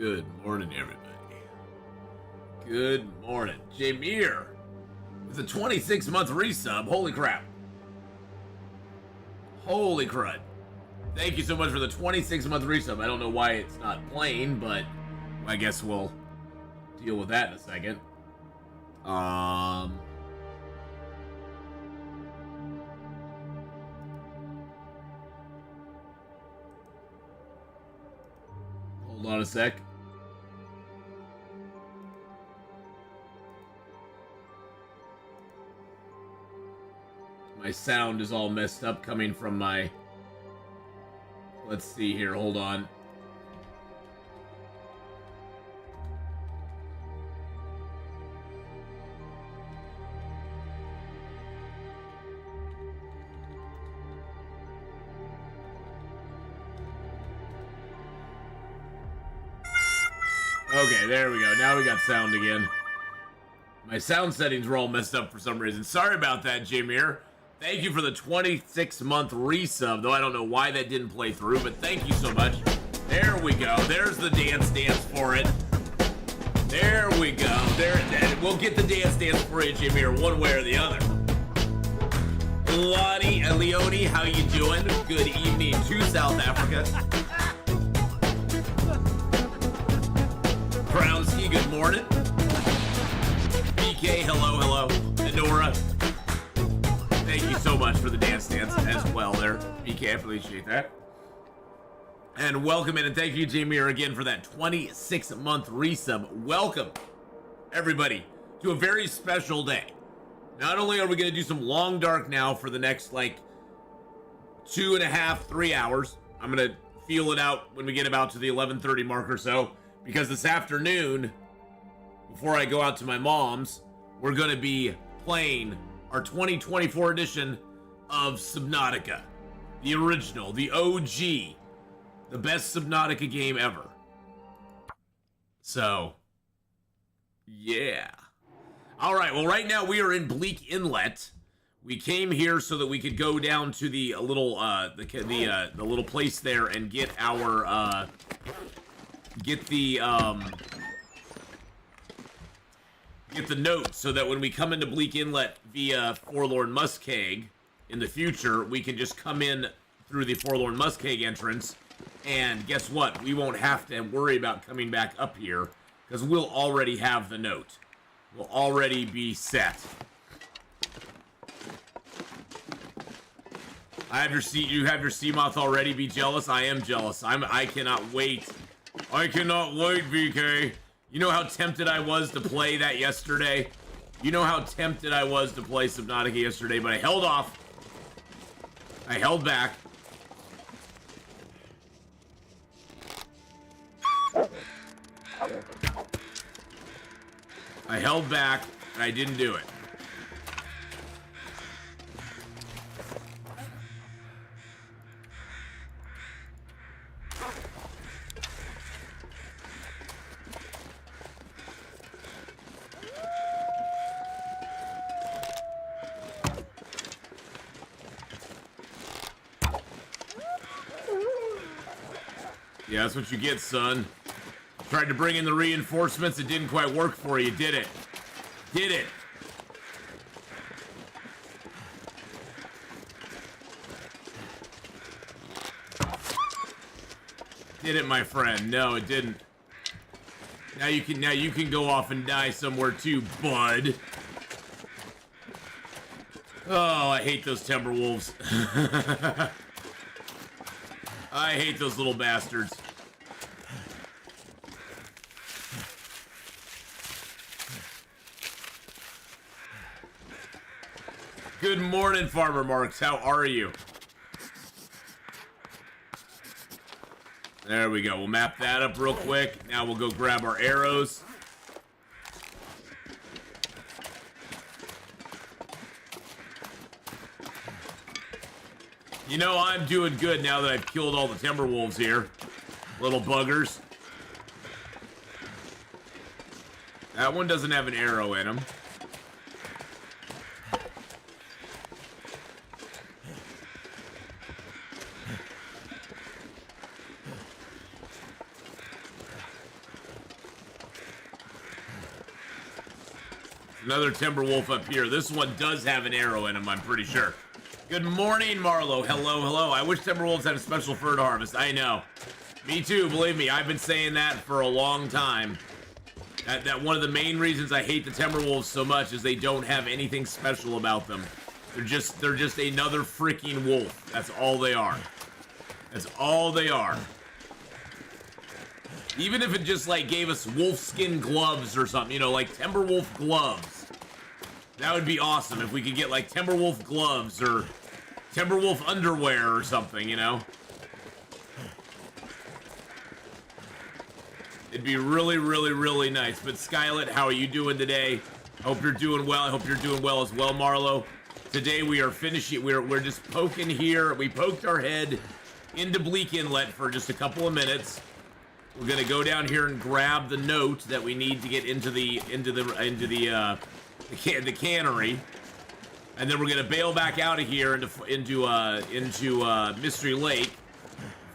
Good morning, everybody. Good morning. Jameer with a 26-month resub. Holy crap. Holy crud. Thank you so much for the 26-month resub. I don't know why it's not playing, but I guess we'll deal with that in a second. Hold on a sec. My sound is all messed up coming from my... Let's see here, hold on. Okay, there we go. Now we got sound again. My sound settings were all messed up for some reason. Sorry about that, Jameer. Thank you for the 26-month resub, though I don't know why that didn't play through, but thank you so much. There we go. There's the dance for it. There we go. We'll get the dance for you, Jameer, one way or the other. Lottie and Leone, how you doing? Good evening to South Africa. Brownsky, good morning. BK, hello. And Nora, thank you so much for the dance as well there. BK, I appreciate that. And welcome in, and thank you, Jameer, again for that 26-month resub. Welcome, everybody, to a very special day. Not only are we going to do some Long Dark now for the next, 2.5, 3 hours. I'm going to feel it out when we get about to the 11:30 mark or so. Because this afternoon, before I go out to my mom's, we're going to be playing our 2024 edition of Subnautica. The original, the OG, the best Subnautica game ever. So, yeah. All right, well, right now we are in Bleak Inlet. We came here so that we could go down to the little, the little place there and get our, get the note so that when we come into Bleak Inlet via Forlorn Muskeg in the future, we can just come in through the Forlorn Muskeg entrance, and guess what? We won't have to worry about coming back up here because we'll already have the note. We'll already be set. You have your Seamoth already. Be jealous? I am jealous. I cannot wait. I cannot wait, VK. You know how tempted I was to play that yesterday? You know how tempted I was to play Subnautica yesterday, but I held off. I held back. I held back, and I didn't do it. Yeah, that's what you get, son. Tried to bring in the reinforcements. It didn't quite work for you, did it? Did it? Did it, my friend? No, it didn't. Now you can go off and die somewhere too, bud. Oh, I hate those Timberwolves. I hate those little bastards. Good morning, Farmer Marks. How are you? There we go. We'll map that up real quick. Now we'll go grab our arrows. You know, I'm doing good now that I've killed all the Timberwolves here. Little buggers. That one doesn't have an arrow in him. Another Timberwolf up here. This one does have an arrow in him, I'm pretty sure. Good morning, Marlo. Hello, hello. I wish Timberwolves had a special fur to harvest. I know. Me too, believe me. I've been saying that for a long time. That one of the main reasons I hate the Timberwolves so much is they don't have anything special about them. They're just another freaking wolf. That's all they are. That's all they are. Even if it just like gave us wolfskin gloves or something, you know, like Timberwolf gloves. That would be awesome if we could get like Timberwolf gloves or Timberwolf underwear or something, you know? It'd be really, really, really nice. But Skylet, how are you doing today? I hope you're doing well. I hope you're doing well as well, Marlo. Today we are finishing, we're just poking here. We poked our head into Bleak Inlet for just a couple of minutes. We're gonna go down here and grab the note that we need to get into the cannery, and then we're gonna bail back out of here into Mystery Lake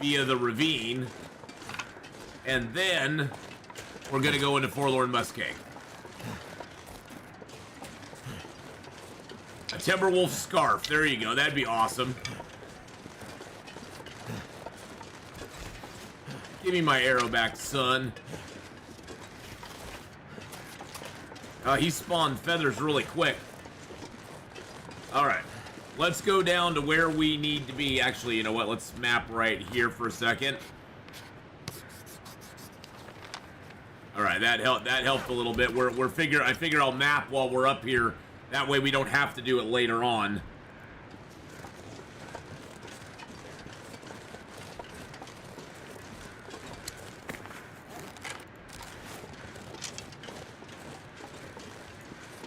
via the ravine, and then we're gonna go into Forlorn Muskeg. A Timberwolf scarf. There you go. That'd be awesome. Give me my arrow back, son. He spawned feathers really quick. Alright. Let's go down to where we need to be. Actually, you know what? Let's map right here for a second. Alright, that helped a little bit. I figure I'll map while we're up here. That way we don't have to do it later on.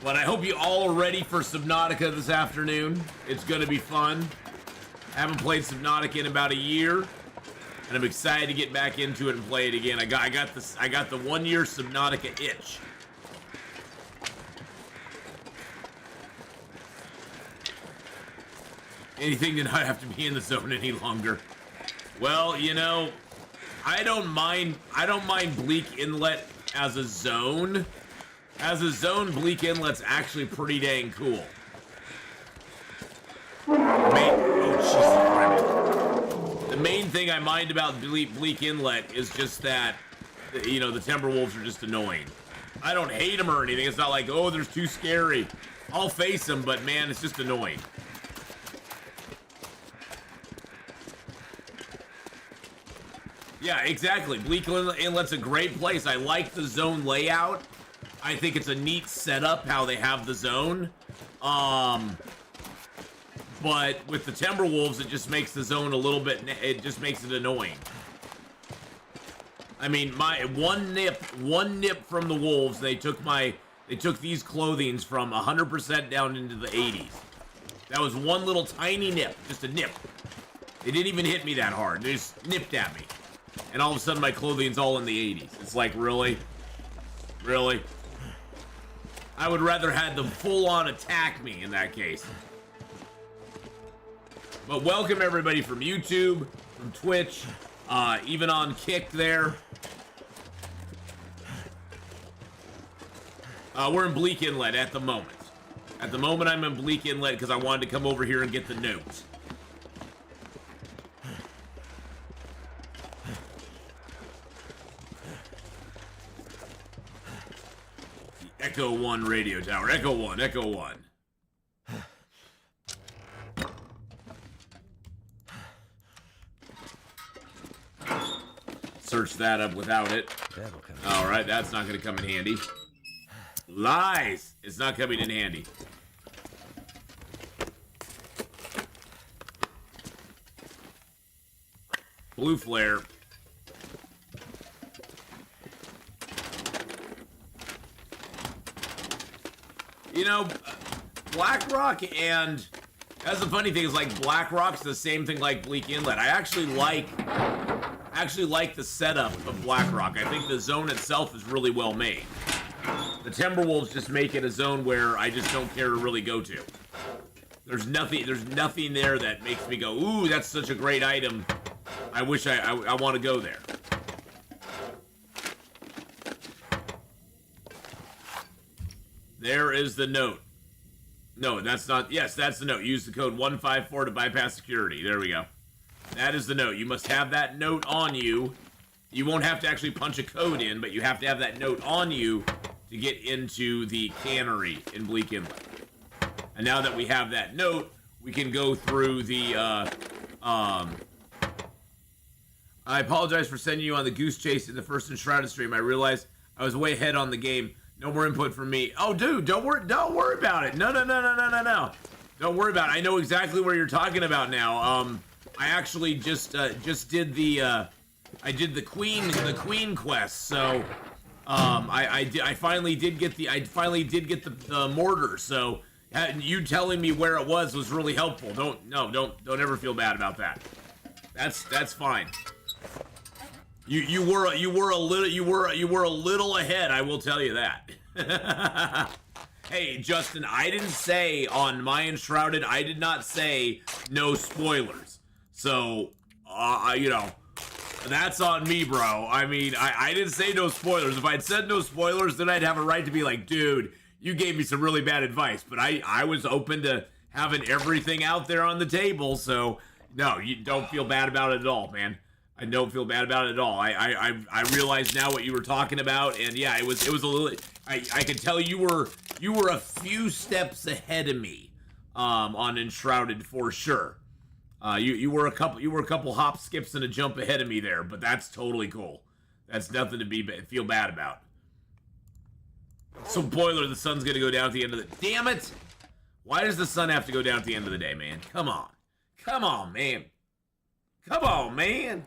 But I hope you all are ready for Subnautica this afternoon. It's going to be fun. I haven't played Subnautica in about a year, and I'm excited to get back into it and play it again. I got the 1 year Subnautica itch. Anything to not have to be in the zone any longer. Well, you know, I don't mind Bleak Inlet as a zone. As a zone, Bleak Inlet's actually pretty dang cool. The main thing I mind about Bleak Inlet is just that, you know, the Timberwolves are just annoying. I don't hate them or anything. It's not like, oh, they're too scary. I'll face them, but man, it's just annoying. Yeah, exactly. Bleak Inlet's a great place. I like the zone layout. I think it's a neat setup how they have the zone. But with the Timberwolves, it just makes the zone a little bit, it just makes it annoying. I mean, my one nip from the Wolves, they took these clothings from 100% down into the 80s. That was one little tiny nip, just a nip. They didn't even hit me that hard. They just nipped at me. And all of a sudden my clothing's all in the 80s. It's like, really? Really? I would rather had them full-on attack me in that case. But welcome everybody from YouTube, from Twitch, even on Kick there. We're in Bleak Inlet at the moment. At the moment I'm in Bleak Inlet because I wanted to come over here and get the note. Echo 1 radio tower. Echo 1, Echo 1. Search that up without it. Alright, that's not going to come in handy. Lies! It's not coming in handy. Blue flare. You know, Blackrock and... That's the funny thing is, like, Blackrock's the same thing like Bleak Inlet. I actually like the setup of Blackrock. I think the zone itself is really well made. The Timberwolves just make it a zone where I just don't care to really go to. There's nothing there that makes me go, ooh, that's such a great item. I wish I want to go there. There is the note. No, that's not. Yes, that's the note. Use the code 154 to bypass security. There we go. That is the note. You must have that note on you. You won't have to actually punch a code in, but you have to have that note on you to get into the cannery in Bleak Inlet. And now that we have that note, we can go through the, I apologize for sending you on the goose chase in the first Enshrouded stream. I realized I was way ahead on the game. No more input from me. Oh, dude, don't worry about it. No. Don't worry about it. I know exactly what you're talking about now. I actually just did the, I did the queen quest. So, I finally did get the mortar. So, you telling me where it was really helpful. Don't ever feel bad about that. That's fine. You were a little ahead, I will tell you that. Hey, Justin, I didn't say on my Enshrouded, I did not say no spoilers. So, you know, that's on me, bro. I mean, I didn't say no spoilers. If I'd said no spoilers, then I'd have a right to be like, dude, you gave me some really bad advice. But I was open to having everything out there on the table. So, no, you don't feel bad about it at all, man. I don't feel bad about it at all. I realize now what you were talking about, and yeah, it was a little. I could tell you were a few steps ahead of me, on Enshrouded for sure. You were a couple hop, skips, and a jump ahead of me there, but that's totally cool. That's nothing to feel bad about. So, boiler, the sun's gonna go down at the end of the. Damn it! Why does the sun have to go down at the end of the day, man? Come on, man. Come on, man.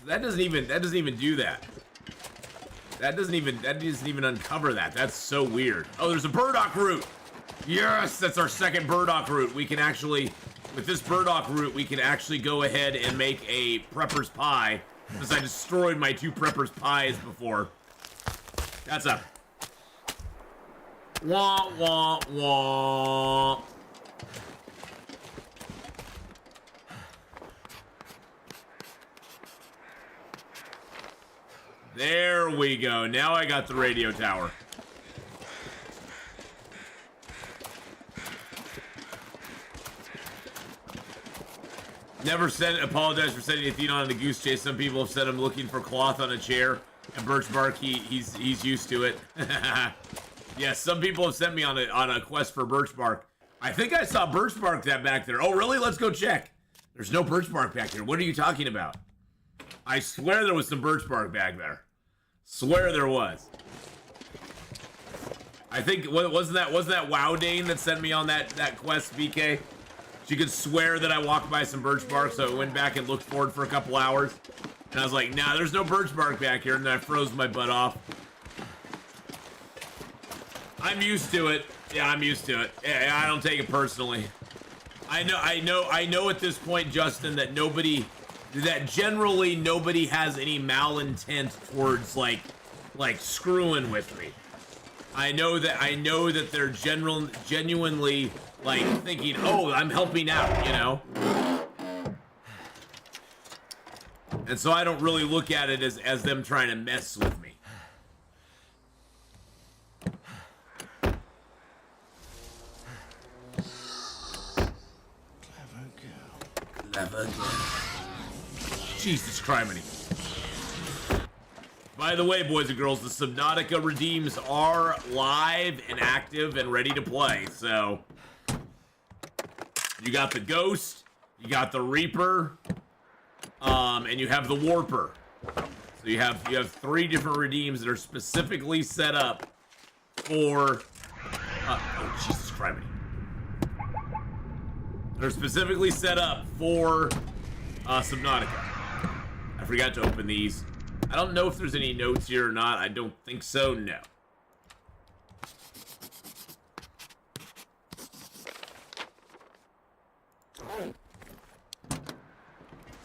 That doesn't even do that. That doesn't even uncover that. That's so weird. Oh, there's a burdock root. Yes, that's our second burdock root. We can actually, with this burdock root, we can actually go ahead and make a prepper's pie, because I destroyed my 2 prepper's pies before. That's a wah wah wah. There we go. Now I got the radio tower. Never said apologize for sending Atheenon on the goose chase. Some people have said I'm looking for cloth on a chair and birch bark. He's used to it. Yes, some people have sent me on a quest for birch bark. I think I saw birch bark that back there. Oh, really? Let's go check. There's no birch bark back here. What are you talking about? I swear there was some birch bark back there. Swear there was. I think wasn't that Wowdane that sent me on that quest, BK? She could swear that I walked by some birch bark, so I went back and looked for it for a couple hours. And I was like, nah, there's no birch bark back here, and then I froze my butt off. I'm used to it. Yeah, I'm used to it. Yeah, I don't take it personally. I know at this point, Justin, that generally nobody has any malintent towards like screwing with me. I know that they're genuinely like thinking, oh, I'm helping out, you know? And so I don't really look at it as them trying to mess with me. Clever girl. Jesus criminy. By the way, boys and girls, the Subnautica redeems are live and active and ready to play. So you got the Ghost, you got the Reaper, and you have the Warper. So you have 3 different redeems that are specifically set up for oh Jesus criminy. They're specifically set up for Subnautica. I forgot to open these. I don't know if there's any notes here or not. I don't think so, no.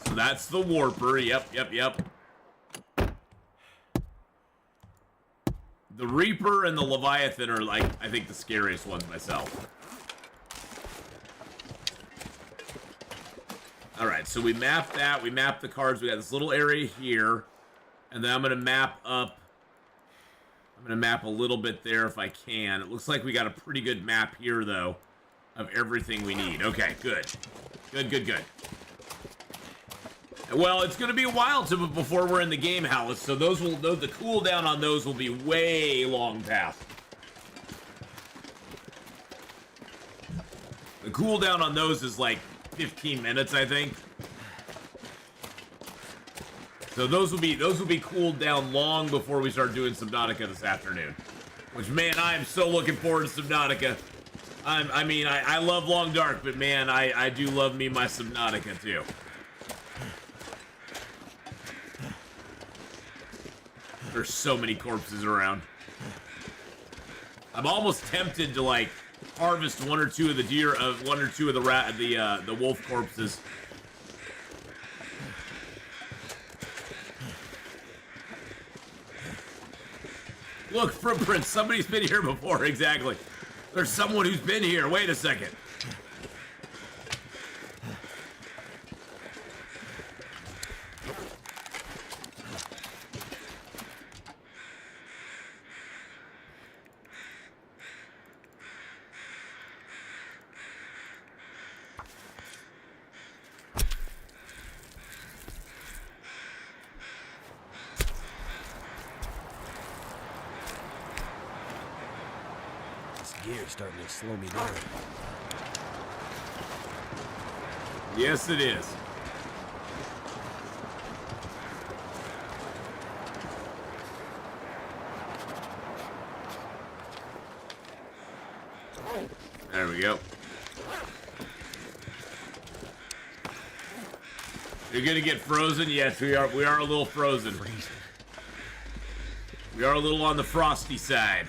So that's the Warper. Yep. The Reaper and the Leviathan are, like, I think the scariest ones myself. All right, so we mapped that. We mapped the cards. We got this little area here. And then I'm going to map up. I'm going to map a little bit there if I can. It looks like we got a pretty good map here, though, of everything we need. Okay, good. Good. Well, it's going to be a while before we're in the game, Hallis, so the cooldown on those will be way long past. The cooldown on those is like 15 minutes, I think. So those will be cooled down long before we start doing Subnautica this afternoon. Which, man, I am so looking forward to Subnautica. I love Long Dark, but man, I do love me my Subnautica too. There's so many corpses around. I'm almost tempted to like harvest one or two of the the wolf corpses. Look, footprints. Somebody's been here before. Exactly. There's someone who's been here. Wait a second. Starting to slow me down. Yes, it is. There we go. You're gonna get frozen? Yes, we are. We are a little frozen. We are a little on the frosty side.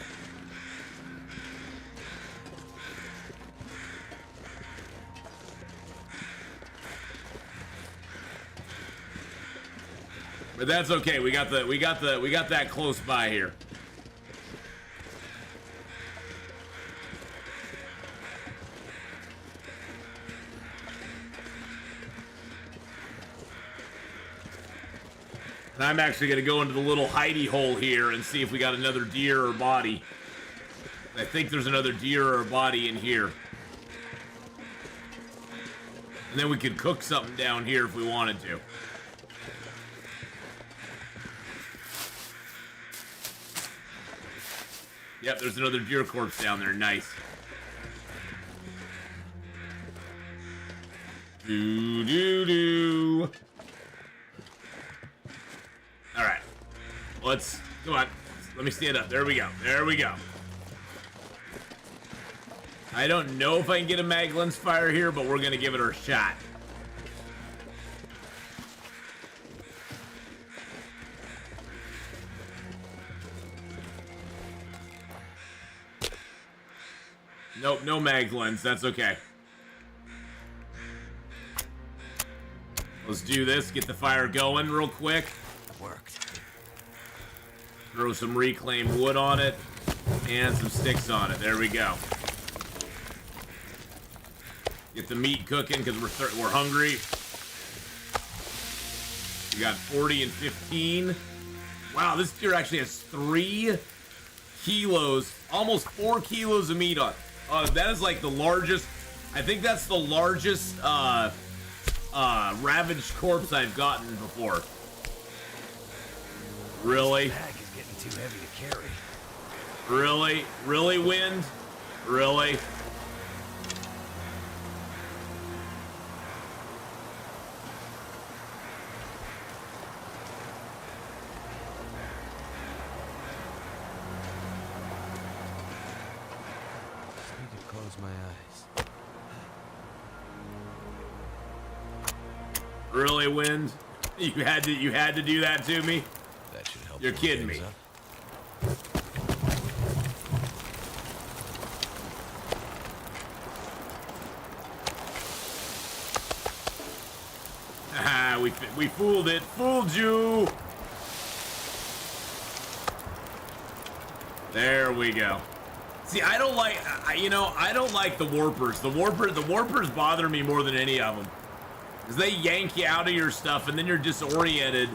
But that's okay. We got that close by here. And I'm actually going to go into the little hidey hole here and see if we got another deer or body. I think there's another deer or body in here. And then we could cook something down here if we wanted to. Yep, there's another deer corpse down there. Nice. Do. All right. Come on. Let me stand up. There we go. I don't know if I can get a mag lens fire here, but we're going to give it a shot. Nope, no mag lens. That's okay. Let's do this. Get the fire going real quick. Worked. Throw some reclaimed wood on it and some sticks on it. There we go. Get the meat cooking because we're hungry. We got 40 and 15. Wow, this deer actually has 3 kilos, almost 4 kilos of meat on. That is like the largest. I think that's the largest ravaged corpse I've gotten before. Really? This bag is getting too heavy to carry. Really? Really, Wind? Really? Close my eyes. Really, Wind? You had to do that to me? That should help. You're kidding me. Haha, we fooled it. Fooled you. There we go. See, I don't like the warpers. The warpers bother me more than any of them. Because they yank you out of your stuff, and then you're disoriented,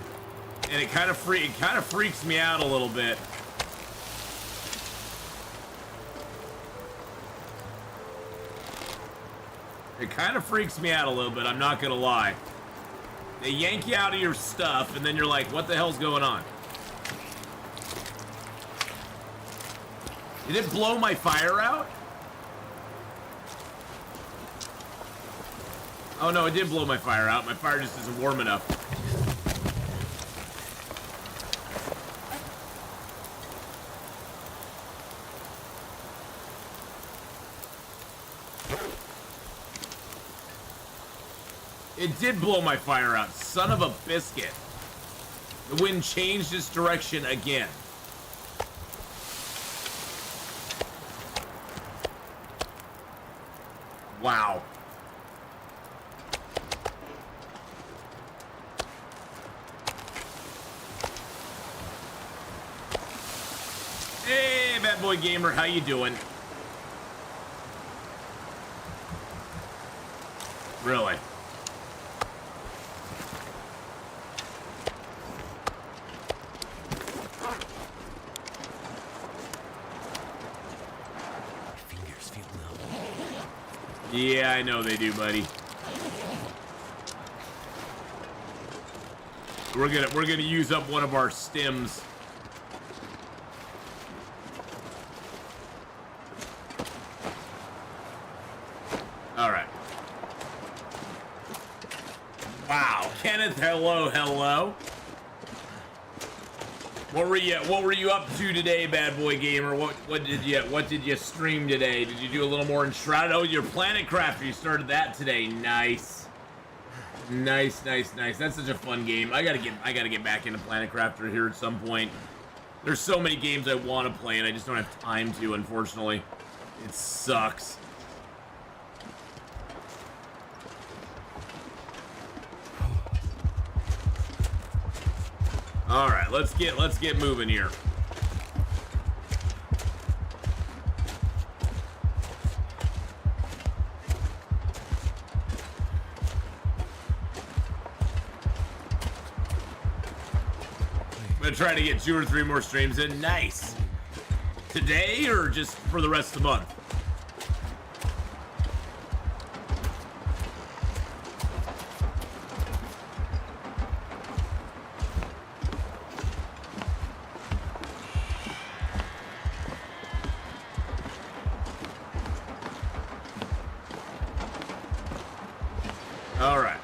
and it kind of freaks me out a little bit. It kind of freaks me out a little bit, I'm not gonna lie. They yank you out of your stuff, and then you're like, what the hell's going on? Did it blow my fire out? Oh no, it did blow my fire out. My fire just isn't warm enough. It did blow my fire out. Son of a biscuit. The wind changed its direction again. Wow. Hey, Bad Boy Gamer, how you doing? Really? Fingers feel numb. Yeah, I know they do, buddy. We're gonna use up one of our stims. All right. Wow, Kenneth, hello, hello. What were you up to today, Bad Boy Gamer? What did you stream today? Did you do a little more Enshrouded? Oh, your Planet Crafter, you started that today. Nice. Nice. That's such a fun game. I gotta get back into Planet Crafter here at some point. There's so many games I want to play and I just don't have time to, unfortunately. It sucks. All right, let's get moving here. I'm gonna try to get 2 or 3 more streams in. Nice. Today or just for the rest of the month? All right.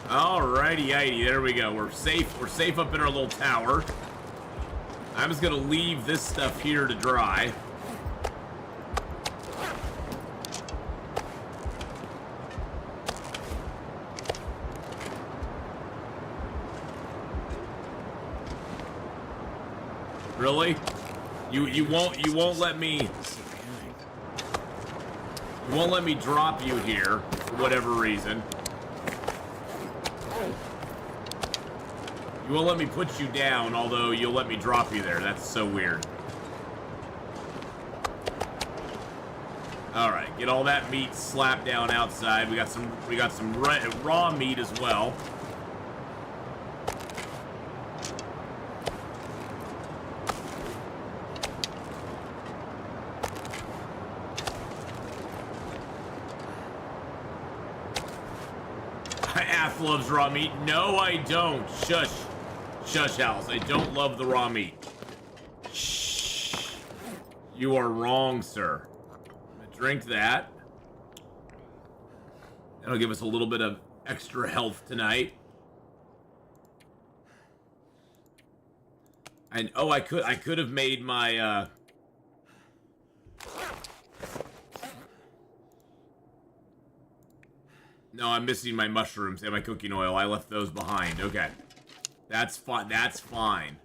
Alrighty, there we go. We're safe up in our little tower. I'm just gonna leave this stuff here to dry. Really? You won't let me drop you here for whatever reason. You won't let me put you down, although you'll let me drop you there. That's so weird. All right, get all that meat slapped down outside. We got some raw meat as well. Ath loves raw meat. No, I don't. Shush. Shush, House. I don't love the raw meat. Shh. You are wrong, sir. I'm gonna drink that. That'll give us a little bit of extra health tonight. And oh, I could have made my No, I'm missing my mushrooms and my cooking oil. I left those behind. Okay. That's fine. That's fine.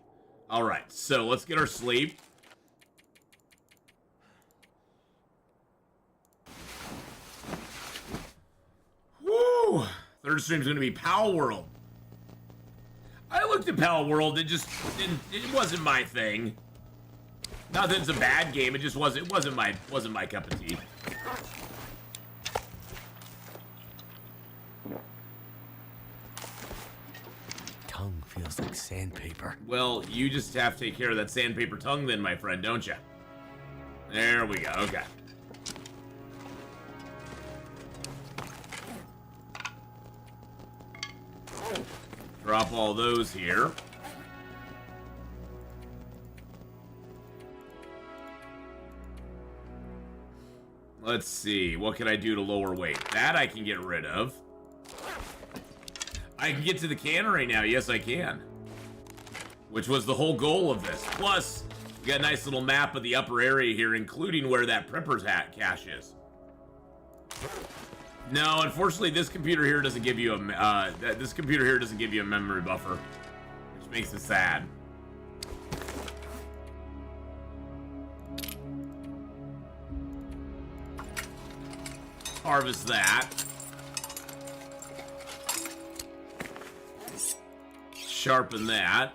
All right. So let's get our sleep. Woo! Third stream's going to be Pal World. I looked at Pal World. It wasn't my thing. Not that it's a bad game. It just wasn't my cup of tea. Tongue feels like sandpaper. Well, you just have to take care of that sandpaper tongue then, my friend, don't you? There we go. Okay. Drop all those here. Let's see. What can I do to lower weight? That I can get rid of. I can get to the cannery now. Yes, I can. Which was the whole goal of this. Plus, we got a nice little map of the upper area here, including where that prepper's hat cache is. No, unfortunately, this computer here doesn't give you a memory buffer, which makes it sad. Harvest that. Sharpen that.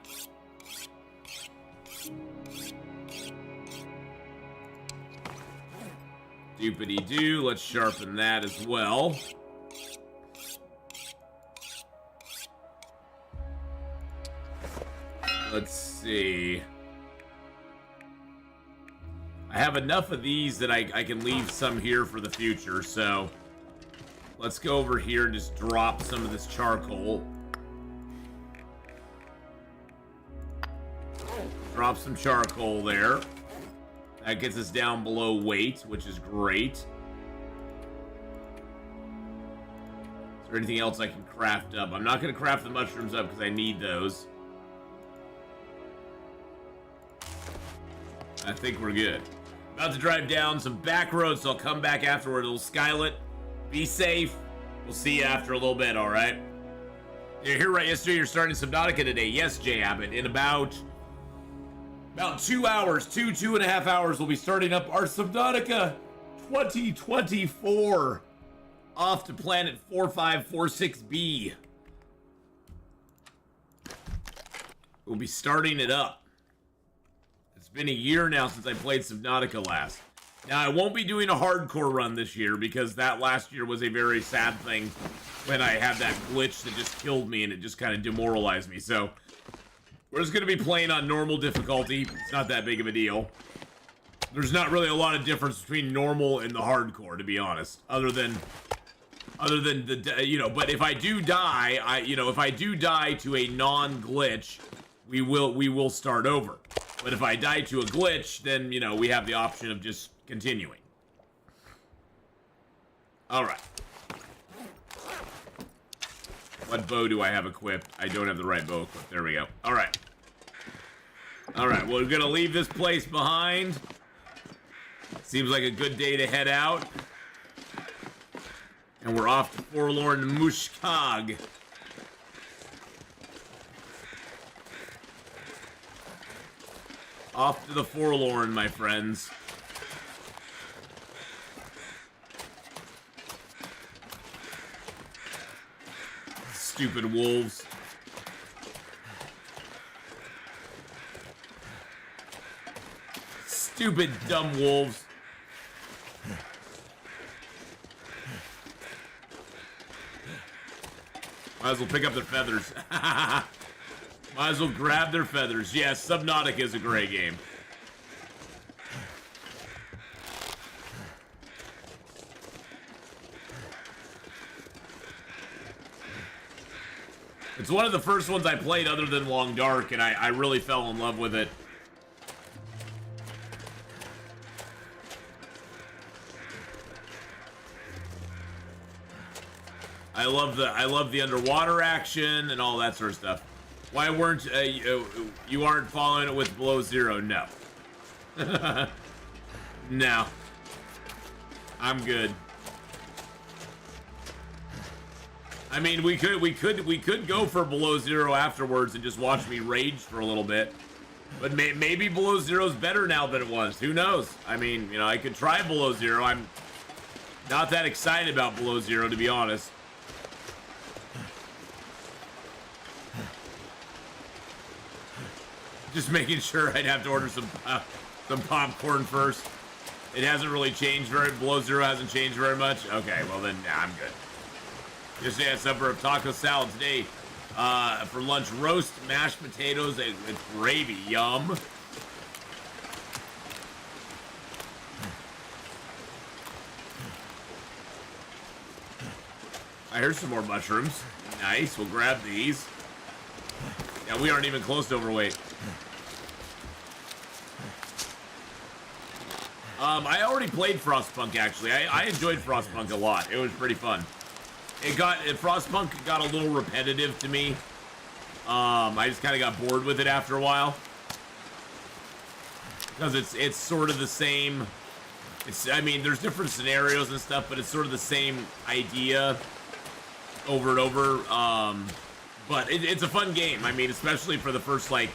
Doopity-doo, let's sharpen that as well. Let's see. I have enough of these that I can leave some here for the future, so let's go over here and just drop some of this charcoal. Drop some charcoal there. That gets us down below weight, which is great. Is there anything else I can craft up? I'm not going to craft the mushrooms up because I need those. I think we're good. About to drive down some back roads, so I'll come back afterward. Little Skylet. Be safe. We'll see you after a little bit, alright? You're here right yesterday. You're starting Subnautica today. Yes, Jay Abbott. In about 2 hours, two and a half hours, we'll be starting up our Subnautica 2024 off to planet 4546b. We'll be starting it up. It's been a year now since I played Subnautica last. Now, I won't be doing a hardcore run this year because that last year was a very sad thing when I had that glitch that just killed me and it just kind of demoralized me. So we're just going to be playing on normal difficulty. It's not that big of a deal. There's not really a lot of difference between normal and the hardcore, to be honest. Other than the, but if I do die, if I do die to a non-glitch, we will start over. But if I die to a glitch, then, we have the option of just continuing. All right. What bow do I have equipped? I don't have the right bow equipped. There we go. All right. All right, well, we're going to leave this place behind. Seems like a good day to head out. And we're off to Forlorn Muskeg. Off to the Forlorn, my friends. Stupid wolves. Stupid, dumb wolves. Might as well pick up their feathers. Might as well grab their feathers. Yes, Subnautica is a great game. It's one of the first ones I played other than Long Dark, and I really fell in love with it. I love the underwater action and all that sort of stuff. Why weren't you aren't following it with Below Zero? No. No. I'm good. I mean, we could go for Below Zero afterwards and just watch me rage for a little bit. But maybe Below Zero's better now than it was. Who knows? I mean, I could try Below Zero. I'm not that excited about Below Zero, to be honest. Just making sure I'd have to order some Some popcorn first. It hasn't really changed Below Zero hasn't changed very much. Okay, well then, nah, I'm good. Just had supper of taco salad today. For lunch, roast mashed potatoes with gravy. Yum. I heard some more mushrooms. Nice, we'll grab these. Yeah, we aren't even close to overweight. I already played Frostpunk, actually. I enjoyed Frostpunk a lot. It was pretty fun. Frostpunk got a little repetitive to me. I just kind of got bored with it after a while. Because it's sort of the same. I mean, there's different scenarios and stuff, but it's sort of the same idea over and over. But it's a fun game. I mean, especially for the first like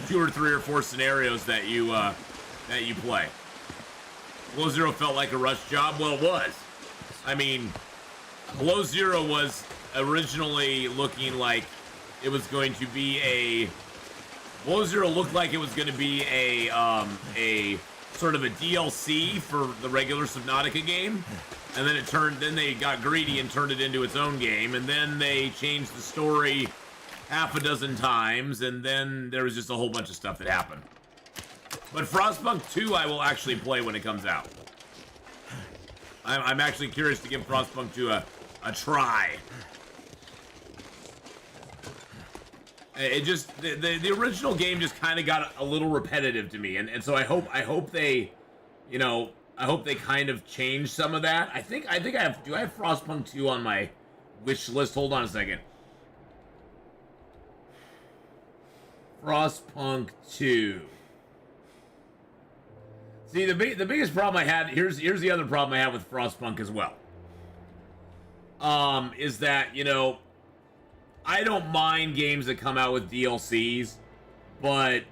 2 or 3 or 4 scenarios that you play. Below Zero felt like a rush job. Well, it was. I mean, Below Zero was originally looking like it was going to be Below Zero looked like it was going to be a sort of a DLC for the regular Subnautica game, and then they got greedy and turned it into its own game, and then they changed the story half a dozen times, and then there was just a whole bunch of stuff that happened. But Frostpunk 2 I will actually play when it comes out. I'm actually curious to give Frostpunk 2 a try. It just the original game just kind of got a little repetitive to me, and so I hope they, you know, I hope they kind of change some of that. I think I have. Do I have Frostpunk 2 on my wish list? Hold on a second. Frostpunk 2. See, the biggest problem I had, here's the other problem I have with Frostpunk as well. Is that, you know, I don't mind games that come out with DLCs, but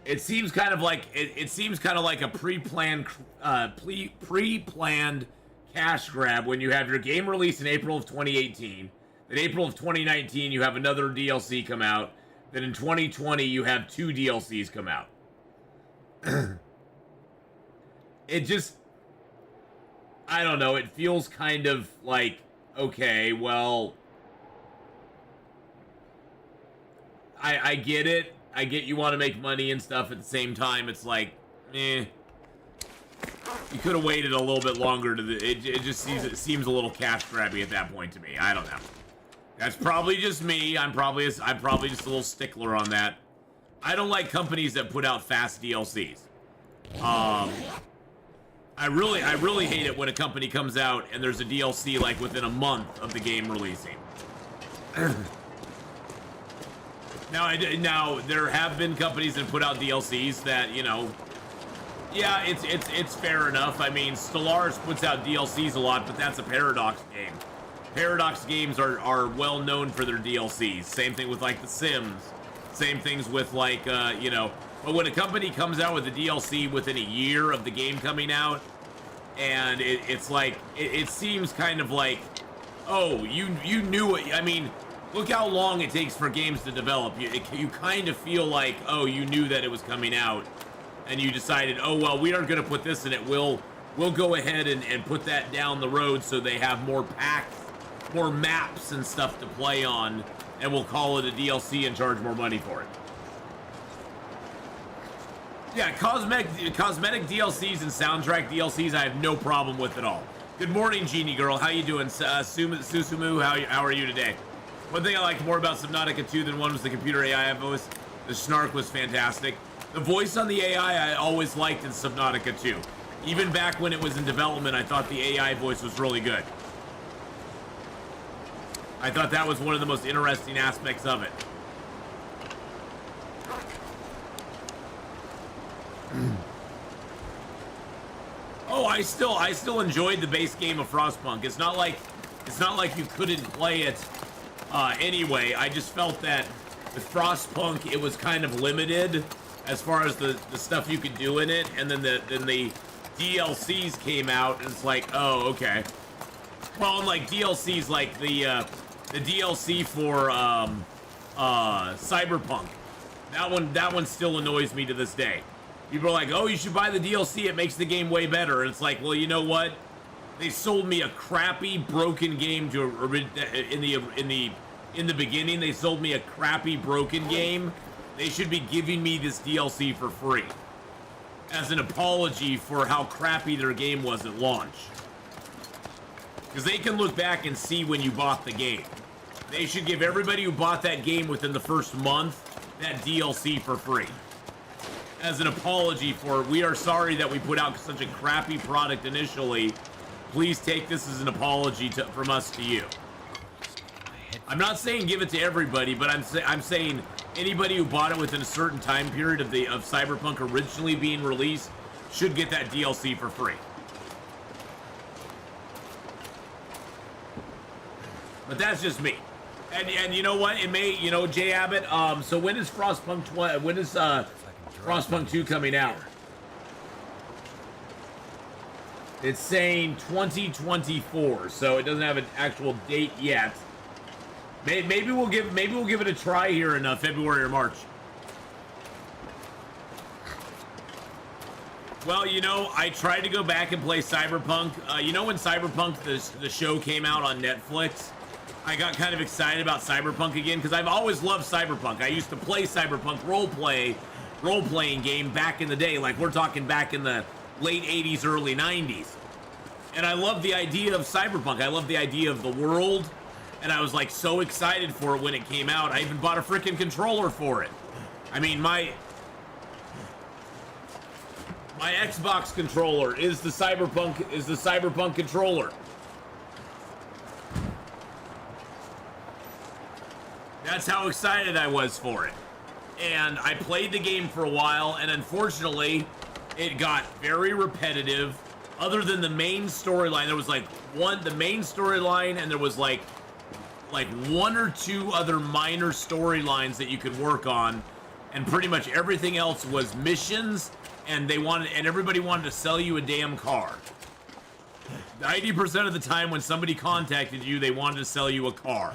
it seems kind of like it seems kind of like a pre-planned cash grab when you have your game release in April of 2018. In April of 2019, you have another DLC come out. Then in 2020, you have 2 DLCs come out. It just, I don't know, it feels kind of like, okay, well, I get it. I get you want to make money and stuff. At the same time, it's like, you could have waited a little bit longer it just seems a little cash grabby at that point to me. I don't know. That's probably just me. I'm probably just a little stickler on that. I don't like companies that put out fast DLCs. I really hate it when a company comes out and there's a DLC like within a month of the game releasing. Now there have been companies that put out DLCs that, you know, yeah, it's fair enough. I mean, Stellaris puts out DLCs a lot, but that's a Paradox game. Paradox games are well known for their DLCs. Same thing with like The Sims. Same things with like, you know, but when a company comes out with a DLC within a year of the game coming out, and it's like, it seems kind of like, oh, you knew it. I mean, look how long it takes for games to develop. You kind of feel like, oh, you knew that it was coming out, and you decided, oh, well, we aren't going to put this in it. We'll go ahead and put that down the road so they have more packs, more maps and stuff to play on, and we'll call it a DLC and charge more money for it. Yeah, cosmetic DLCs and soundtrack DLCs, I have no problem with at all. Good morning, Genie Girl. How you doing? Susumu, how are you today? One thing I liked more about Subnautica 2 than 1 was the computer AI voice. The snark was fantastic. The voice on the AI I always liked in Subnautica 2. Even back when it was in development, I thought the AI voice was really good. I thought that was one of the most interesting aspects of it. Oh, I still enjoyed the base game of Frostpunk. It's not like you couldn't play it anyway. I just felt that with Frostpunk it was kind of limited as far as the stuff you could do in it, and then the DLCs came out and it's like, oh, okay. Well, and like DLCs like the DLC for Cyberpunk. That one still annoys me to this day. People are like, oh, you should buy the DLC, it makes the game way better. And it's like, well, you know what? They sold me a crappy, broken game in the beginning. They sold me a crappy, broken game. They should be giving me this DLC for free as an apology for how crappy their game was at launch. Because they can look back and see when you bought the game. They should give everybody who bought that game within the first month that DLC for free. As an apology for, we are sorry that we put out such a crappy product initially. Please take this as an apology from us to you. I'm not saying give it to everybody, but I'm saying anybody who bought it within a certain time period of Cyberpunk originally being released should get that DLC for free. But that's just me. And you know what? It may, you know, Jay Abbott. So when is Frostpunk 2 coming out? It's saying 2024, so it doesn't have an actual date yet. Maybe we'll give it a try here in February or March. Well, you know, I tried to go back and play Cyberpunk. You know when Cyberpunk the show came out on Netflix? I got kind of excited about Cyberpunk again because I've always loved Cyberpunk. I used to play Cyberpunk role-playing game back in the day, like we're talking back in the late 80s, early 90s. And I love the idea of Cyberpunk. I love the idea of the world, and I was like so excited for it when it came out. I even bought a freaking controller for it. I mean, my Xbox controller is the Cyberpunk controller. That's how excited I was for it. And I played the game for a while, and unfortunately, it got very repetitive. Other than the main storyline, there was like the main storyline, and there was like one or two other minor storylines that you could work on, and pretty much everything else was missions, and everybody wanted to sell you a damn car. 90% of the time when somebody contacted you, they wanted to sell you a car.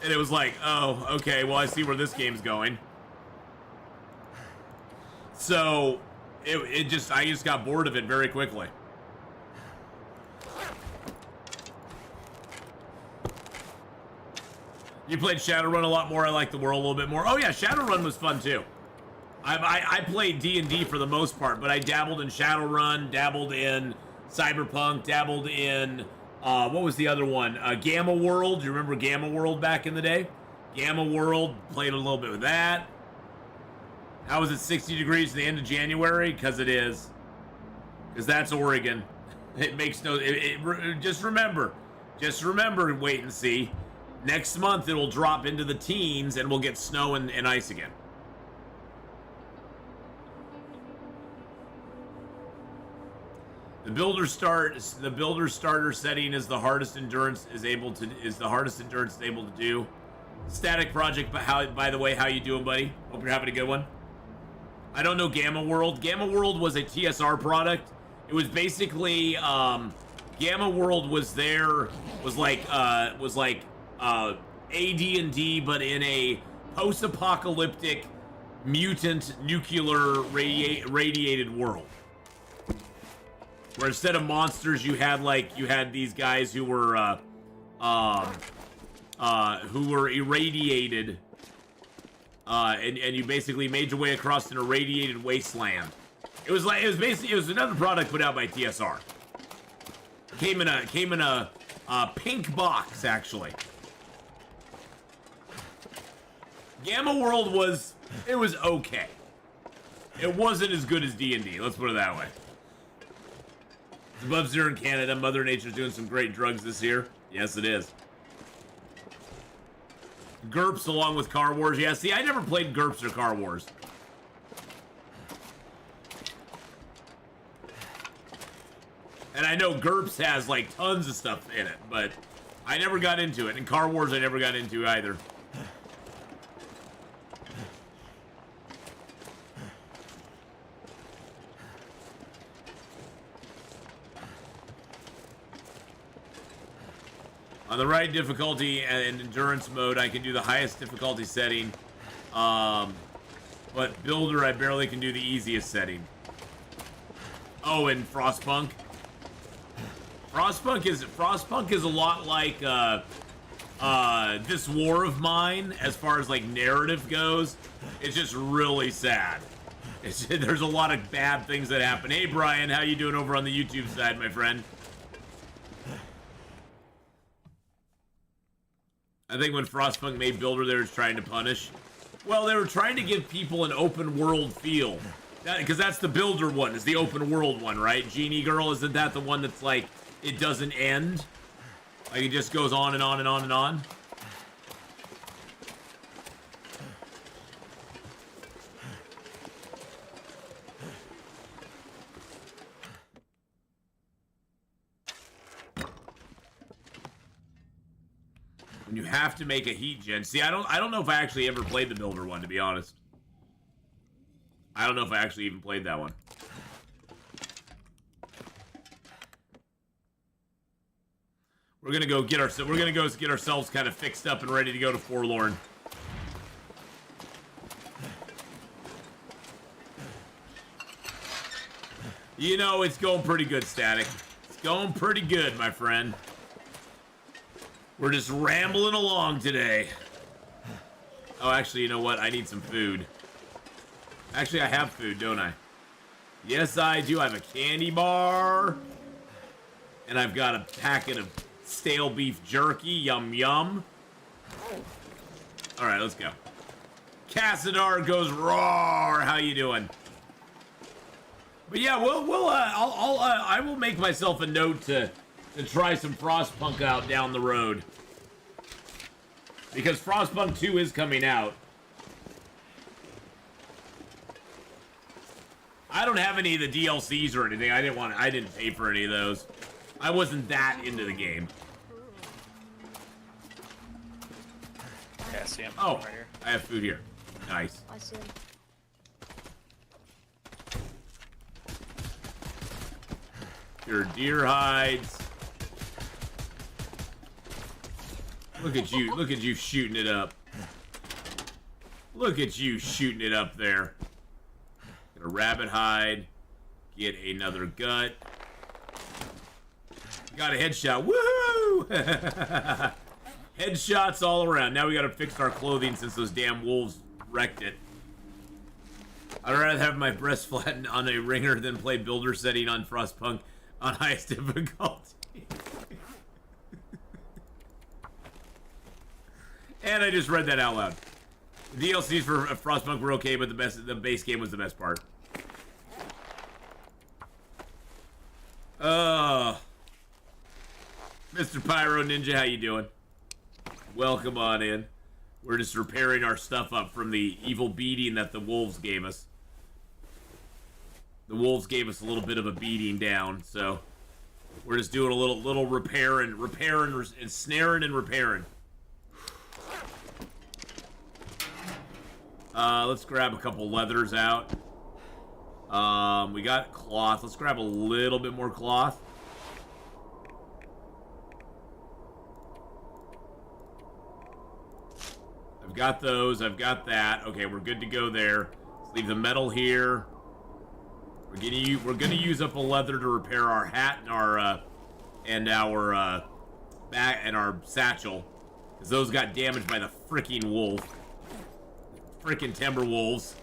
And it was like, oh, okay, well, I see where this game's going. So, I just got bored of it very quickly. You played Shadowrun a lot more. I like the world a little bit more. Oh yeah, Shadowrun was fun too. I played D&D for the most part, but I dabbled in Shadowrun, dabbled in Cyberpunk, dabbled in... what was the other one? Gamma World. Do you remember Gamma World back in the day? Gamma World, played a little bit with that. How was it 60 degrees at the end of January? Because it is. Because that's Oregon. It makes no... just remember, wait and see. Next month, it'll drop into the teens, and we'll get snow and ice again. The builder starter setting is the hardest endurance is able to do. Static project, but by the way, how you doing, buddy? Hope you're having a good one. I don't know Gamma World. Gamma World was a TSR product. It was basically Gamma World was like AD&D, but in a post-apocalyptic mutant nuclear radiated world. Where instead of monsters, you had these guys who were irradiated, and you basically made your way across an irradiated wasteland. It was another product put out by TSR. Came in a pink box, actually. Gamma World was okay. It wasn't as good as D&D. Let's put it that way. It's above zero in Canada. Mother Nature's doing some great drugs this year. Yes, it is. GURPS along with Car Wars. Yeah, see, I never played GURPS or Car Wars. And I know GURPS has, like, tons of stuff in it, but I never got into it. And Car Wars I never got into either. On the right difficulty and endurance mode, I can do the highest difficulty setting But Builder, I barely can do the easiest setting. Oh, and Frostpunk. Frostpunk is a lot like This War of Mine as far as like narrative goes. It's just really sad. There's a lot of bad things that happen. Hey Brian, how you doing over on the YouTube side, my friend? I think when Frostpunk made Builder, they were trying to punish. Well, they were trying to give people an open world feel. Because that's the Builder one, is the open world one, right? Genie Girl, isn't that the one that's like, it doesn't end? Like it just goes on and on and on and on? When you have to make a heat gen. See, I don't know if I actually ever played the Builder one, to be honest. I don't know if I actually even played that one. We're gonna go get ourselves kind of fixed up and ready to go to Forlorn. You know, it's going pretty good, Static. It's going pretty good, my friend. We're just rambling along today. Oh, actually, you know what? I need some food. Actually, I have food, don't I? Yes, I do. I have a candy bar. And I've got a packet of stale beef jerky. Yum, yum. All right, let's go. Cassadar goes roar. How you doing? But yeah, I will make myself a note to try some Frostpunk out down the road. Because Frostpunk 2 is coming out. I don't have any of the DLCs or anything. I didn't pay for any of those. I wasn't that into the game. Yeah, I see him. Oh, Right here. I have food here. Nice. I see him. Your deer hides. Look at you shooting it up. Look at you shooting it up there. Get a rabbit hide. Get another gut. Got a headshot. Woohoo! Headshots all around. Now we gotta fix our clothing since those damn wolves wrecked it. I'd rather have my breast flattened on a ringer than play Builder setting on Frostpunk on highest difficulty. And I just read that out loud. The DLCs for Frostpunk were okay, but the base game was the best part. Mr. Pyro Ninja, how you doing? Welcome on in. We're just repairing our stuff up from the evil beating that the wolves gave us. The wolves gave us a little bit of a beating down, so we're just doing a little repairing and snaring and repairing. Let's grab a couple leathers out. We got cloth. Let's grab a little bit more cloth. I've got those. I've got that. Okay, we're good to go there. Let's leave the metal here. We're gonna use up a leather to repair our hat and our back and our satchel, because those got damaged by the freaking wolf. Freaking Timberwolves.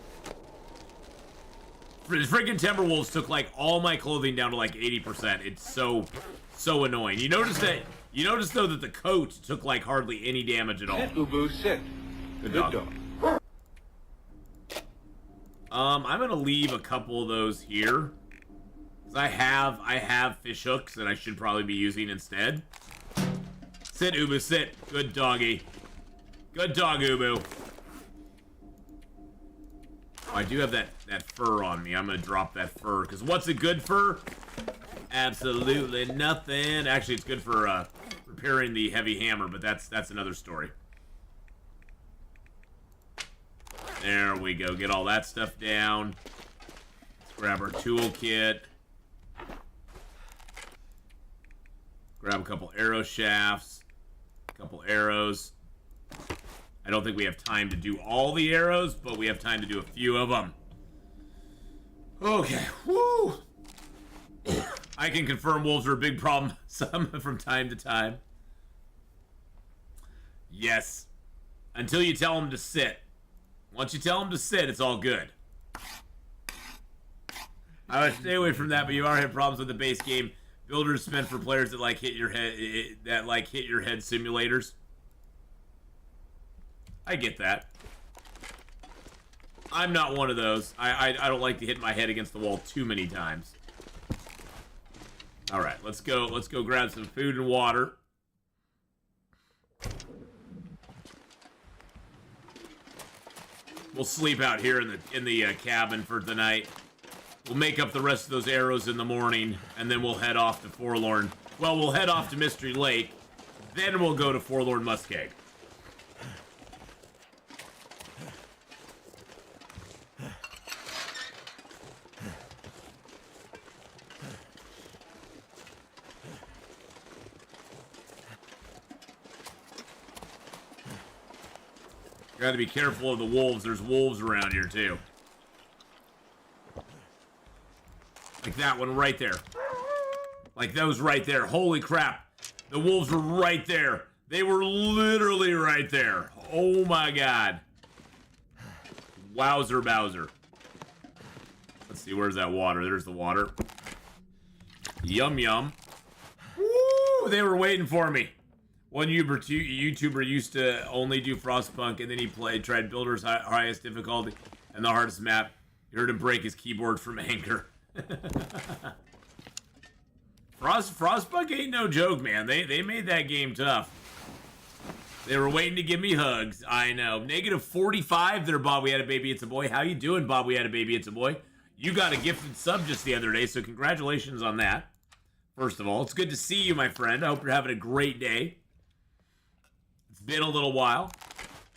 Freaking Timberwolves took like all my clothing down to like 80%. It's so annoying. You notice though that the coat took like hardly any damage at all. Sit, Ubu, sit. Good dog. I'm gonna leave a couple of those here, because I have fish hooks that I should probably be using instead. Sit, Ubu, sit. Good doggy. Good dog, Ubu. Oh, I do have that fur on me. I'm gonna drop that fur, because what's it good for? Absolutely nothing. Actually, it's good for repairing the heavy hammer, but that's another story. There we go. Get all that stuff down. Let's grab our toolkit. Grab a couple arrow shafts. A couple arrows. I don't think we have time to do all the arrows, but we have time to do a few of them. Okay, woo! I can confirm wolves are a big problem some from time to time. Yes. Until you tell them to sit. Once you tell them to sit, it's all good. I would stay away from that, but you are having problems with the base game. Builders meant for players that like hit your head simulators. I get that. I'm not one of those. I don't like to hit my head against the wall too many times. All right, let's go grab some food and water. We'll sleep out here in the cabin for the night. We'll make up the rest of those arrows in the morning, and then we'll head off to Forlorn. Well, we'll head off to Mystery Lake, then we'll go to Forlorn Muskeg. Got to be careful of the wolves. There's wolves around here, too. Like that one right there. Like those right there. Holy crap. The wolves were right there. They were literally right there. Oh, my God. Wowzer Bowser. Let's see. Where's that water? There's the water. Yum, yum. Woo! They were waiting for me. One YouTuber used to only do Frostpunk, and then he tried Builder's highest difficulty and the hardest map. You heard him break his keyboard from anger. Frostpunk ain't no joke, man. They made that game tough. They were waiting to give me hugs. I know. -45 there, Bob. We had a baby. It's a boy. How you doing, Bob? We had a baby. It's a boy. You got a gifted sub just the other day, so congratulations on that. First of all, it's good to see you, my friend. I hope you're having a great day. It's been a little while.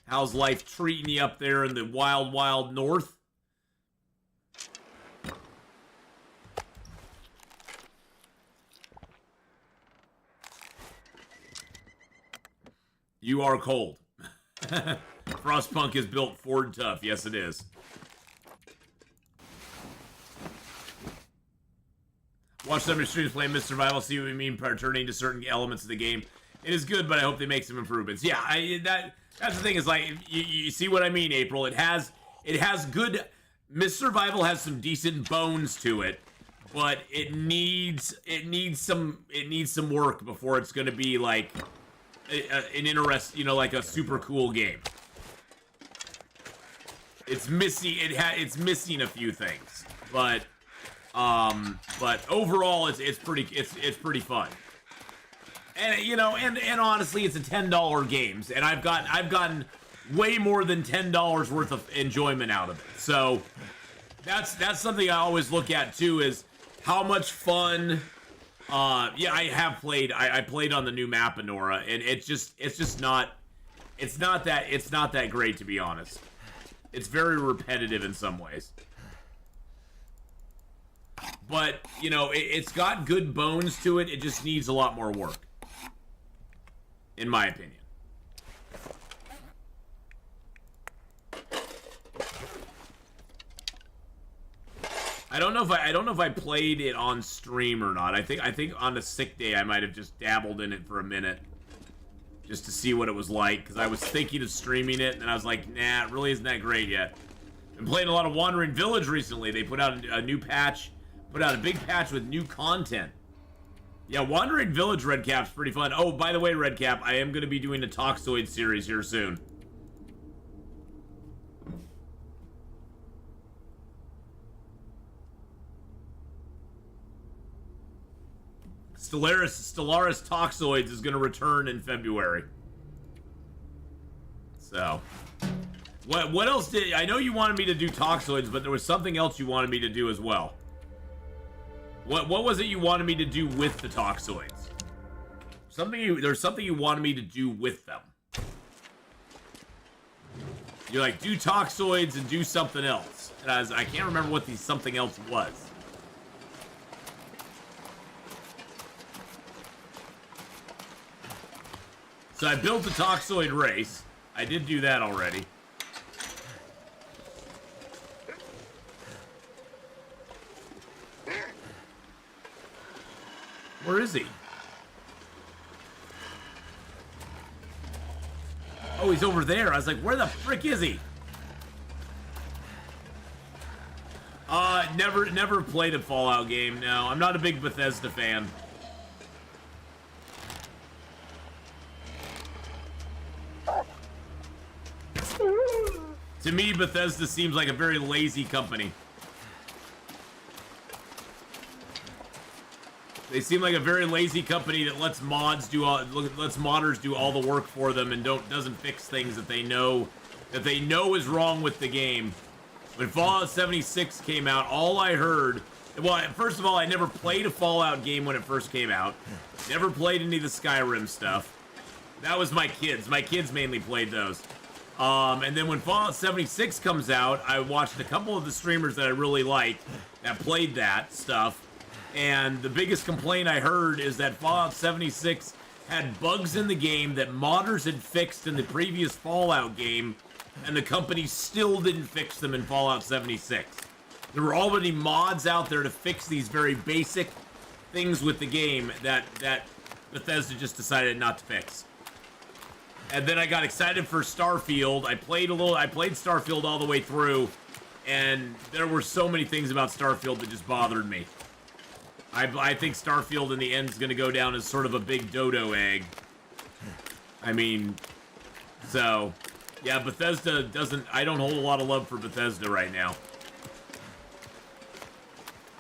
How's life treating you up there in the wild, wild north? You are cold. Frostpunk is built Ford tough. Yes, it is. Watch some of your streams playing Mist Survival, see what we mean by returning to certain elements of the game. It is good, but I hope they make some improvements. Yeah, that's the thing is like you see what I mean, April. It has good. Mist Survival has some decent bones to it, but it needs some work before it's going to be like an like a super cool game. It's missing. It's missing a few things, but overall it's pretty fun. And and honestly, it's a $10 games, and I've gotten way more than $10 worth of enjoyment out of it. So that's something I always look at too, is how much fun. Yeah, I have played. I played on the new map, Anora, and it's not that great, to be honest. It's very repetitive in some ways. But, it's got good bones to it. It just needs a lot more work, in my opinion. I don't know if I played it on stream or not. I think on a sick day I might have just dabbled in it for a minute, just to see what it was like, because I was thinking of streaming it, and I was like, nah, it really isn't that great yet. Been playing a lot of Wandering Village recently. They put out a new patch, put out a big patch with new content. Yeah, Wandering Village, Redcap's pretty fun. Oh, by the way, Redcap, I am going to be doing a Toxoid series here soon. Stellaris Toxoids is going to return in February. So, what else did... I know you wanted me to do Toxoids, but there was something else you wanted me to do as well. What was it you wanted me to do with the Toxoids? There's something you wanted me to do with them. You're like, do Toxoids and do something else. And I can't remember what the something else was. So I built the Toxoid race. I did do that already. Where is he? Oh, he's over there. I was like, where the frick is he? Never played a Fallout game, no. I'm not a big Bethesda fan. To me, Bethesda seems like a very lazy company. They seem like a very lazy company that lets modders do all the work for them and doesn't fix things that they know is wrong with the game. When Fallout 76 came out, all I heard, well, first of all, I never played a Fallout game when it first came out. Never played any of the Skyrim stuff. That was my kids. My kids mainly played those. And then when Fallout 76 comes out, I watched a couple of the streamers that I really liked that played that stuff. And the biggest complaint I heard is that Fallout 76 had bugs in the game that modders had fixed in the previous Fallout game, and the company still didn't fix them in Fallout 76. There were already mods out there to fix these very basic things with the game that Bethesda just decided not to fix. And then I got excited for Starfield. I played Starfield all the way through, and there were so many things about Starfield that just bothered me. I think Starfield in the end is going to go down as sort of a big dodo egg. I mean, so, yeah, Bethesda I don't hold a lot of love for Bethesda right now.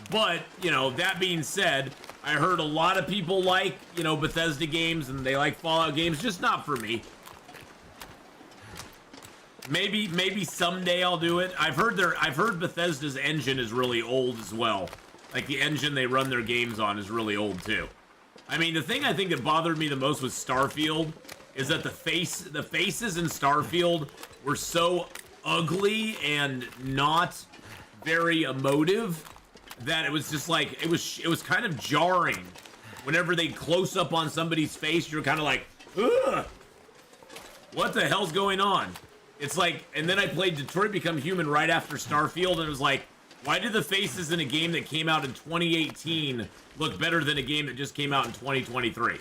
But, you know, that being said, I heard a lot of people like, you know, Bethesda games and they like Fallout games, just not for me. Maybe someday I'll do it. I've heard Bethesda's engine is really old as well. Like, the engine they run their games on is really old, too. I mean, the thing I think that bothered me the most with Starfield is that the faces in Starfield were so ugly and not very emotive that it was just like, it was kind of jarring. Whenever they close up on somebody's face, you're kind of like, ugh! What the hell's going on? It's like, and then I played Detroit Become Human right after Starfield, and it was like, why did the faces in a game that came out in 2018 look better than a game that just came out in 2023?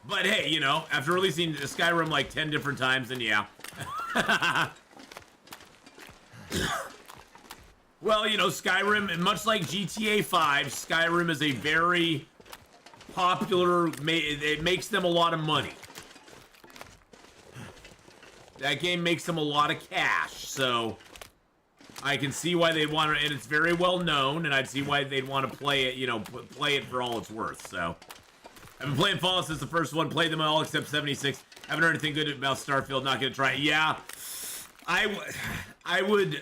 But hey, you know, after releasing Skyrim like 10 different times, then yeah. Well, you know, Skyrim, much like GTA 5, Skyrim is a very popular, it makes them a lot of money. That game makes them a lot of cash, so I can see why they'd want to, and it's very well known, and I'd see why they'd want to play it, you know, play it for all it's worth, so. I've been playing Fallout since the first one, played them all except 76. Haven't heard anything good about Starfield, not gonna try it. Yeah, I would,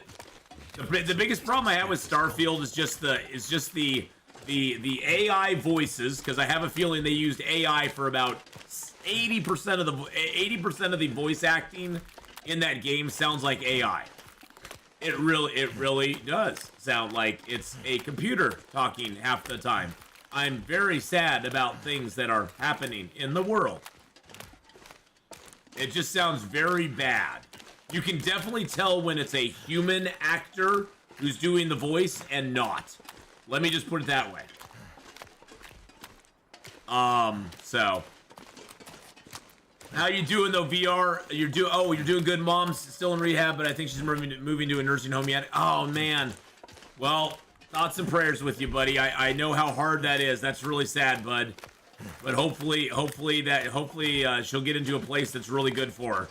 the biggest problem I have with Starfield is just the AI voices, because I have a feeling they used AI for about 80% of the voice acting in that game sounds like AI. It really does sound like it's a computer talking half the time. I'm very sad about things that are happening in the world. It just sounds very bad. You can definitely tell when it's a human actor who's doing the voice and not. Let me just put it that way. So. How you doing though, VR? You're doing good. Mom's still in rehab, but I think she's moving to a nursing home yet. Oh man. Well, thoughts and prayers with you, buddy. I know how hard that is. That's really sad, bud. But hopefully she'll get into a place that's really good for her.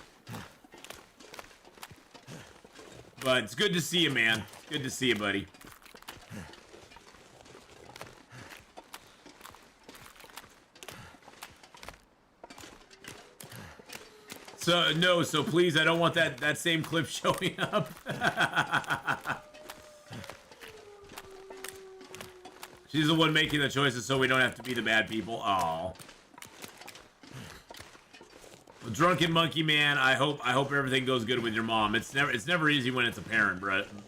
But it's good to see you, man. Good to see you, buddy. So, no, so please, I don't want that same clip showing up. She's the one making the choices, so we don't have to be the bad people. Aw. Well, Drunken Monkey Man, I hope everything goes good with your mom. It's never easy when it's a parent,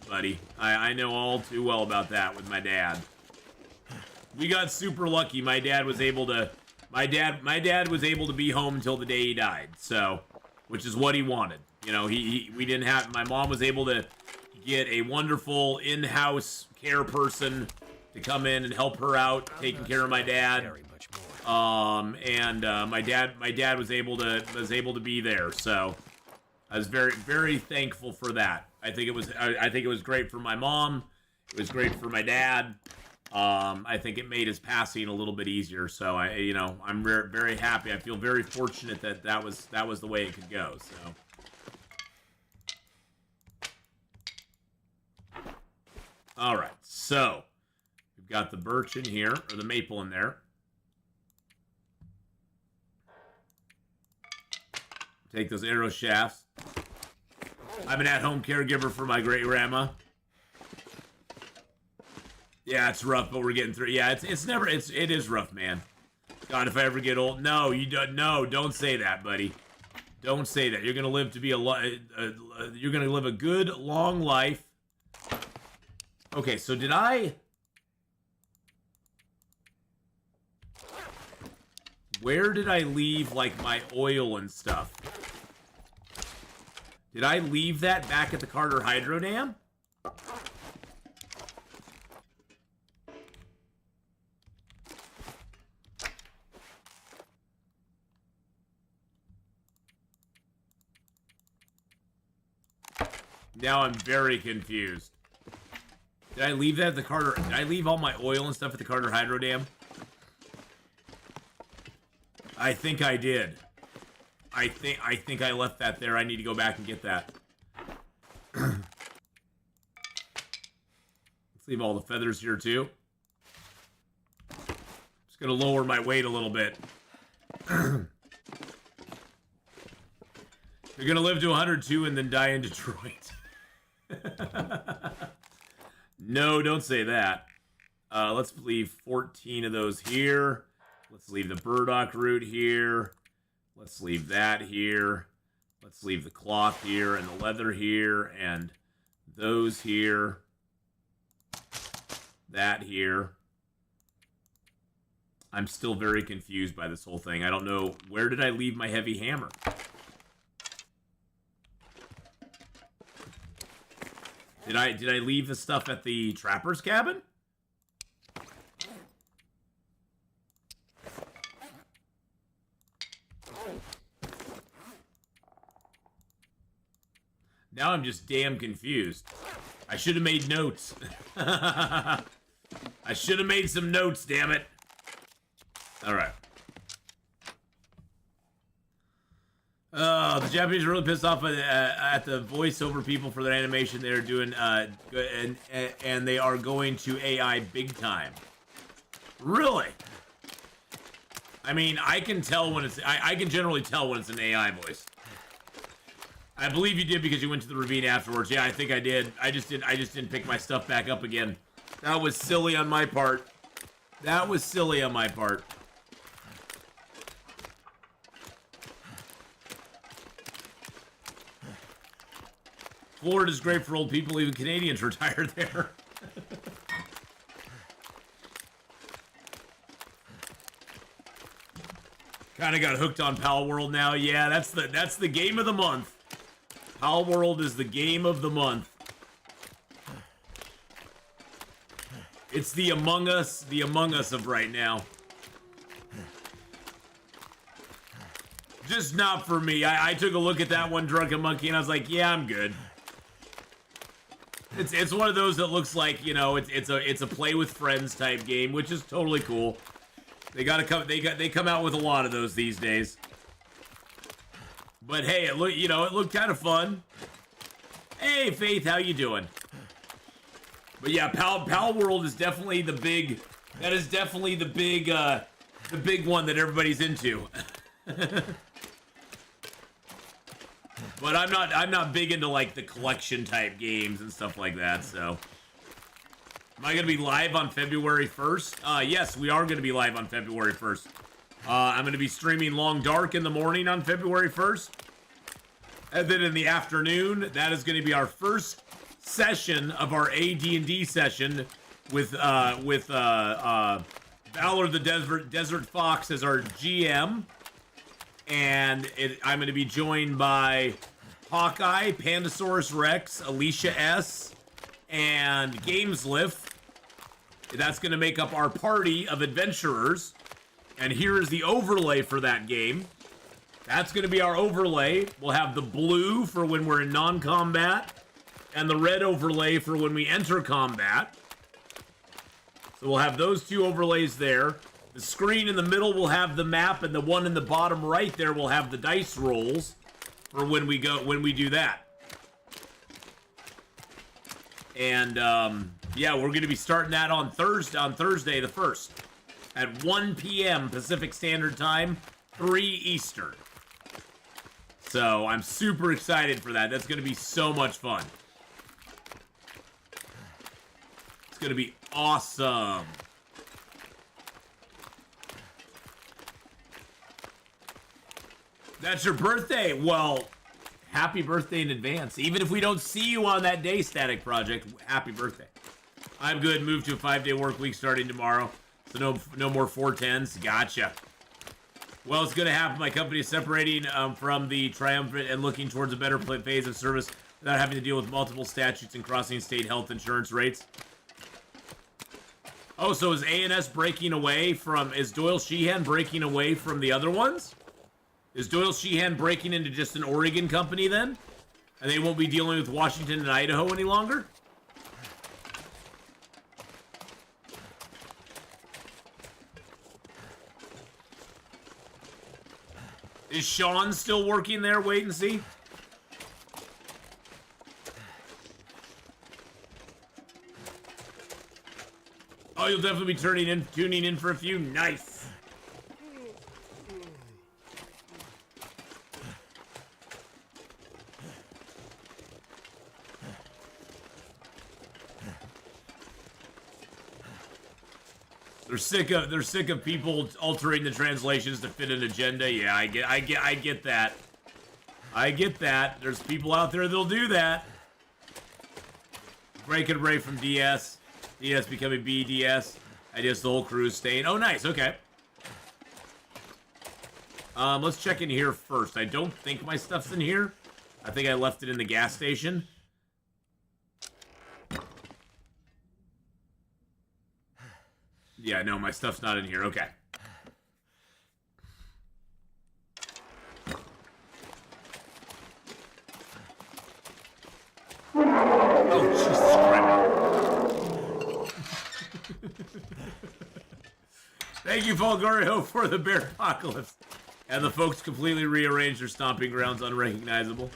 buddy. I know all too well about that with my dad. got super lucky. My dad was able to be home until the day he died. So, which is what he wanted. You know, we didn't have, my mom was able to get a wonderful in-house care person to come in and help her out, taking care of my dad. Very much more. My dad was able to be there. So, I was very, very thankful for that. I think it was great for my mom. It was great for my dad. I think it made his passing a little bit easier. So I'm very happy. I feel very fortunate that was the way it could go. So. All right. So we've got the birch in here, or the maple in there. Take those arrow shafts. I'm an at-home caregiver for my great-grandma. Yeah, it's rough, but we're getting through. Yeah, it is rough, man. God, if I ever get old, no, don't say that, buddy. Don't say that. You're gonna live to be you're gonna live a good, long life. Okay, so where did I leave, like, my oil and stuff? Did I leave that back at the Carter Hydro Dam? Now I'm very confused. Did I leave that at the Carter? Did I leave all my oil and stuff at the Carter Hydro Dam? I think I did. I think I left that there. I need to go back and get that. Let's leave all the feathers here too. Just gonna lower my weight a little bit. You're gonna live to 102 and then die in Detroit. No, don't say that. Let's leave 14 of those here. Let's leave the burdock root here. Let's leave that here. Let's leave the cloth here and the leather here and those here. That here. I'm still very confused by this whole thing. I don't know. Where did I leave my heavy hammer? Did I leave the stuff at the trapper's cabin? Now I'm just damn confused. I should have made notes. I should have made some notes, damn it. All right. The Japanese are really pissed off at the voiceover people for their animation they're doing, and they are going to AI big time. Really? I mean, I can tell when it's. I can generally tell when it's an AI voice. I believe you did because you went to the ravine afterwards. Yeah, I think I did. I just didn't pick my stuff back up again. That was silly on my part. That was silly on my part. Florida's great for old people. Even Canadians retire there. Kind of got hooked on Pal World now. Yeah, that's the game of the month. Pal World is the game of the month. It's the Among Us of right now. Just not for me. I took a look at that one Drunken Monkey and I was like, yeah, I'm good. It's one of those that looks like, you know, it's a play with friends type game, which is totally cool. They come out with a lot of those these days. But hey, it looked kind of fun. Hey Faith, how you doing? But yeah, Pal World is definitely the big. That is definitely the big one that everybody's into. But I'm not big into like the collection type games and stuff like that. So, am I gonna be live on February 1st? Yes, we are gonna be live on February 1st. I'm gonna be streaming Long Dark in the morning on February 1st, and then in the afternoon, that is gonna be our first session of our AD&D session with Valor the Desert Fox as our GM. And I'm going to be joined by Hawkeye, Pandasaurus Rex, Alicia S., and Gameslift. That's going to make up our party of adventurers. And here is the overlay for that game. That's going to be our overlay. We'll have the blue for when we're in non-combat, and the red overlay for when we enter combat. So we'll have those two overlays there. The screen in the middle will have the map, and the one in the bottom right there will have the dice rolls for when we do that. And yeah, we're going to be starting that on Thursday the 1st at 1 p.m. Pacific Standard Time, 3 Eastern. So I'm super excited for that. That's going to be so much fun. It's going to be awesome. That's your birthday. Well, happy birthday in advance. Even if we don't see you on that day, Static Project, happy birthday. I'm good. Move to a 5-day work week starting tomorrow. So no more 410s. Gotcha. Well, it's going to happen. My company is separating from the triumvirate and looking towards a better phase of service without having to deal with multiple statutes and crossing state health insurance rates. Oh, so is A&S breaking away from... Is Doyle Sheehan breaking away from the other ones? Is Doyle Sheehan breaking into just an Oregon company then? And they won't be dealing with Washington and Idaho any longer? Is Sean still working there? Wait and see. Oh, you'll definitely be tuning in for a few. Nice. They're sick of people altering the translations to fit an agenda. Yeah, I get that. I get that. There's people out there that'll do that. Break and break from DS. DS becoming BDS. I guess the whole crew is staying. Oh, nice. Okay. Let's check in here first. I don't think my stuff's in here. I think I left it in the gas station. Yeah, no, my stuff's not in here. Okay. Oh, Jesus Christ. Thank you, Fulgorio, for the bear apocalypse. And the folks completely rearranged their stomping grounds unrecognizable.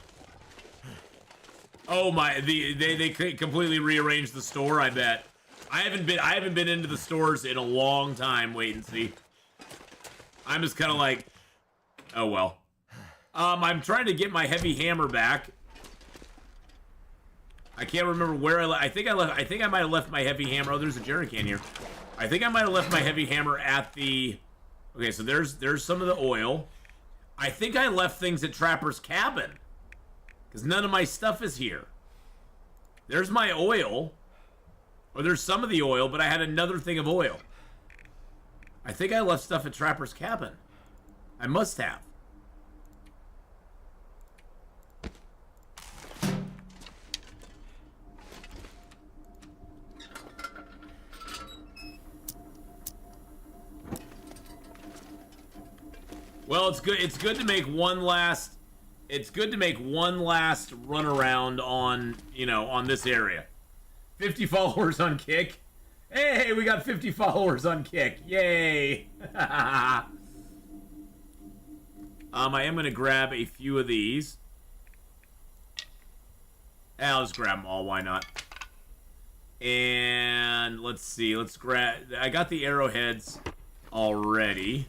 Oh my, they completely rearranged the store, I bet. I haven't been into the stores in a long time. Wait and see. I'm just kind of like, oh well. I'm trying to get my heavy hammer back. I can't remember where I think I might have left my heavy hammer. Oh, there's a jerry can here. I think I might have left my heavy hammer at the. Okay, so there's some of the oil. I think I left things at Trapper's cabin because none of my stuff is here. There's my oil. Or there's some of the oil, but I had another thing of oil. I think I left stuff at Trapper's cabin. I must have. Well, it's good. It's good to make one last. It's good to make one last run around on, on this area. 50 followers on Kick. Hey, we got 50 followers on Kick. Yay. I am going to grab a few of these. I'll just grab them all. Why not? And let's see. Let's grab... I got the arrowheads already.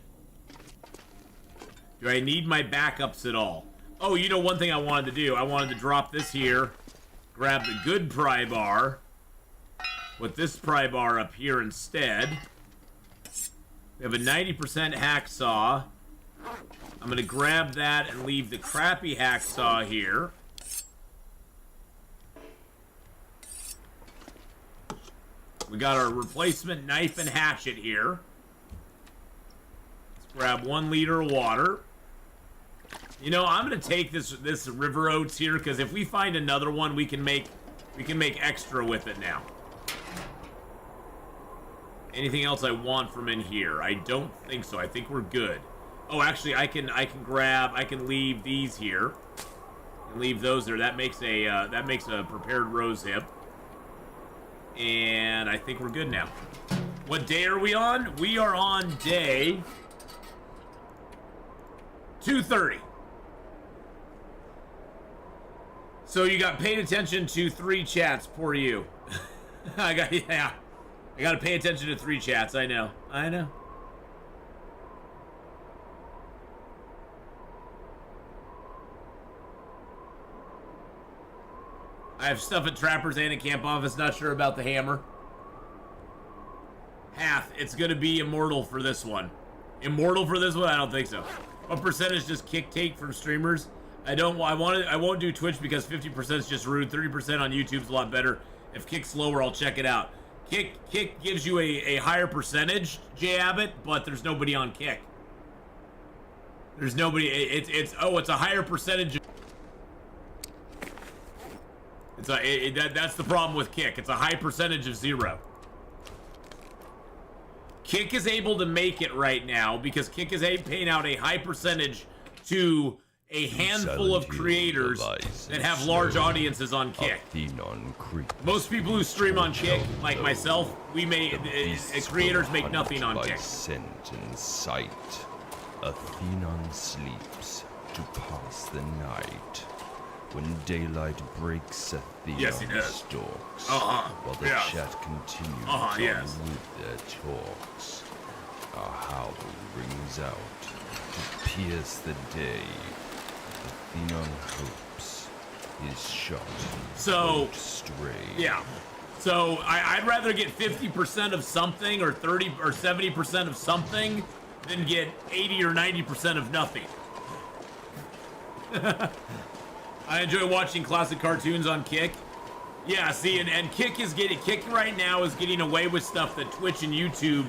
Do I need my backups at all? Oh, one thing I wanted to do. I wanted to drop this here. Grab the good pry bar. With this pry bar up here instead. We have a 90% hacksaw. I'm going to grab that and leave the crappy hacksaw here. We got our replacement knife and hatchet here. grab 1 liter of water. You know, I'm gonna take this river oats here because if we find another one, we can make extra with it now. Anything else I want from in here? I don't think so. I think we're good. Oh, actually, I can leave these here and leave those there. That makes a prepared rose hip, and I think we're good now. What day are we on? We are on day 230. So you got paid attention to 3 chats, poor you. I gotta pay attention to 3 chats, I know. I have stuff at Trappers and at Camp Office, not sure about the hammer. Hath, it's gonna be immortal for this one. Immortal for this one? I don't think so. What percentage does Kick take from streamers? I won't do Twitch because 50% is just rude. 30% on YouTube's a lot better. If Kick's lower, I'll check it out. Kick gives you a higher percentage, Jay Abbott, but there's nobody on Kick. There's nobody. It's a higher percentage. That's the problem with Kick. It's a high percentage of 0. Kick is able to make it right now because Kick is paying out a high percentage to a handful of creators that have large audiences on Kick. Most people who stream on Kick, like myself, creators make nothing on Kick. Scent and sight, Atheenon sleeps to pass the night. When daylight breaks, Atheenon stalks, while the chat continues on with their talks. A howl rings out to pierce the day. Atheenon hopes his shot won't stray. Yeah. So I'd rather get 50% of something or 30 or 70% of something than get 80 or 90% of nothing. I enjoy watching classic cartoons on Kick. Yeah, see, and Kick right now is getting away with stuff that Twitch and YouTube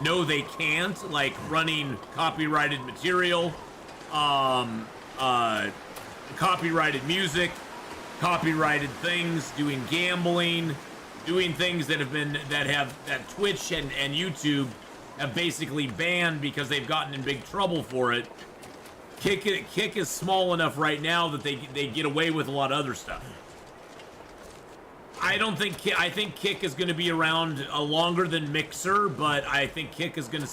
know they can't, like running copyrighted material, copyrighted music, copyrighted things, doing gambling, doing things that Twitch and YouTube have basically banned because they've gotten in big trouble for it. Kick is small enough right now that they get away with a lot of other stuff. I think Kick is going to be around longer than Mixer, but I think Kick is going to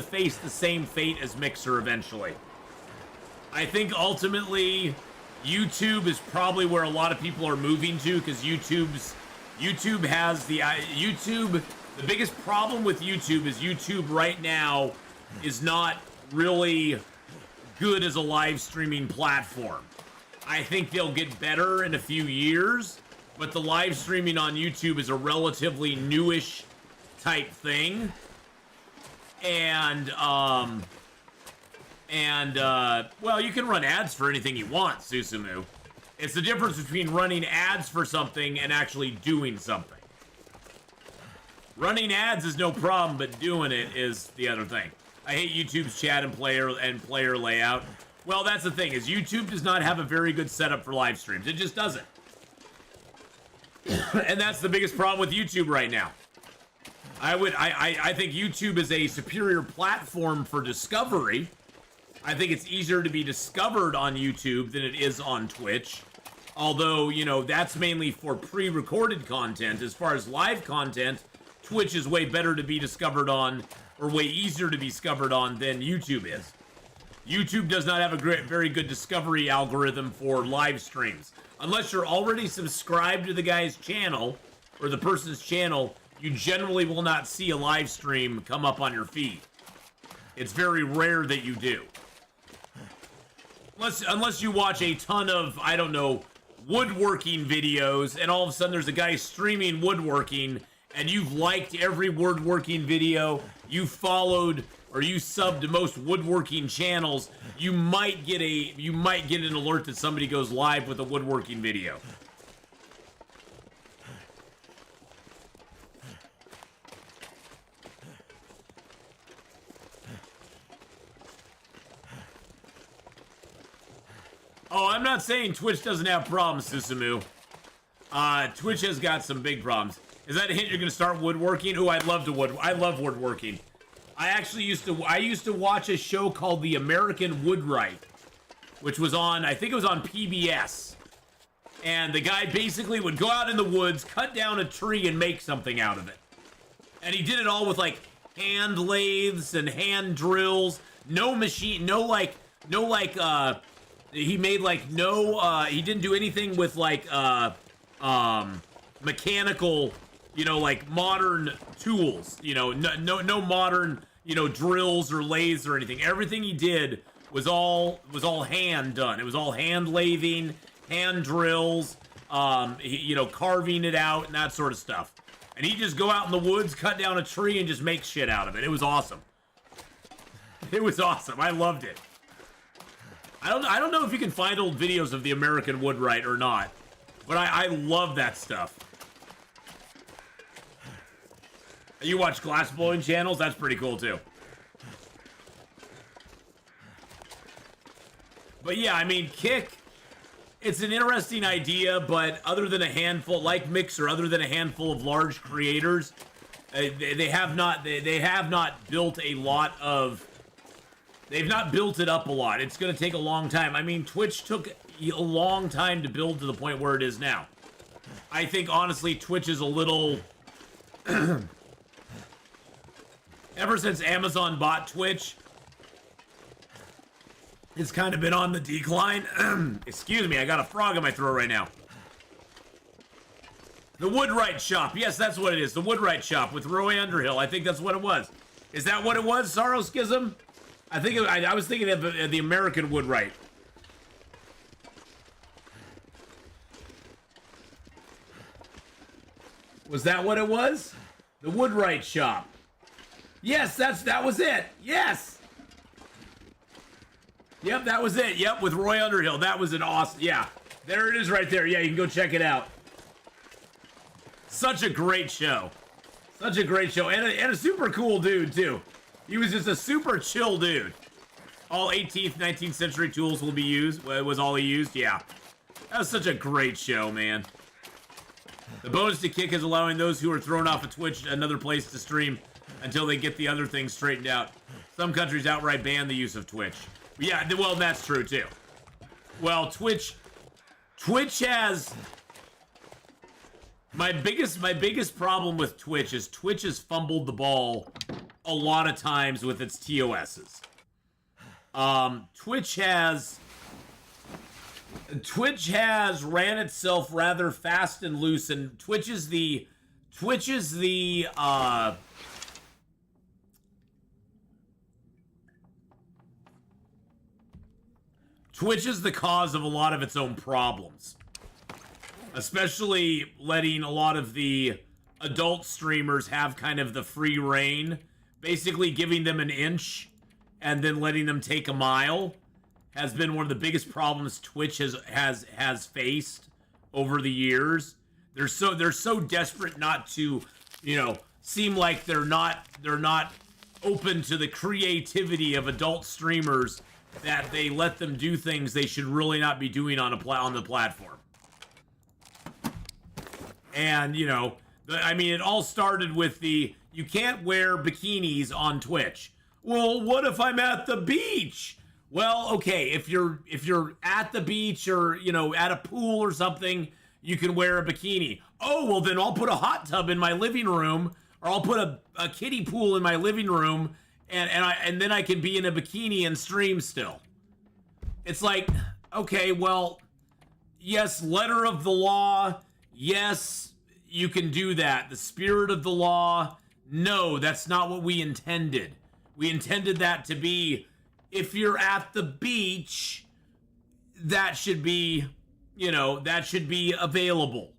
face the same fate as Mixer eventually. I think ultimately YouTube is probably where a lot of people are moving to because YouTube has the biggest problem with YouTube is YouTube right now is not really good as a live streaming platform. I think they'll get better in a few years, but the live streaming on YouTube is a relatively newish type thing. And well, you can run ads for anything you want, Susumu. It's the difference between running ads for something and actually doing something. Running ads is no problem, but doing it is the other thing. I hate YouTube's chat and player layout. Well, that's the thing, is YouTube does not have a very good setup for live streams. It just doesn't. And that's the biggest problem with YouTube right now. I think YouTube is a superior platform for discovery. I think it's easier to be discovered on YouTube than it is on Twitch. Although, you know, that's mainly for pre-recorded content. As far as live content, Twitch is way better to be discovered on, or way easier to be discovered on than YouTube is. YouTube does not have a very good discovery algorithm for live streams. Unless you're already subscribed to the guy's channel, or the person's channel, you generally will not see a live stream come up on your feed. It's very rare that you do. Unless you watch a ton of, I don't know, woodworking videos, and all of a sudden there's a guy streaming woodworking, and you've liked every woodworking video, you followed or you subbed to most woodworking channels, you might get an alert that somebody goes live with a woodworking video. Oh, I'm not saying Twitch doesn't have problems, Susumu. Twitch has got some big problems. Is that a hint you're gonna start woodworking? Oh, I love woodworking. I used to watch a show called The American Woodwright, which was on, I think it was on PBS. And the guy basically would go out in the woods, cut down a tree, and make something out of it. And he did it all with like hand lathes and hand drills, no machine, he made like he didn't do anything with like mechanical, like modern tools, no modern, drills or lathes or anything. Everything he did was all hand done. It was all hand lathing, hand drills, carving it out and that sort of stuff. And he'd just go out in the woods, cut down a tree, and just make shit out of it. It was awesome. It was awesome. I loved it. I don't know if you can find old videos of the American Woodwright or not, but I love that stuff. You watch glass blowing channels? That's pretty cool too. But yeah, I mean, Kick, it's an interesting idea, but other than a handful, like Mixer, other than a handful of large creators, they have not built a lot of. They've not built it up a lot. It's going to take a long time. I mean, Twitch took a long time to build to the point where it is now. I think, honestly, Twitch is a little... Ever since Amazon bought Twitch, it's kind of been on the decline. Excuse me, I got a frog in my throat right now. The Woodwright Shop. Yes, that's what it is. The Woodwright Shop with Roy Underhill. I think that's what it was. Is that what it was, Sorrow Schism? I think I was thinking of the American Woodwright. Was that what it was? The Woodwright Shop. Yes, that was it. Yes. Yep, that was it. Yep, with Roy Underhill. That was an awesome. Yeah, there it is right there. Yeah, you can go check it out. Such a great show. Such a great show, and a super cool dude too. He was just a super chill dude. All 18th, 19th century tools will be used. Was all he used? Yeah. That was such a great show, man. The bonus to Kick is allowing those who are thrown off of Twitch another place to stream until they get the other things straightened out. Some countries outright ban the use of Twitch. Yeah, well, that's true, too. Well, Twitch has... My biggest problem with Twitch is Twitch has fumbled the ball a lot of times with its TOSs. Twitch has ran itself rather fast and loose, and Twitch is the cause of a lot of its own problems. Especially letting a lot of the adult streamers have kind of the free reign, basically giving them an inch and then letting them take a mile has been one of the biggest problems Twitch has faced over the years. They're so desperate not to, seem like they're not open to the creativity of adult streamers that they let them do things they should really not be doing on the platform. And, it all started with you can't wear bikinis on Twitch. Well, what if I'm at the beach? Well, okay, if you're at the beach or, at a pool or something, you can wear a bikini. Oh, well, then I'll put a hot tub in my living room, or I'll put a kiddie pool in my living room, and then I can be in a bikini and stream still. It's like, okay, well, yes, letter of the law. Yes, you can do that. The spirit of the law, no, that's not what we intended. We intended that to be, if you're at the beach, that should be, that should be available.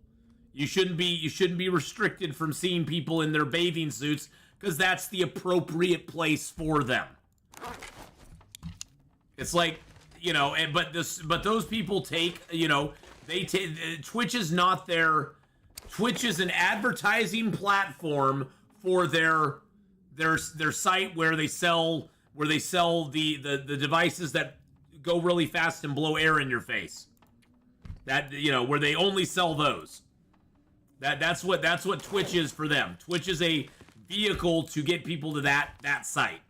You shouldn't be restricted from seeing people in their bathing suits, because that's the appropriate place for them. It's like, but those people take, Twitch is not Twitch is an advertising platform for their site where they sell the devices that go really fast and blow air in your face. That, you know, where they only sell those. That's what Twitch is for them. Twitch is a vehicle to get people to that site.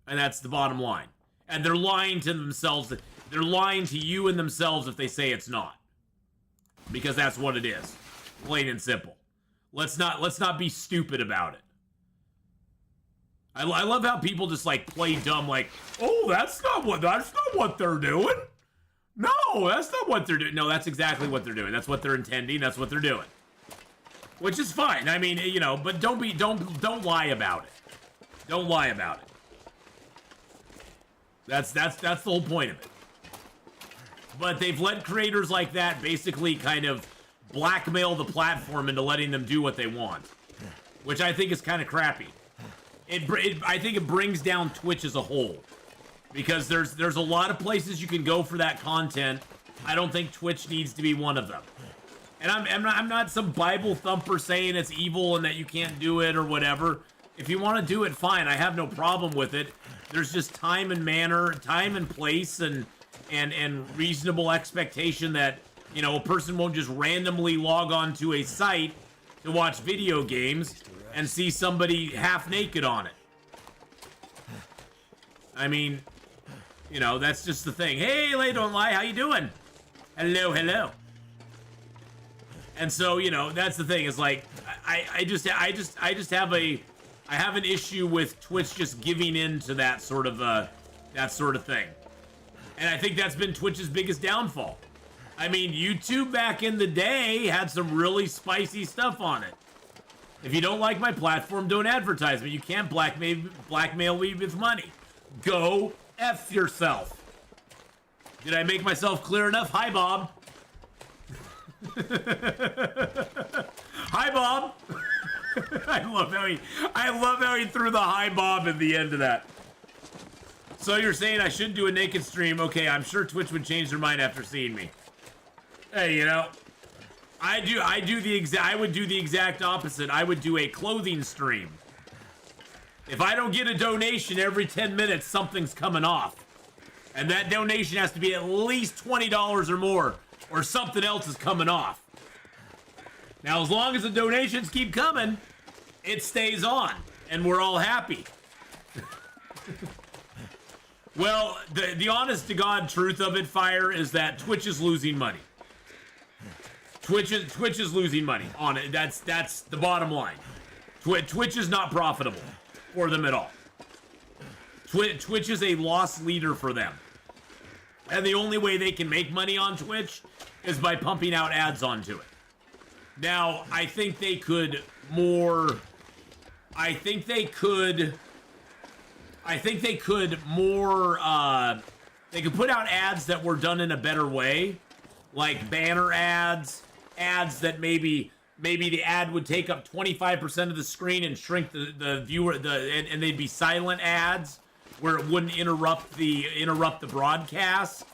And that's the bottom line. And they're lying to themselves. They're lying to you and themselves if they say it's not. Because that's what it is. Plain and simple. Let's not be stupid about it. I love how people just like play dumb, like, oh, that's not what they're doing. No, that's not what they're doing. No, that's exactly what they're doing. That's what they're intending. That's what they're doing. Which is fine. I mean, you know, but don't lie about it. Don't lie about it. That's the whole point of it. But they've let creators like that basically kind of blackmail the platform into letting them do what they want, which I think is kind of crappy. I think it brings down Twitch as a whole, because there's a lot of places you can go for that content. I don't think Twitch needs to be one of them. And I'm not some Bible thumper saying it's evil and that you can't do it or whatever. If you want to do it, fine. I have no problem with it. There's just time and manner, time and place, and reasonable expectation that, you know, a person won't just randomly log on to a site to watch video games and see somebody half naked on it. I mean, you know, that's just the thing. Hey, Lay Don't Lie, how you doing? Hello, hello. And so, you know, that's the thing. Is like, I just have an issue with Twitch just giving in to that sort of thing. And I think that's been Twitch's biggest downfall. I mean, YouTube back in the day had some really spicy stuff on it. If you don't like my platform, don't advertise me. You can't blackmail me with money. Go F yourself. Did I make myself clear enough? Hi, Bob. Hi, Bob. I love how he threw the hi, Bob at the end of that. So you're saying I shouldn't do a naked stream? Okay, I'm sure Twitch would change their mind after seeing me. Hey, you know, I would do the exact opposite. I would do a clothing stream. If I don't get a donation every 10 minutes, something's coming off. And that donation has to be at least $20 or more, or something else is coming off. Now, as long as the donations keep coming, it stays on, and we're all happy. Well, the honest-to-God truth of it, Fire, is that Twitch is losing money. Twitch is losing money on it. That's the bottom line. Twitch is not profitable for them at all. Twitch is a loss leader for them. And the only way they can make money on Twitch is by pumping out ads onto it. Now, I think they could more... they could put out ads that were done in a better way, like banner ads that maybe the ad would take up 25% of the screen and shrink the viewer, and they'd be silent ads where it wouldn't interrupt the broadcast.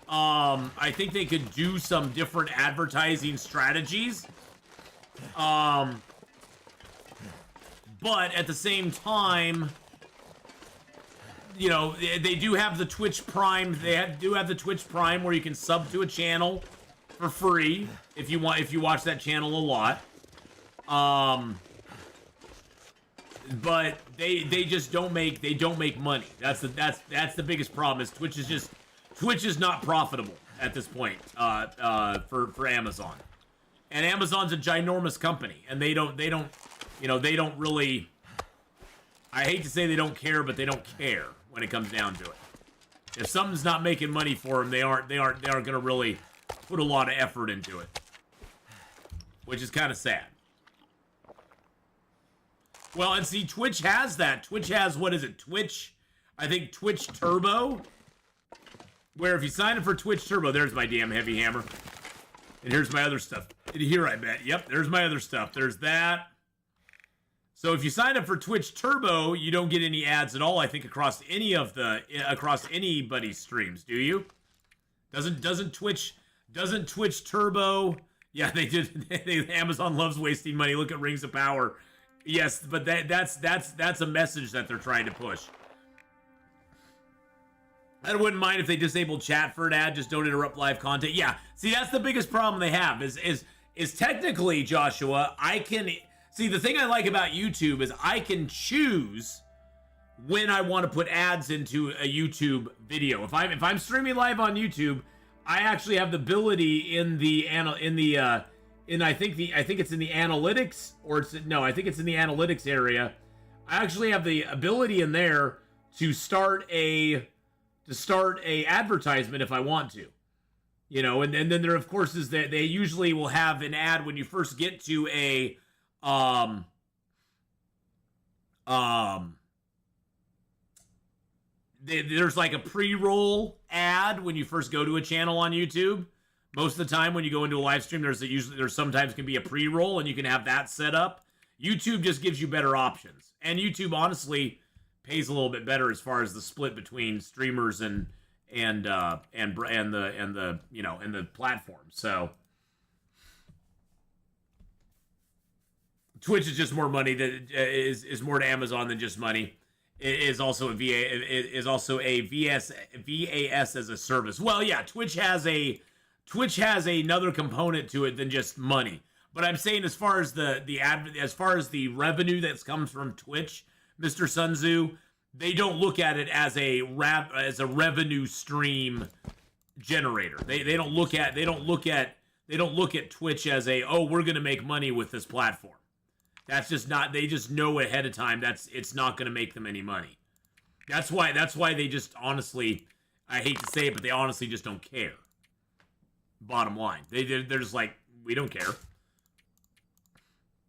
I think they could do some different advertising strategies. But at the same time, you know, they do have the Twitch Prime. Do have the Twitch Prime where you can sub to a channel for free if you watch that channel a lot. But they just don't make money. That's the biggest problem. Is Twitch is not profitable at this point for Amazon. And Amazon's a ginormous company, and they don't really. I hate to say they don't care, but they don't care when it comes down to it. If something's not making money for them, they aren't going to really put a lot of effort into it, which is kind of sad. Well, and see, Twitch has that. Twitch has, what is it? I think Twitch Turbo, where if you sign up for Twitch Turbo, there's my damn heavy hammer. And here's my other stuff. Here, I bet. Yep, there's my other stuff. There's that. So if you sign up for Twitch Turbo, you don't get any ads at all, I think, across anybody's streams, do you? Doesn't Twitch Turbo? Yeah, they did. Amazon loves wasting money. Look at Rings of Power. Yes, but that's a message that they're trying to push. I wouldn't mind if they disabled chat for an ad, just don't interrupt live content. Yeah, see, that's the biggest problem they have is technically, Joshua, I can... See, the thing I like about YouTube is I can choose when I want to put ads into a YouTube video. If I'm streaming live on YouTube, I actually have the ability in the I think it's in the analytics, or I think it's in the analytics area. I actually have the ability in there to start a advertisement if I want to. You know, and then there of course is that they usually will have an ad when you first get to a there's like a pre-roll ad when you first go to a channel on YouTube. Most of the time when you go into a live stream, there's sometimes can be a pre-roll, and you can have that set up. YouTube just gives you better options, and YouTube honestly pays a little bit better as far as the split between streamers and the platform. So Twitch is just more money that is more to Amazon than just money. It is also a VAS as a service. Well, yeah, Twitch has another component to it than just money. But I'm saying as far as the revenue that comes from Twitch, Mr. Sunzu, they don't look at it as a revenue stream generator. They don't look at Twitch as we're going to make money with this platform. That's just not, they just know ahead of time it's not going to make them any money. That's why they just honestly, I hate to say it, but they honestly just don't care. Bottom line. They're just like, we don't care.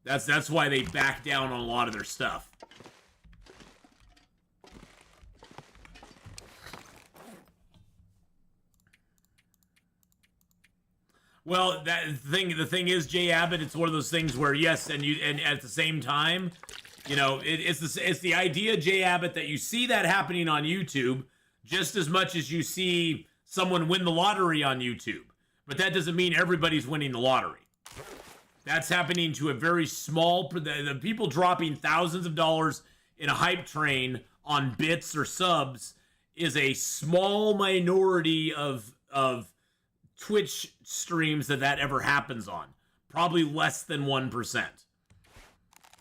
That's why they back down on a lot of their stuff. Well, the thing is, Jay Abbott, it's one of those things where yes, and at the same time, you know, it's the idea, Jay Abbott, that you see that happening on YouTube just as much as you see someone win the lottery on YouTube. But that doesn't mean everybody's winning the lottery. That's happening to a very small, the people dropping thousands of dollars in a hype train on bits or subs is a small minority of Twitch streams that ever happens on. Probably less than 1%.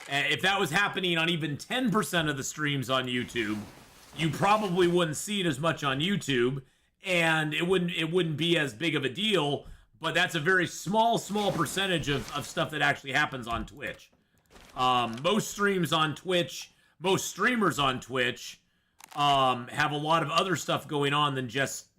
If that was happening on even 10% of the streams on YouTube, you probably wouldn't see it as much on YouTube, and it wouldn't be as big of a deal, but that's a very small percentage of stuff that actually happens on Twitch. Most streamers on Twitch have a lot of other stuff going on than just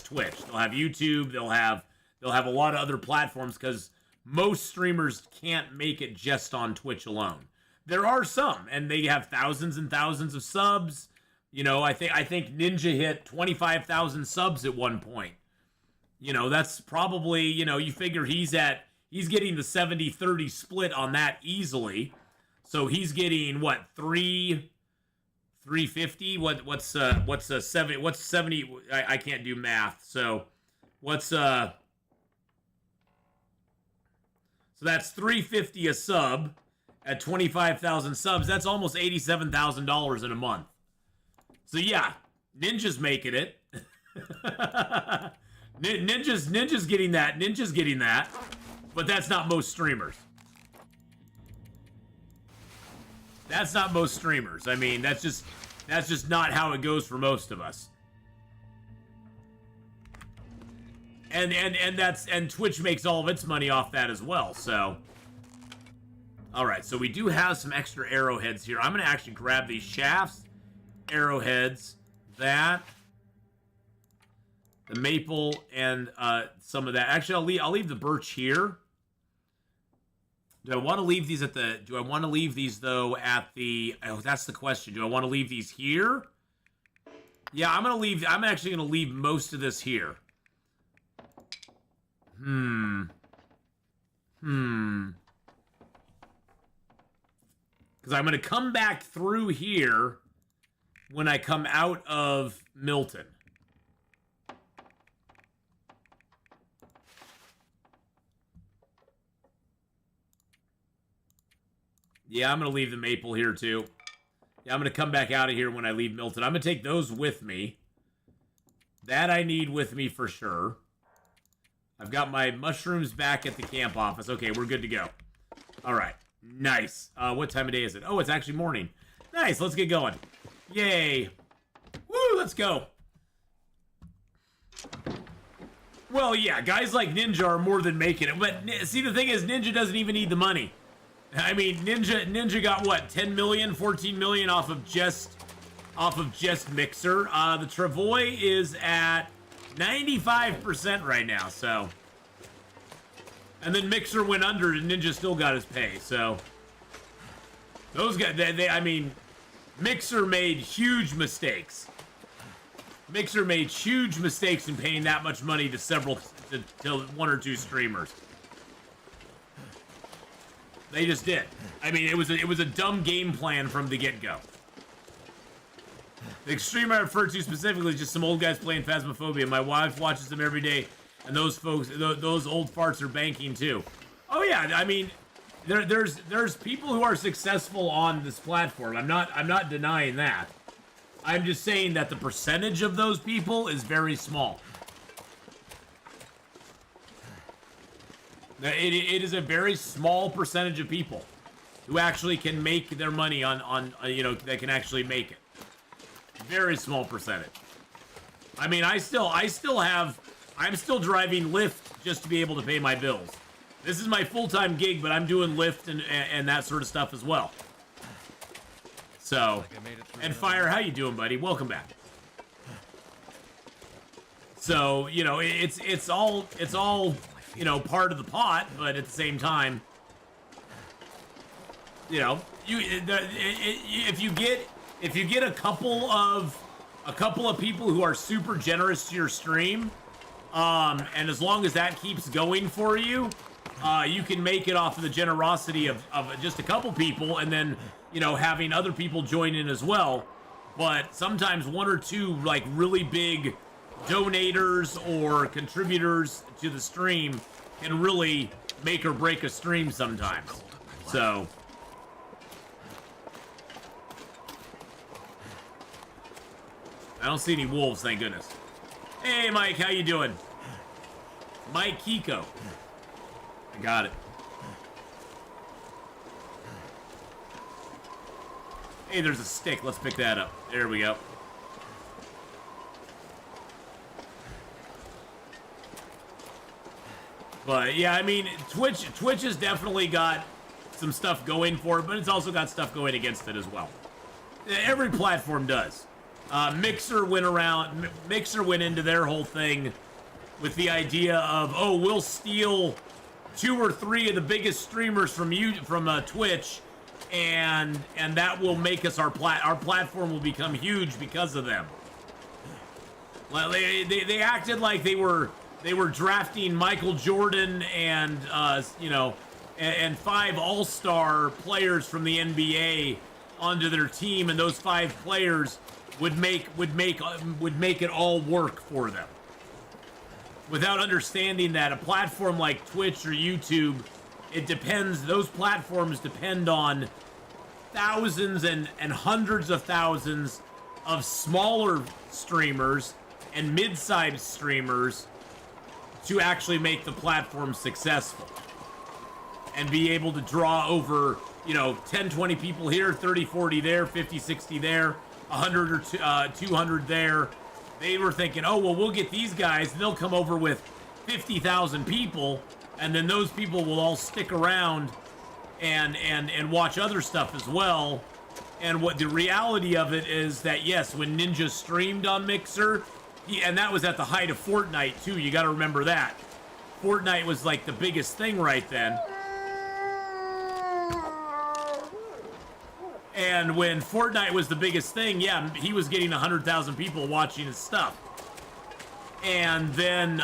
Twitch. They'll have YouTube, they'll have a lot of other platforms, because most streamers can't make it just on Twitch alone. There are some, and they have thousands and thousands of subs. You know, I think Ninja hit 25,000 subs at one point. You know, that's probably, you know, you figure he's getting the 70-30 split on that easily. So he's getting what, 350? What's 70? What's 70? I can't do math. So so that's 350 a sub at 25,000 subs. That's almost $87,000 in a month. So yeah, Ninja's making it. Ninja's getting that. Ninja's getting that. But that's not most streamers. That's not most streamers. I mean, that's just not how it goes for most of us. And Twitch makes all of its money off that as well. So, all right. So we do have some extra arrowheads here. I'm gonna actually grab these shafts, arrowheads, the maple, and some of that. Actually, I'll leave the birch here. Do I want to leave these do I want to leave these, though, at the... Oh, that's the question. Do I want to leave these here? Yeah, I'm actually going to leave most of this here. Because I'm going to come back through here when I come out of Milton. Yeah, I'm going to leave the maple here, too. Yeah, I'm going to come back out of here when I leave Milton. I'm going to take those with me. That I need with me for sure. I've got my mushrooms back at the camp office. Okay, we're good to go. All right. Nice. What time of day is it? Oh, it's actually morning. Nice. Let's get going. Yay. Woo, let's go. Well, yeah, guys like Ninja are more than making it. But see, the thing is, Ninja doesn't even need the money. I mean, Ninja got what, 10 million, 14 million off of just Mixer. The Travoy is at 95% right now, so. And then Mixer went under and Ninja still got his pay, so. Those guys, I mean, Mixer made huge mistakes. Mixer made huge mistakes in paying that much money to one or two streamers. They just did. I mean, it was a dumb game plan from the get-go. The extreme I refer to specifically is just some old guys playing Phasmophobia. My wife watches them every day, and those folks, those old farts are banking too. Oh yeah, I mean, there's people who are successful on this platform. I'm not denying that. I'm just saying that the percentage of those people is very small. It is a very small percentage of people who actually can make their money on you know, that can actually make it. Very small percentage. I mean, I'm still driving Lyft just to be able to pay my bills. This is my full-time gig, but I'm doing Lyft and that sort of stuff as well. So, and Fire, how you doing, buddy? Welcome back. So, you know, it's all, you know, part of the pot, but at the same time, you know, if you get a couple of people who are super generous to your stream, and as long as that keeps going for you, you can make it off of the generosity of just a couple people, and then, you know, having other people join in as well. But sometimes one or two, like, really big donators or contributors to the stream can really make or break a stream sometimes. So I don't see any wolves, thank goodness. Hey, Mike, how you doing? Mike Kiko. I got it. Hey, there's a stick. Let's pick that up. There we go. But, yeah, I mean, Twitch has definitely got some stuff going for it, but it's also got stuff going against it as well. Every platform does. Mixer went into their whole thing with the idea of, oh, we'll steal 2 or 3 of the biggest streamers from Twitch, and that will make us our platform will become huge because of them. Well, they acted like they were drafting Michael Jordan and you know, and 5 all-star players from the NBA onto their team, and those 5 players would make it all work for them, without understanding that a platform like Twitch or YouTube, those platforms depend on thousands and hundreds of thousands of smaller streamers and mid-sized streamers to actually make the platform successful and be able to draw over, you know, 10, 20 people here, 30, 40 there, 50, 60 there, 100 or 200 there. They were thinking, oh, well, we'll get these guys, and they'll come over with 50,000 people, and then those people will all stick around and watch other stuff as well. And what the reality of it is that, yes, when Ninja streamed on Mixer, and that was at the height of Fortnite, too, you got to remember that. Fortnite was, like, the biggest thing right then. And when Fortnite was the biggest thing, yeah, he was getting 100,000 people watching his stuff. And then,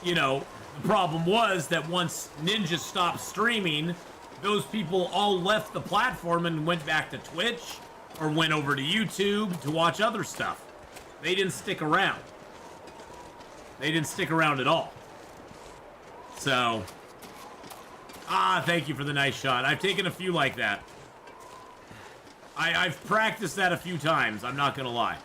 you know, the problem was that once Ninja stopped streaming, those people all left the platform and went back to Twitch or went over to YouTube to watch other stuff. They didn't stick around. They didn't stick around at all. So, thank you for the nice shot. I've taken a few like that. I've practiced that a few times, I'm not gonna lie.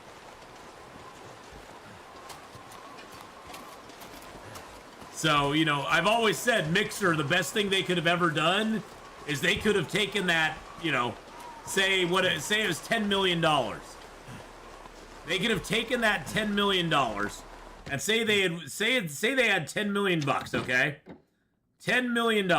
So, you know, I've always said Mixer, the best thing they could have ever done is they could have taken that, you know, say it was $10 million. They could have taken that $10 million and say they had $10 million bucks, okay? $10 million.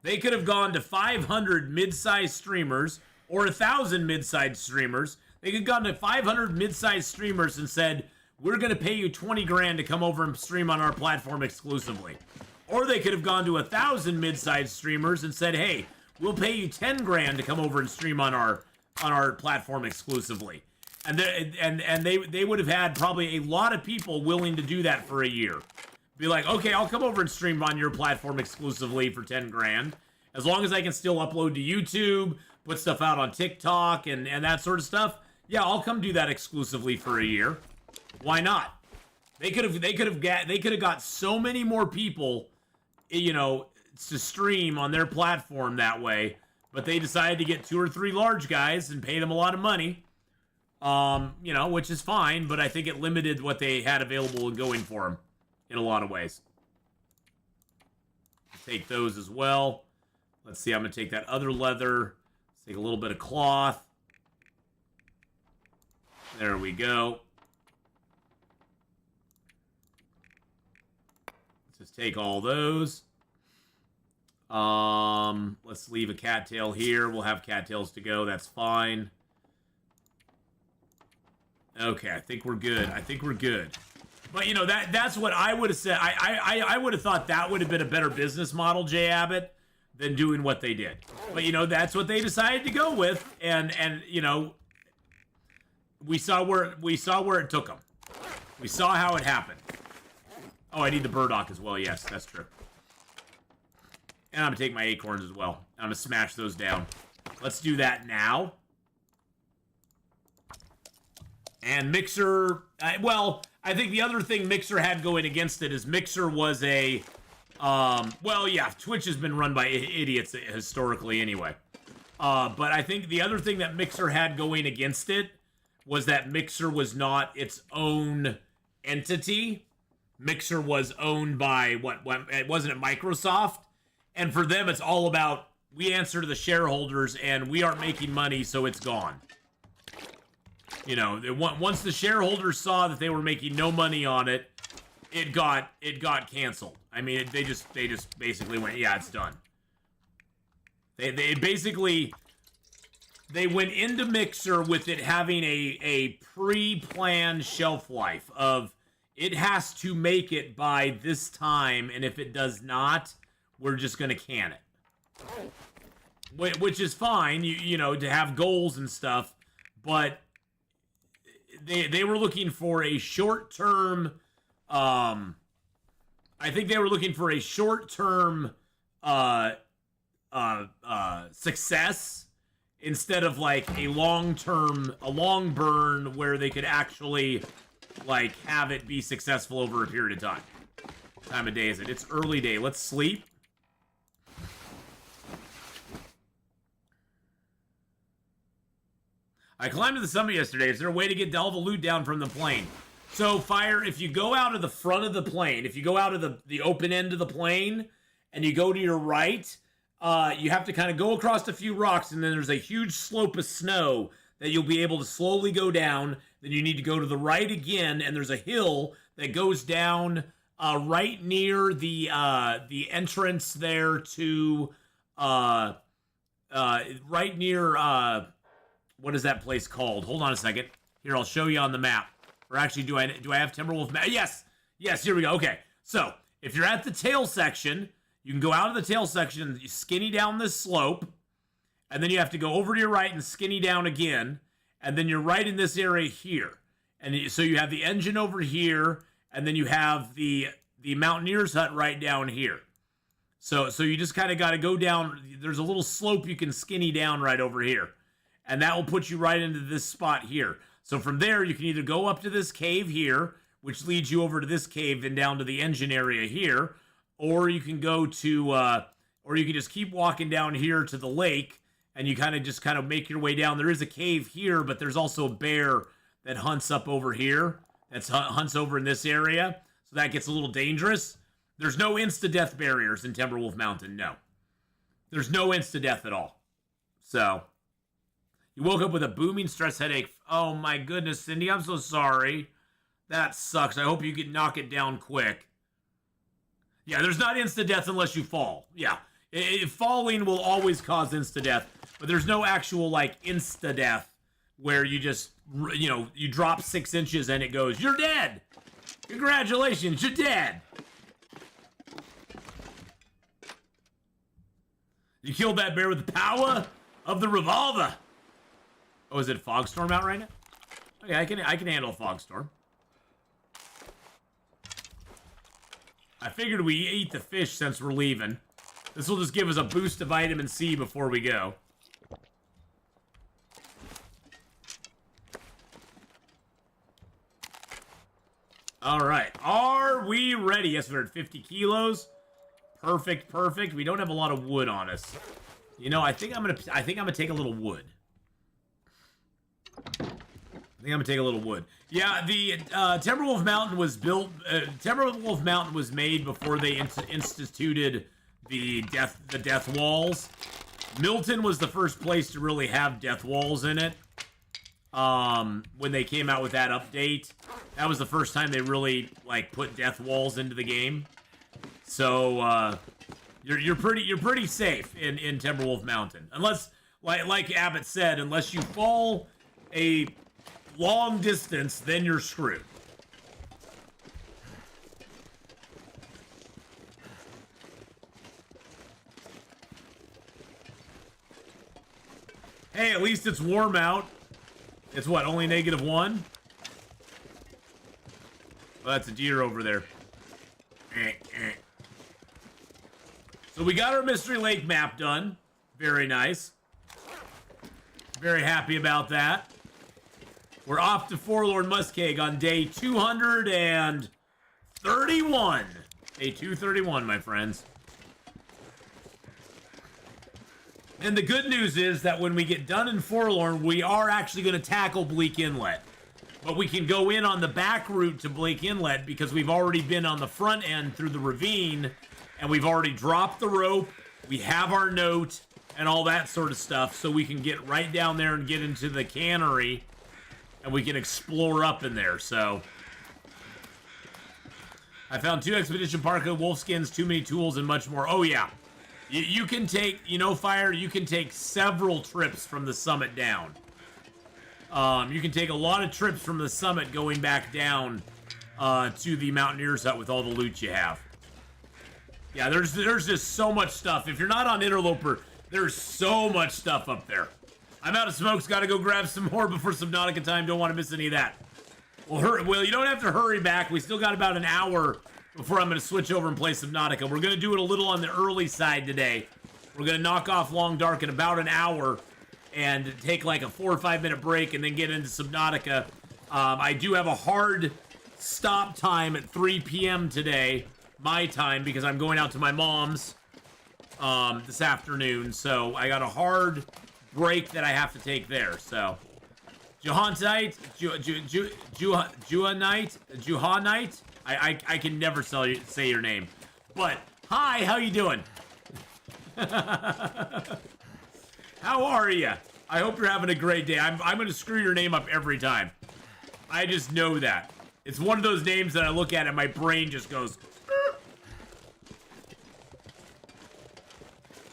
They could have gone to 500 mid-sized streamers or 1,000 mid-sized streamers. They could have gone to 500 mid-sized streamers and said, we're going to pay you 20 grand to come over and stream on our platform exclusively. Or they could have gone to 1,000 mid-sized streamers and said, hey, we'll pay you 10 grand to come over and stream on our platform exclusively. And they would have had probably a lot of people willing to do that for a year. Be like, okay, I'll come over and stream on your platform exclusively for 10 grand. As long as I can still upload to YouTube, put stuff out on TikTok and that sort of stuff. Yeah, I'll come do that exclusively for a year. Why not? They could have got so many more people, you know, to stream on their platform that way, but they decided to get 2 or 3 large guys and pay them a lot of money. You know, which is fine, but I think it limited what they had available and going for them in a lot of ways. Take those as well. Let's see, I'm going to take that other leather. Let's take a little bit of cloth. There we go. Let's just take all those. Let's leave a cattail here. We'll have cattails to go. That's fine. Okay, I think we're good. But, you know, that's what I would have said. I would have thought that would have been a better business model, Jay Abbott, than doing what they did. But, you know, that's what they decided to go with. And you know, we saw where it took them. We saw how it happened. Oh, I need the burdock as well. Yes, that's true. And I'm going to take my acorns as well. I'm going to smash those down. Let's do that now. And Mixer, well, I think the other thing Mixer had going against it is Mixer was a, well, yeah, Twitch has been run by idiots historically anyway. But I think the other thing that Mixer had going against it was that Mixer was not its own entity. Mixer was owned by, it wasn't Microsoft? And for them, it's all about, we answer to the shareholders and we aren't making money, so it's gone. You know, once the shareholders saw that they were making no money on it, it got canceled. I mean, they just basically went, yeah, it's done. They basically, they went into Mixer with it having a pre-planned shelf life of, it has to make it by this time, and if it does not, we're just going to can it. Which is fine, you know, to have goals and stuff, but they were looking for a short-term, I think they were looking for a short-term success instead of like a long burn where they could actually like have it be successful over a period of time. What time of day is it? It's early day. Let's sleep. I climbed to the summit yesterday. Is there a way to get all the loot down from the plane? So, Fire, if you go out of the front of the plane, if you go out of the open end of the plane, and you go to your right, you have to kind of go across a few rocks, and then there's a huge slope of snow that you'll be able to slowly go down. Then you need to go to the right again, and there's a hill that goes down right near the entrance there to right near what is that place called? Hold on a second. Here, I'll show you on the map. Or actually, do I have Timberwolf map? Yes, here we go. Okay, so if you're at the tail section, you can go out of the tail section and you skinny down this slope, and then you have to go over to your right and skinny down again, and then you're right in this area here. And so you have the engine over here, and then you have the Mountaineer's hut right down here. So you just kind of got to go down. There's a little slope you can skinny down right over here. And that will put you right into this spot here. So from there, you can either go up to this cave here, which leads you over to this cave and down to the engine area here, or you can go to, or you can just keep walking down here to the lake, and you kind of make your way down. There is a cave here, but there's also a bear that hunts up over here that hunts over in this area, so that gets a little dangerous. There's no insta-death barriers in Timberwolf Mountain, no. There's no insta-death at all. So, you woke up with a booming stress headache. Oh my goodness, Cindy, I'm so sorry. That sucks. I hope you can knock it down quick. Yeah, there's not insta-death unless you fall. Yeah, falling will always cause insta-death, but there's no actual, like, insta-death where you just, you know, you drop 6 inches and it goes, you're dead. Congratulations, you're dead. You killed that bear with the power of the revolver. Oh, is it fog storm out right now? Okay, I can handle a fog storm. I figured we eat the fish since we're leaving. This will just give us a boost of vitamin C before we go. All right, are we ready? Yes, we're at 50 kilos. Perfect, perfect. We don't have a lot of wood on us. You know, I think I'm gonna take a little wood. Yeah, the Timberwolf Mountain was built. Timberwolf Mountain was made before they instituted the death walls. Milton was the first place to really have death walls in it. When they came out with that update, that was the first time they really like put death walls into the game. So you're pretty safe in Timberwolf Mountain, unless like Abbott said, unless you fall a long distance, then you're screwed. Hey, at least it's warm out. It's what, only -1? Well, that's a deer over there. So we got our Mystery Lake map done. Very nice. Very happy about that. We're off to Forlorn Muskeg on day 231. Day 231, my friends. And the good news is that when we get done in Forlorn, we are actually going to tackle Bleak Inlet. But we can go in on the back route to Bleak Inlet because we've already been on the front end through the ravine, and we've already dropped the rope. We have our note and all that sort of stuff, so we can get right down there and get into the cannery, and we can explore up in there. So I found 2 expedition parka, wolf skins, too many tools, and much more. Oh yeah. You can take, you know, Fire, you can take several trips from the summit down. You can take a lot of trips from the summit going back down to the Mountaineer's Hut with all the loot you have. Yeah, there's just so much stuff. If you're not on Interloper, there's so much stuff up there. I'm out of smokes, gotta go grab some more before Subnautica time. Don't want to miss any of that. Well, you don't have to hurry back. We still got about an hour before I'm going to switch over and play Subnautica. We're going to do it a little on the early side today. We're going to knock off Long Dark in about an hour and take like a 4 or 5 minute break and then get into Subnautica. I do have a hard stop time at 3 p.m. today, my time, because I'm going out to my mom's this afternoon. So I got a hard break that I have to take there. So Johannite, I can never say your name. But, hi, how you doing? How are you? I hope you're having a great day. I'm going to screw your name up every time. I just know that. It's one of those names that I look at and my brain just goes...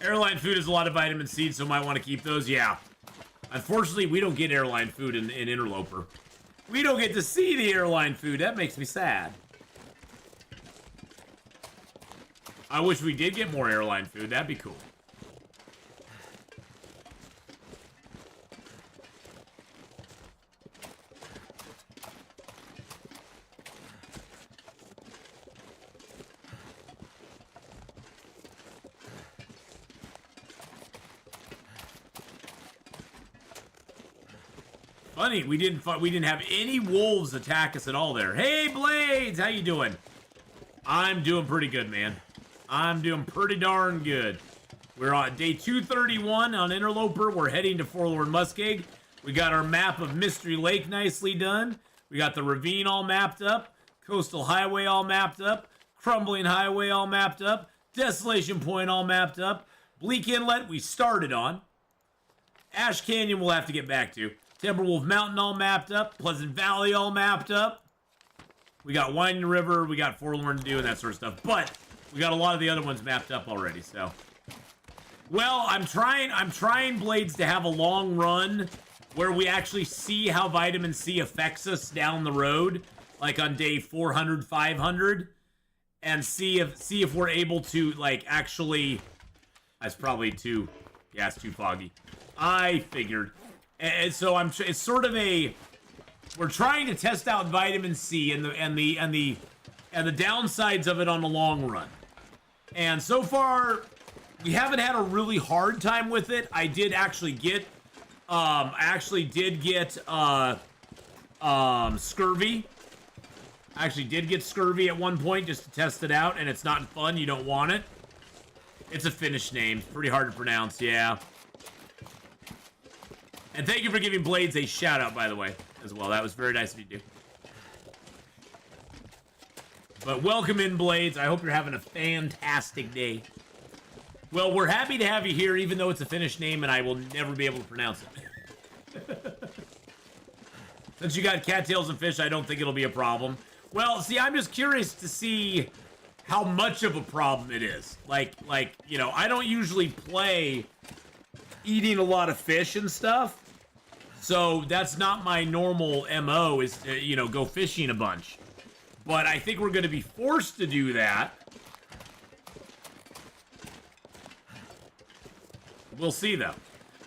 Airline food has a lot of vitamin C, so might want to keep those. Yeah. Unfortunately, we don't get airline food in Interloper. We don't get to see the airline food. That makes me sad. I wish we did get more airline food. That'd be cool. Funny, we didn't have any wolves attack us at all there. Hey, Blades, how you doing? I'm doing pretty good, man. I'm doing pretty darn good. We're on day 231 on Interloper. We're heading to Forlorn Muskeg. We got our map of Mystery Lake nicely done. We got the ravine all mapped up. Coastal highway all mapped up. Crumbling highway all mapped up. Desolation Point all mapped up. Bleak Inlet we started on. Ash Canyon we'll have to get back to. Timberwolf Mountain all mapped up. Pleasant Valley all mapped up. We got Winding River. We got Forlorn to do and that sort of stuff. But we got a lot of the other ones mapped up already, so. Well, I'm trying Blades to have a long run where we actually see how vitamin C affects us down the road, like on day 400, 500, and see if we're able to, like, actually. That's probably too. Yeah, it's too foggy. I figured, and so it's sort of a. We're trying to test out vitamin C and the downsides of it on the long run, and so far. We haven't had a really hard time with it. I did actually get, scurvy. I actually did get scurvy at one point just to test it out, and it's not fun. You don't want it. It's a Finnish name. It's pretty hard to pronounce, yeah. And thank you for giving Blades a shout-out, by the way, as well. That was very nice of you to do. But welcome in, Blades. I hope you're having a fantastic day. Well, we're happy to have you here, even though it's a Finnish name and I will never be able to pronounce it. Since you got cattails and fish, I don't think it'll be a problem. Well, see, I'm just curious to see how much of a problem it is. Like, you know, I don't usually play eating a lot of fish and stuff. So that's not my normal MO is to, you know, go fishing a bunch. But I think we're going to be forced to do that. We'll see, though.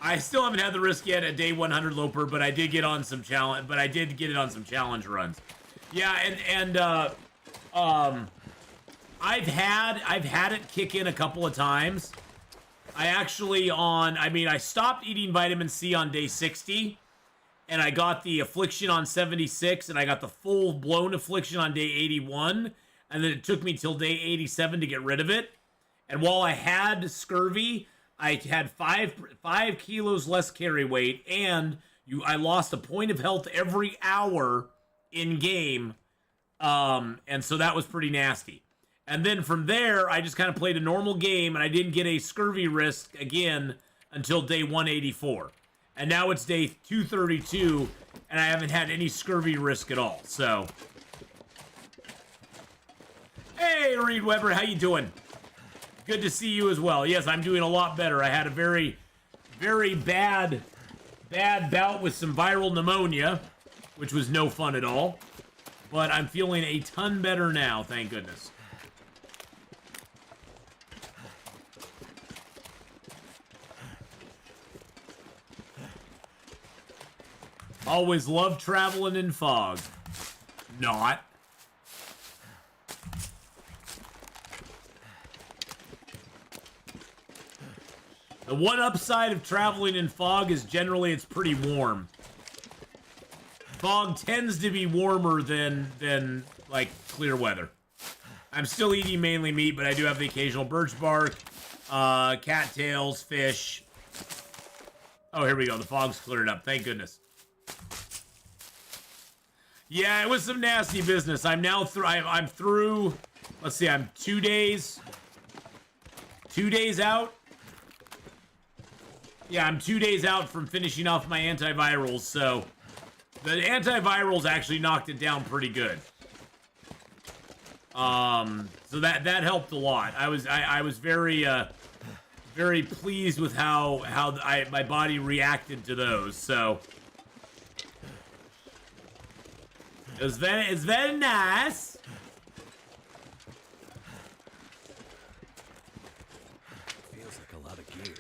I still haven't had the risk yet at day 100 Loper, but I did get on some challenge. But I did get it on some challenge runs. Yeah, I've had it kick in a couple of times. I stopped eating vitamin C on day 60, and I got the affliction on 76, and I got the full blown affliction on day 81, and then it took me till day 87 to get rid of it. And while I had scurvy, I had 5 kilos less carry weight, and I lost a point of health every hour in game, and so that was pretty nasty. And then from there, I just kind of played a normal game, and I didn't get a scurvy risk again until day 184. And now it's day 232, and I haven't had any scurvy risk at all. So, hey, Reed Weber, how you doing? Good to see you as well. Yes, I'm doing a lot better. I had a very, very bad bout with some viral pneumonia, which was no fun at all. But I'm feeling a ton better now, thank goodness. Always love traveling in fog. Not. The one upside of traveling in fog is generally it's pretty warm. Fog tends to be warmer than like clear weather. I'm still eating mainly meat, but I do have the occasional birch bark, cattails, fish. Oh, here we go. The fog's cleared up. Thank goodness. Yeah, it was some nasty business. I'm now through. I'm through. Let's see. I'm 2 days. 2 days out. Yeah, I'm 2 days out from finishing off my antivirals, so the antivirals actually knocked it down pretty good. So that helped a lot. I was very very pleased with how my body reacted to those. So it's very nice. Feels like a lot of gear.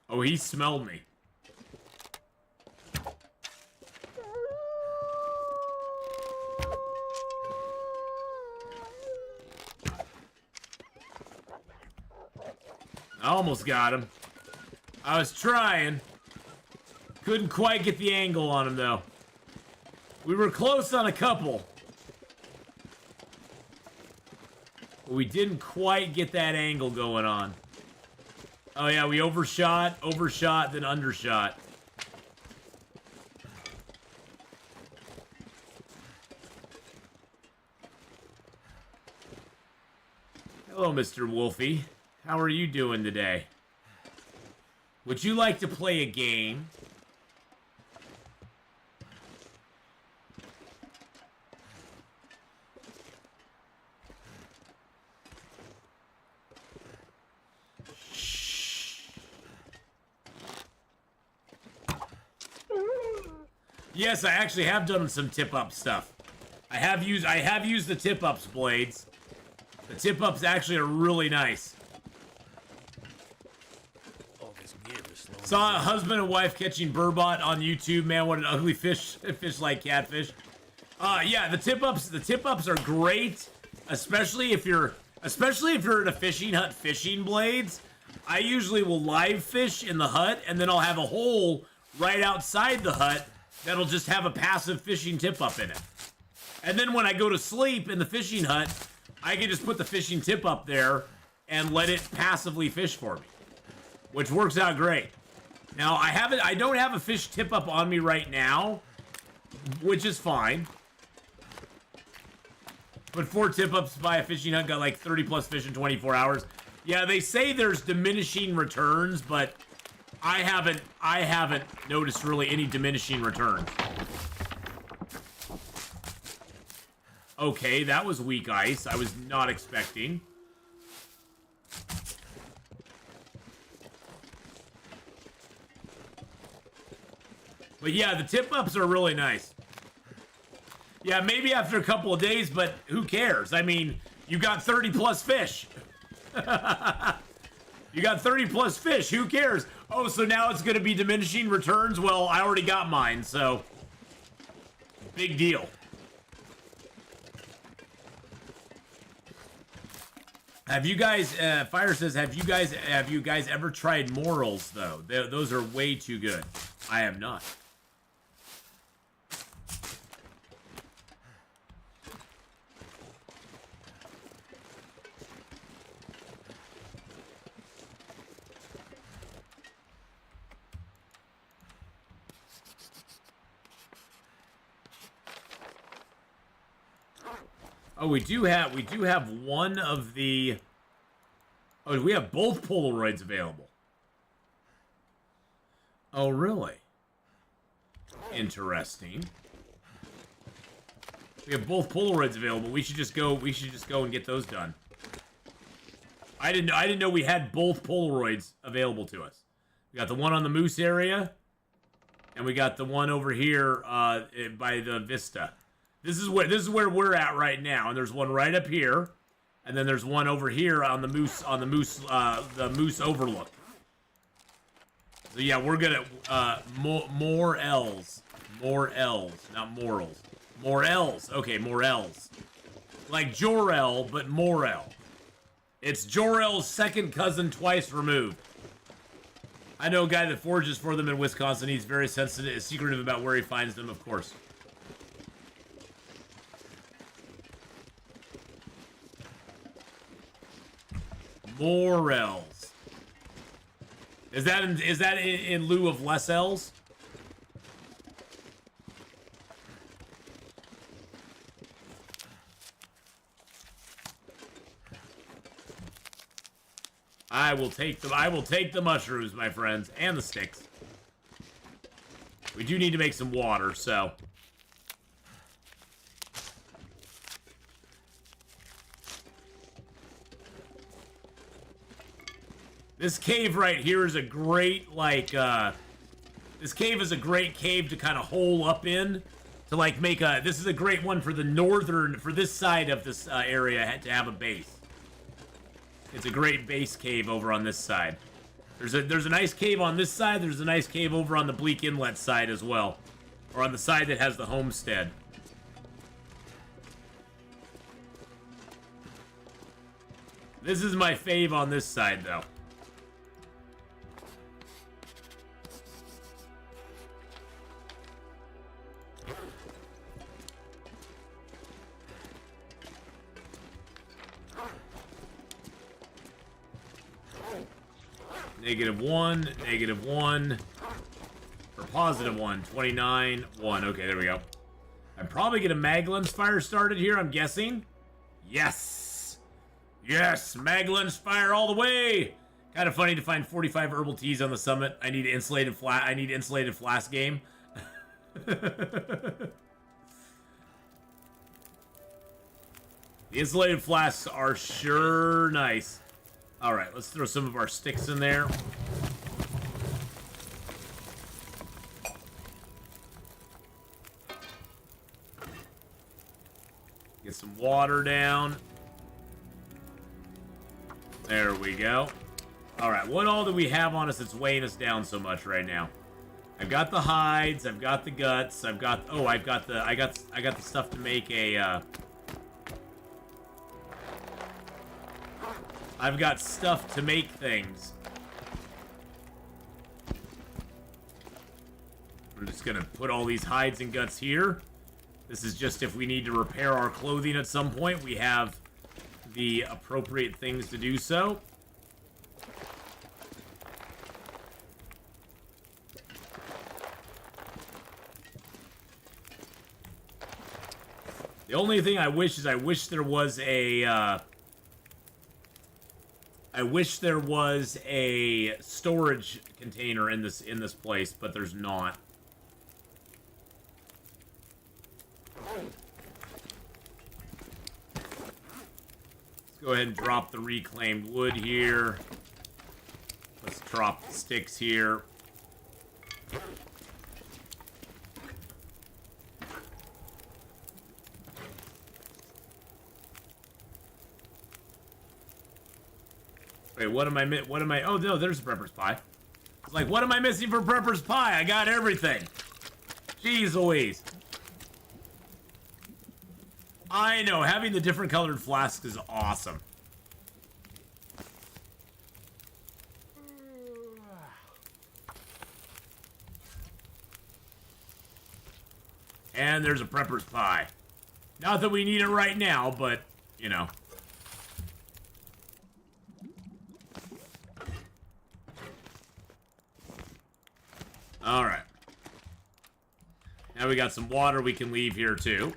Oh, he smelled me. I almost got him. I was trying. Couldn't quite get the angle on him, though. We were close on a couple. But we didn't quite get that angle going on. Oh yeah, we overshot, then undershot. Hello, Mr. Wolfie. How are you doing today? Would you like to play a game? Yes, I actually have done some tip-up stuff. I have used the tip-ups blades. The tip-ups actually are really nice. Saw a husband and wife catching burbot on YouTube. Man, what an ugly fish! Fish like catfish. Yeah, the tip-ups are great, especially if you're in a fishing hut fishing blades. I usually will live fish in the hut, and then I'll have a hole right outside the hut that'll just have a passive fishing tip-up in it. And then when I go to sleep in the fishing hut, I can just put the fishing tip-up there and let it passively fish for me, which works out great. Now, I don't have a fish tip-up on me right now, which is fine. But 4 tip-ups by a fishing hut got like 30 plus fish in 24 hours. Yeah, they say there's diminishing returns, but I haven't noticed really any diminishing returns. Okay, that was weak ice. I was not expecting. But yeah, the tip-ups are really nice. Yeah, maybe after a couple of days, but who cares? I mean, you got 30 plus fish. You got 30 plus fish. Who cares? Oh, so now it's going to be diminishing returns? Well, I already got mine, so big deal. Have you guys, Fire says, have you guys ever tried morels, though? Those are way too good. I have not. Oh, we do have one of the... Oh, we have both Polaroids available. Oh, really? Interesting. We have both Polaroids available. We should just go and get those done. I didn't know we had both Polaroids available to us. We got the one on the Moose area, and we got the one over here by the Vista. This is where we're at right now, and there's one right up here, and then there's one over here on the Moose Moose Overlook. So yeah, we're gonna more L's, not morals, more L's. Okay, more L's, like Jor-El, but Morel. It's Jor-El's second cousin twice removed. I know a guy that forages for them in Wisconsin. He's very sensitive, secretive about where he finds them, of course. Morels. Is that in lieu of less L's? I will take the mushrooms, my friends, and the sticks. We do need to make some water, so. This cave right here is a great, like, this cave is a great cave to kind of hole up in. To, like, make a, this is a great one for the northern, for this side of this area to have a base. It's a great base cave over on this side. There's a nice cave on this side. There's a nice cave over on the Bleak Inlet side as well. Or on the side that has the homestead. This is my fave on this side, though. -1, -1, or +1, 29, 1. Okay, there we go. I'm probably get a Maglens fire started here, I'm guessing. Yes! Yes! Maglens fire all the way! Kind of funny to find 45 herbal teas on the summit. I need insulated flask game. The insulated flasks are sure nice. Alright, let's throw some of our sticks in there. Get some water down. There we go. Alright, what all do we have on us that's weighing us down so much right now? I've got the hides, I've got the guts, I've got I got the stuff to make a I've got stuff to make things. I'm just gonna put all these hides and guts here. This is just if we need to repair our clothing at some point, we have the appropriate things to do so. The only thing I wish is I wish there was a storage container in this place, but there's not. Let's go ahead and drop the reclaimed wood here. Let's drop the sticks here. Wait, what am I, oh no, there's Prepper's Pie. It's like, what am I missing for Prepper's Pie? I got everything. Jeez Louise. I know, having the different colored flasks is awesome. And there's a Prepper's Pie. Not that we need it right now, but, you know. Alright. Now we got some water we can leave here, too.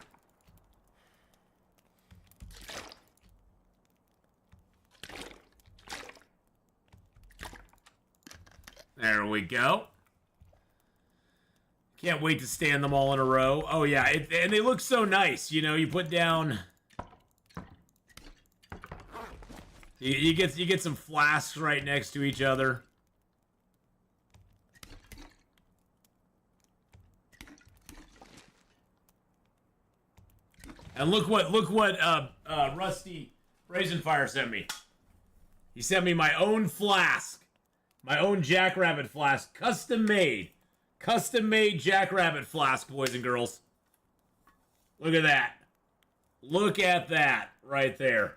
There we go. Can't wait to stand them all in a row. Oh, yeah, and they look so nice. You know, you put down... You get some flasks right next to each other. And look what Rusty Brazenfire sent me. He sent me my own flask. My own Jackrabbit flask. Custom made. Custom made Jackrabbit flask, boys and girls. Look at that. Look at that right there.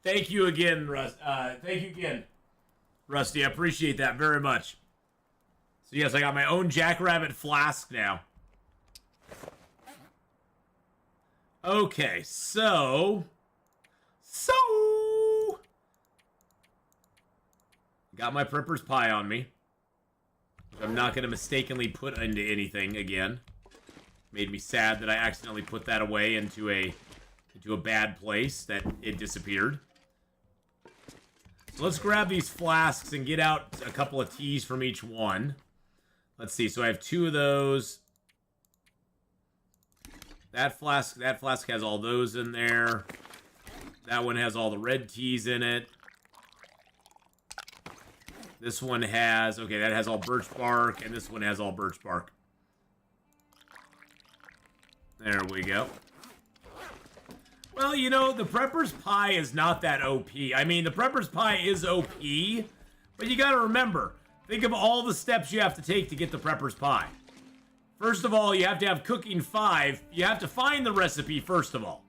Thank you again, Rusty. I appreciate that very much. So yes, I got my own Jackrabbit flask now. Okay, so got my Prepper's Pie on me. I'm not going to mistakenly put into anything again. Made me sad that I accidentally put that away into a bad place, that it disappeared. So let's grab these flasks and get out a couple of teas from each one. Let's see, so I have 2 of those. That flask has all those in there. That one has all the red teas in it. This one has, okay, that has all birch bark, and this one has all birch bark. There we go. Well, you know, the Prepper's Pie is not that OP. I mean, the Prepper's Pie is OP, but you gotta remember, think of all the steps you have to take to get the Prepper's Pie. First of all, you have to have cooking 5. You have to find the recipe, first of all.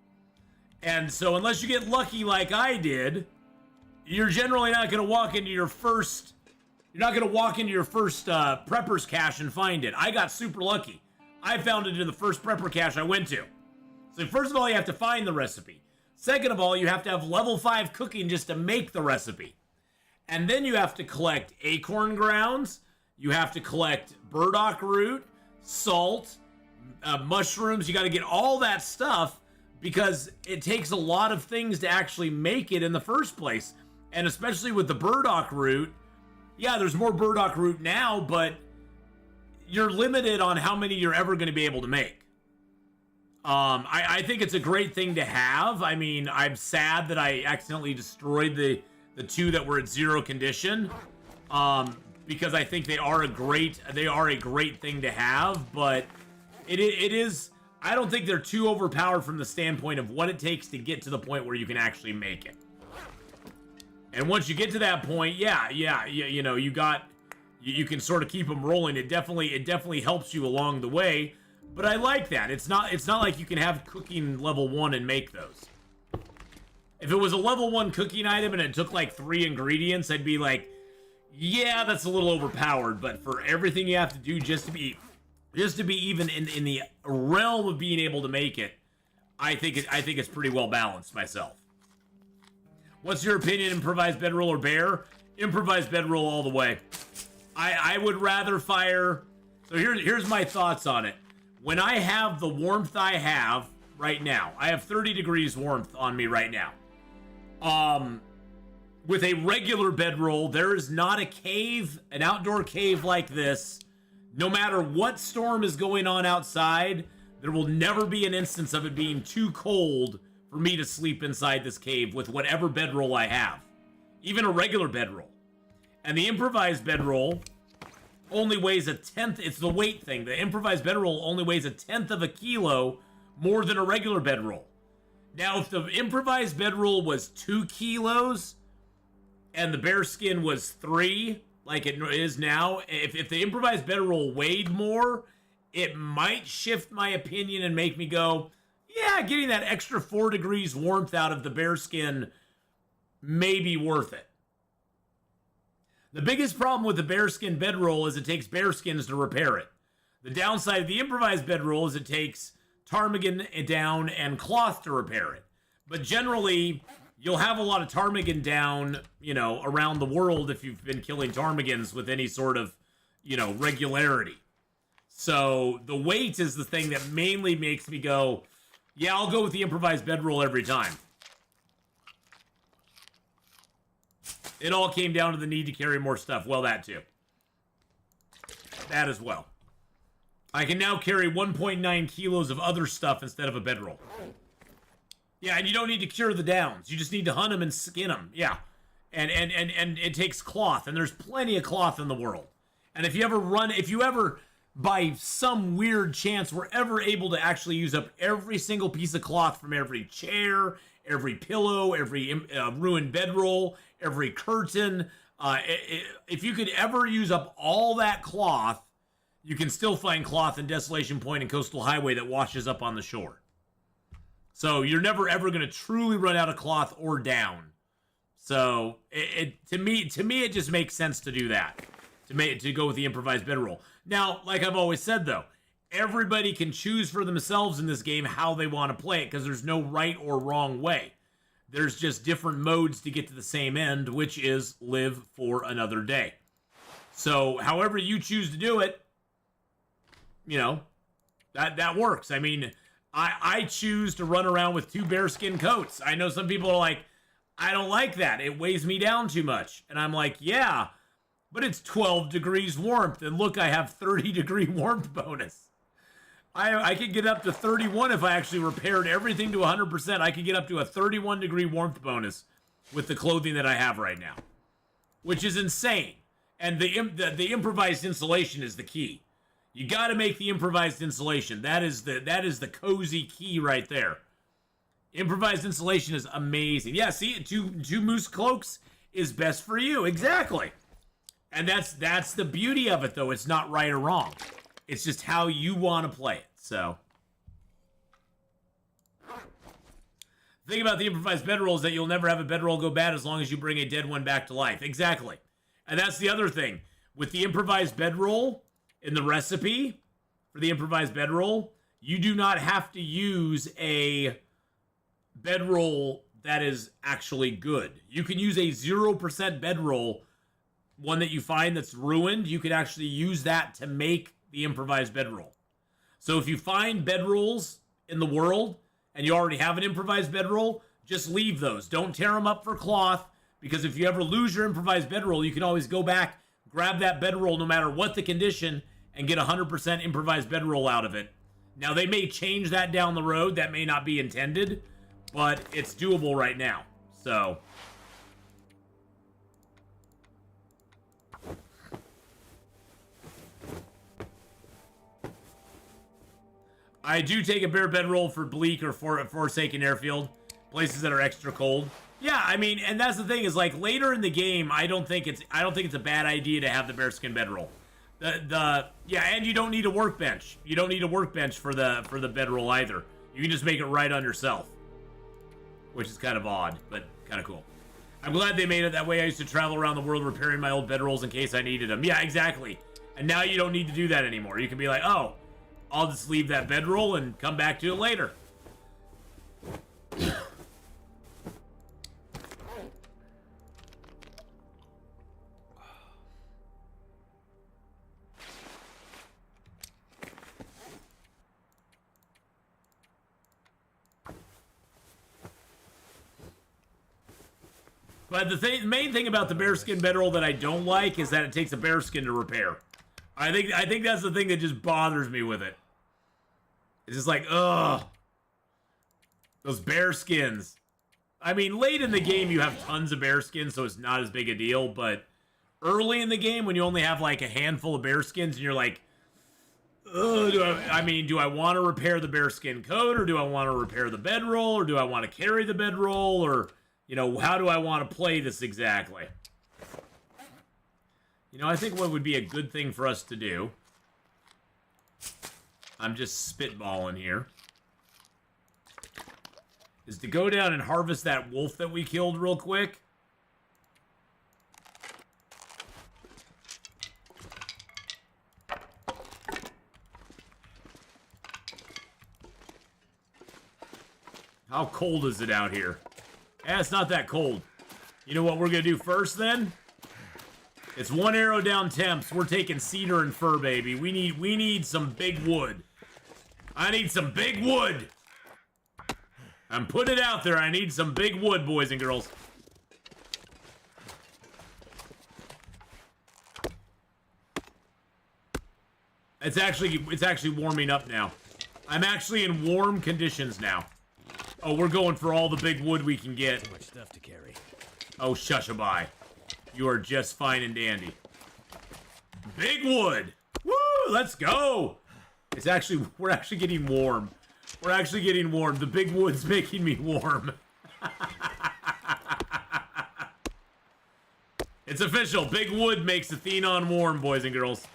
And so, unless you get lucky like I did, you're generally not going to walk into your first... You're not going to walk into your first prepper's cache and find it. I got super lucky. I found it in the first prepper cache I went to. So first of all, you have to find the recipe. Second of all, you have to have level 5 cooking just to make the recipe. And then you have to collect acorn grounds, you have to collect burdock root, salt, mushrooms. You got to get all that stuff because it takes a lot of things to actually make it in the first place. And especially with the burdock root, yeah, there's more burdock root now, but you're limited on how many you're ever going to be able to make. I think it's a great thing to have. I mean, I'm sad that I accidentally destroyed the two that were at 0 condition, because I think they are a great thing to have, but it is, I don't think they're too overpowered from the standpoint of what it takes to get to the point where you can actually make it. And once you get to that point, you know, you can sort of keep them rolling. It definitely helps you along the way. But I like that. It's not like you can have cooking level 1 and make those. If it was a level 1 cooking item and it took like 3 ingredients, I'd be like, yeah, that's a little overpowered. But for everything you have to do just to be even in the realm of being able to make it, I think it's pretty well balanced myself. What's your opinion, improvised bedroll or bear? Improvised bedroll all the way. I would rather fire. So here's my thoughts on it. When I have the warmth I have right now, I have 30 degrees warmth on me right now. With a regular bedroll, there is not a cave, an outdoor cave like this. No matter what storm is going on outside, there will never be an instance of it being too cold for me to sleep inside this cave with whatever bedroll I have. Even a regular bedroll. And the improvised bedroll only weighs a tenth. It's the weight thing. The improvised bedroll only weighs a tenth of a kilo more than a regular bedroll. Now, if the improvised bedroll was 2 kilos and the bearskin was 3, like it is now, if the improvised bedroll weighed more, it might shift my opinion and make me go, yeah, getting that extra 4 degrees warmth out of the bearskin may be worth it. The biggest problem with the bearskin bedroll is it takes bearskins to repair it. The downside of the improvised bedroll is it takes ptarmigan down and cloth to repair it. But generally, you'll have a lot of ptarmigan down, you know, around the world if you've been killing ptarmigans with any sort of, you know, regularity. So the weight is the thing that mainly makes me go, yeah, I'll go with the improvised bedroll every time. It all came down to the need to carry more stuff. Well, that too. That as well. I can now carry 1.9 kilos of other stuff instead of a bedroll. Yeah, and you don't need to cure the downs. You just need to hunt them and skin them. Yeah. And it takes cloth, and there's plenty of cloth in the world. And if you ever, by some weird chance, were ever able to actually use up every single piece of cloth from every chair, every pillow, every ruined bedroll, every curtain, if you could ever use up all that cloth, you can still find cloth in Desolation Point and Coastal Highway that washes up on the shore. So you're never ever going to truly run out of cloth or down. So to me it just makes sense to do that, to go with the improvised bedroll. Now, like I've always said though, everybody can choose for themselves in this game how they want to play it because there's no right or wrong way. There's just different modes to get to the same end, which is live for another day. So however you choose to do it, you know, that works. I mean, I choose to run around with 2 bearskin coats. I know some people are like, I don't like that. It weighs me down too much. And I'm like, yeah, but it's 12 degrees warmth. And look, I have 30 degree warmth bonus. I could get up to 31 if I actually repaired everything to 100%. I could get up to a 31 degree warmth bonus with the clothing that I have right now, which is insane. And the improvised insulation is the key. You got to make the improvised insulation. That is the cozy key right there. Improvised insulation is amazing. Yeah, see, two moose cloaks is best for you. Exactly. And that's the beauty of it, though. It's not right or wrong. It's just how you want to play it. So, the thing about the improvised bedroll is that you'll never have a bedroll go bad as long as you bring a dead one back to life. Exactly. And that's the other thing. With the improvised bedroll, in the recipe for the improvised bedroll, you do not have to use a bedroll that is actually good. You can use a 0% bedroll, one that you find that's ruined. You can actually use that to make the improvised bedroll. So if you find bedrolls in the world and you already have an improvised bedroll, just leave those. Don't tear them up for cloth, because if you ever lose your improvised bedroll, you can always go back, grab that bedroll no matter what the condition, and get 100% improvised bedroll out of it. Now, they may change that down the road. That may not be intended, but it's doable right now. So I do take a bare bedroll for Bleak or for Forsaken Airfield, places that are extra cold. Yeah, I mean, and that's the thing is, like, later in the game, I don't think it's a bad idea to have the bearskin bedroll. Yeah, and you don't need a workbench. You don't need a workbench for the bedroll either. You can just make it right on yourself, which is kind of odd, but kind of cool. I'm glad they made it that way. I used to travel around the world repairing my old bedrolls in case I needed them. Yeah, exactly. And now you don't need to do that anymore. You can be like, oh, I'll just leave that bedroll and come back to it later. But the main thing about the bearskin bedroll that I don't like is that it takes a bearskin to repair. I think that's the thing that just bothers me with it. It's just like, ugh. Those bearskins. I mean, late in the game you have tons of bearskins, so it's not as big a deal, but early in the game when you only have like a handful of bearskins and you're like, ugh, do I want to repair the bearskin coat, or do I want to repair the bedroll, or do I want to carry the bedroll, or, you know, how do I want to play this exactly? You know, I think what would be a good thing for us to do, I'm just spitballing here, is to go down and harvest that wolf that we killed real quick. How cold is it out here? Eh, it's not that cold. You know what we're going to do first, then? It's one arrow down temps. We're taking cedar and fir, baby. We need some big wood. I need some big wood. I'm putting it out there. I need some big wood, boys and girls. It's actually warming up now. I'm actually in warm conditions now. Oh, we're going for all the big wood we can get. Too much stuff to carry. Oh, shushaby. You are just fine and dandy. Big wood! Woo! Let's go! We're actually getting warm. We're actually getting warm. The big wood's making me warm. It's official. Big wood makes Atheenon warm, boys and girls.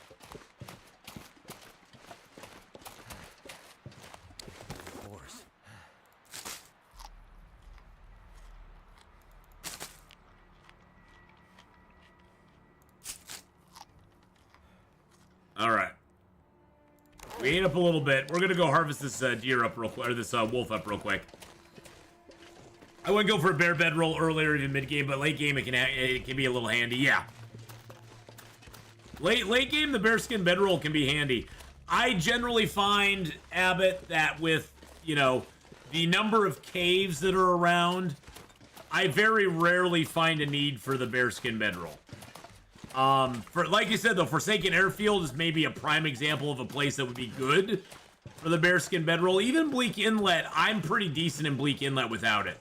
Alright. We ate up a little bit. We're gonna go harvest this deer up real quick, or this wolf up real quick. I wouldn't go for a bear bedroll earlier in mid-game, but late game it can be a little handy. Yeah. Late game, the bearskin bedroll can be handy. I generally find, Abbott, that with, you know, the number of caves that are around, I very rarely find a need for the bearskin bedroll. For, like you said, though, Forsaken Airfield is maybe a prime example of a place that would be good for the bearskin bedroll. Even Bleak Inlet, I'm pretty decent in Bleak Inlet without it.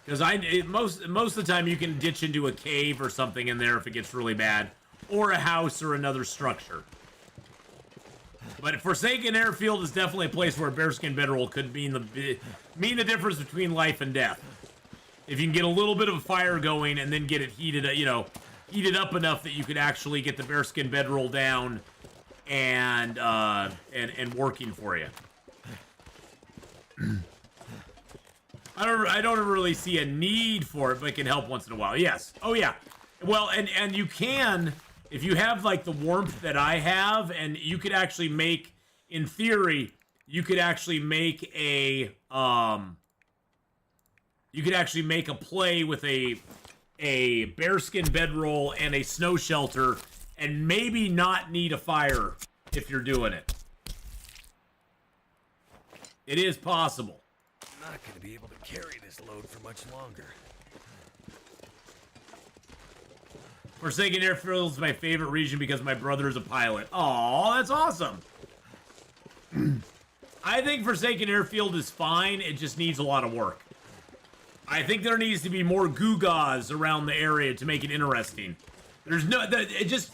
Because most of the time you can ditch into a cave or something in there if it gets really bad. Or a house or another structure. But Forsaken Airfield is definitely a place where a bearskin bedroll could mean the difference between life and death. If you can get a little bit of a fire going and then get it heated, you know, heated up enough that you could actually get the bearskin bedroll down and working for you. I don't really see a need for it, but it can help once in a while. Yes. Oh yeah. Well, and you can, if you have like the warmth that I have, and you could actually make, in theory, you could actually make a you could actually make a play with a bearskin bedroll and a snow shelter, and maybe not need a fire if you're doing it. It is possible. I'm not gonna be able to carry this load for much longer. Forsaken Airfield is my favorite region because my brother is a pilot. Aw, that's awesome. I think Forsaken Airfield is fine. It just needs a lot of work. I think there needs to be more Gugas around the area to make it interesting. There's no... It just...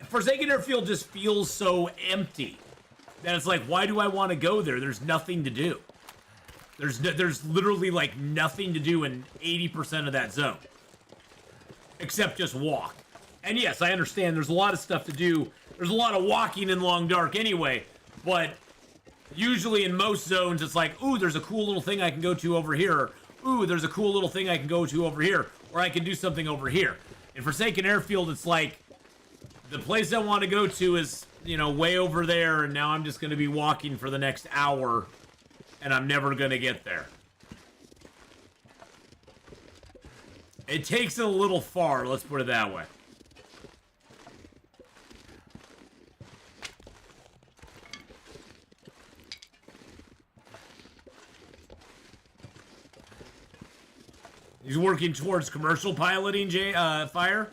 Forsaken Airfield just feels so empty that it's like, why do I want to go there? There's nothing to do. There's literally, like, nothing to do in 80% of that zone. Except just walk. And yes, I understand there's a lot of stuff to do. There's a lot of walking in Long Dark anyway, but usually in most zones, it's like, ooh, there's a cool little thing I can go to over here. Ooh, there's a cool little thing I can go to over here. Or I can do something over here. In Forsaken Airfield, it's like, the place I want to go to is, you know, way over there, and now I'm just going to be walking for the next hour, and I'm never going to get there. It takes it a little far, let's put it that way. He's working towards commercial piloting, Fire.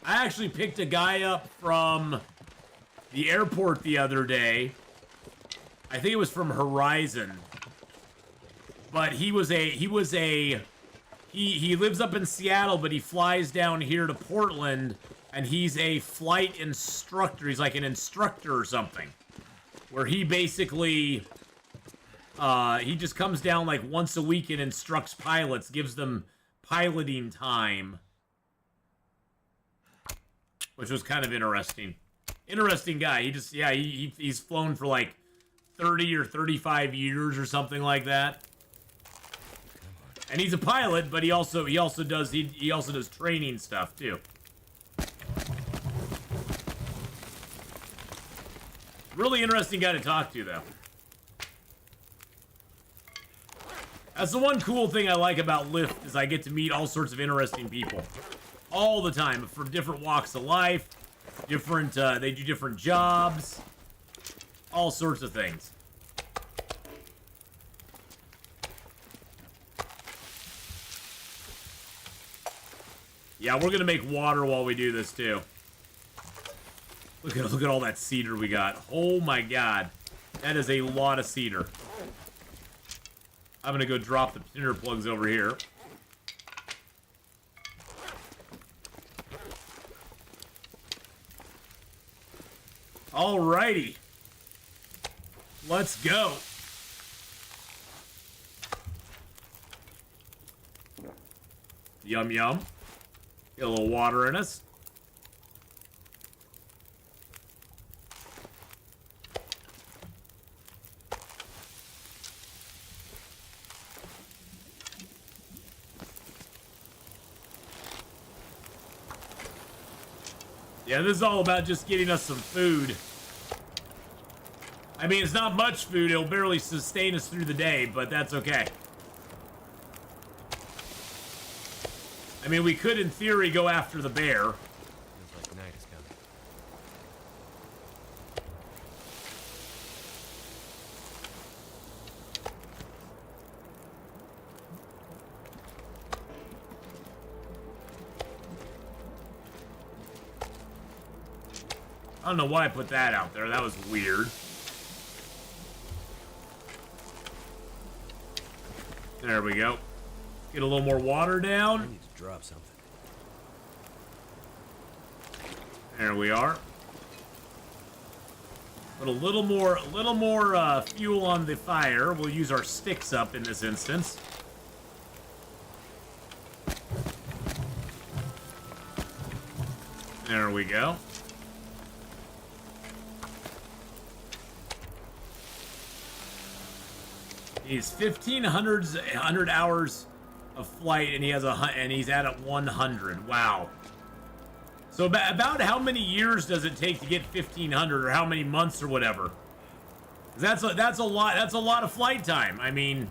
I actually picked a guy up from the airport the other day. I think it was from Horizon. But he lives up in Seattle, but he flies down here to Portland, and he's a flight instructor. He's like an instructor or something. Where he basically, he just comes down like once a week and instructs pilots, gives them piloting time. Which was kind of interesting. Interesting guy. He just, yeah, he's flown for like 30 or 35 years or something like that. And he's a pilot, but he also does training stuff too. Really interesting guy to talk to, though. That's the one cool thing I like about Lyft, is I get to meet all sorts of interesting people. All the time, from different walks of life, different, they do different jobs, all sorts of things. Yeah, we're gonna make water while we do this too. Look at all that cedar we got. Oh my god, that is a lot of cedar. I'm gonna go drop the tinder plugs over here. Alrighty. Let's go. Yum yum. Get a little water in us. Yeah, this is all about just getting us some food. I mean, it's not much food. It'll barely sustain us through the day, but that's okay. I mean, we could, in theory, go after the bear. Feels like night is coming. I don't know why I put that out there. That was weird. There we go. Get a little more water down. I need to drop something. There we are. Put a little more fuel on the fire. We'll use our sticks up in this instance. There we go. He's 1,500 hours of flight, and he's at 100. Wow. So about how many years does it take to get 1,500, or how many months or whatever? That's a lot. That's a lot of flight time. I mean,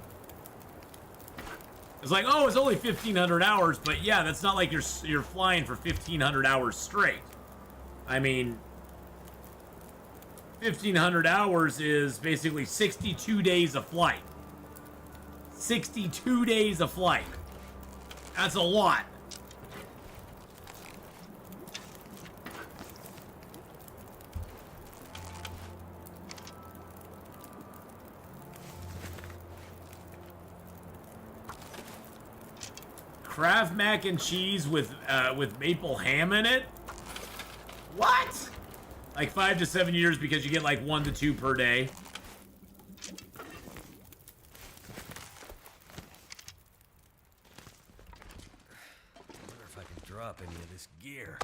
It's like, oh, it's only 1,500 hours, but yeah, that's not like you're flying for 1,500 hours straight. I mean, 1,500 hours is basically 62 days of flight. 62 days of flight. That's a lot. Kraft mac and cheese with maple ham in it? What? Like 5 to 7 years because you get like 1 to 2 per day. I wonder if I can drop any of this gear.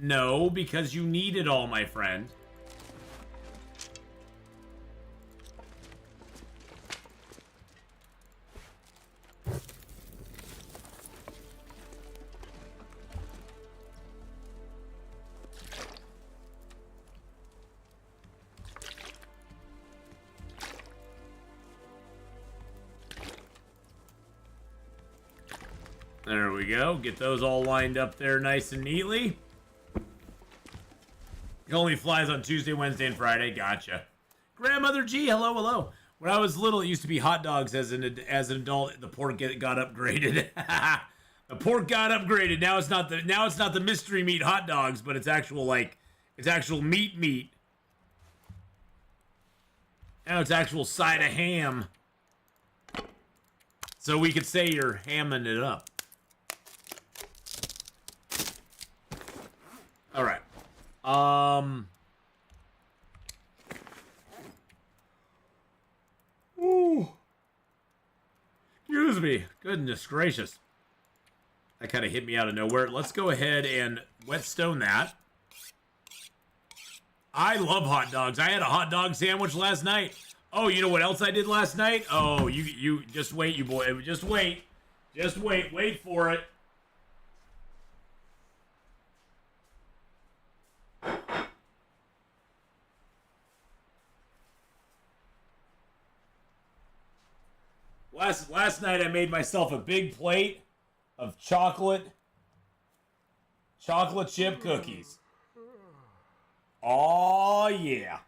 No, because you need it all, my friend. There we go. Get those all lined up there nice and neatly. It only flies on Tuesday, Wednesday, and Friday. Gotcha. Grandmother G, hello, hello. When I was little, it used to be hot dogs. As an adult, the pork got upgraded. The pork got upgraded. Now it's not the mystery meat hot dogs, but it's actual meat. Now it's actual side of ham. So we could say you're hamming it up. All right. Ooh. Excuse me. Goodness gracious. That kind of hit me out of nowhere. Let's go ahead and whetstone that. I love hot dogs. I had a hot dog sandwich last night. Oh, you know what else I did last night? Oh, you just wait, you boy. Just wait. Just wait. Wait for it. Last night I made myself a big plate of chocolate chip cookies. Oh yeah.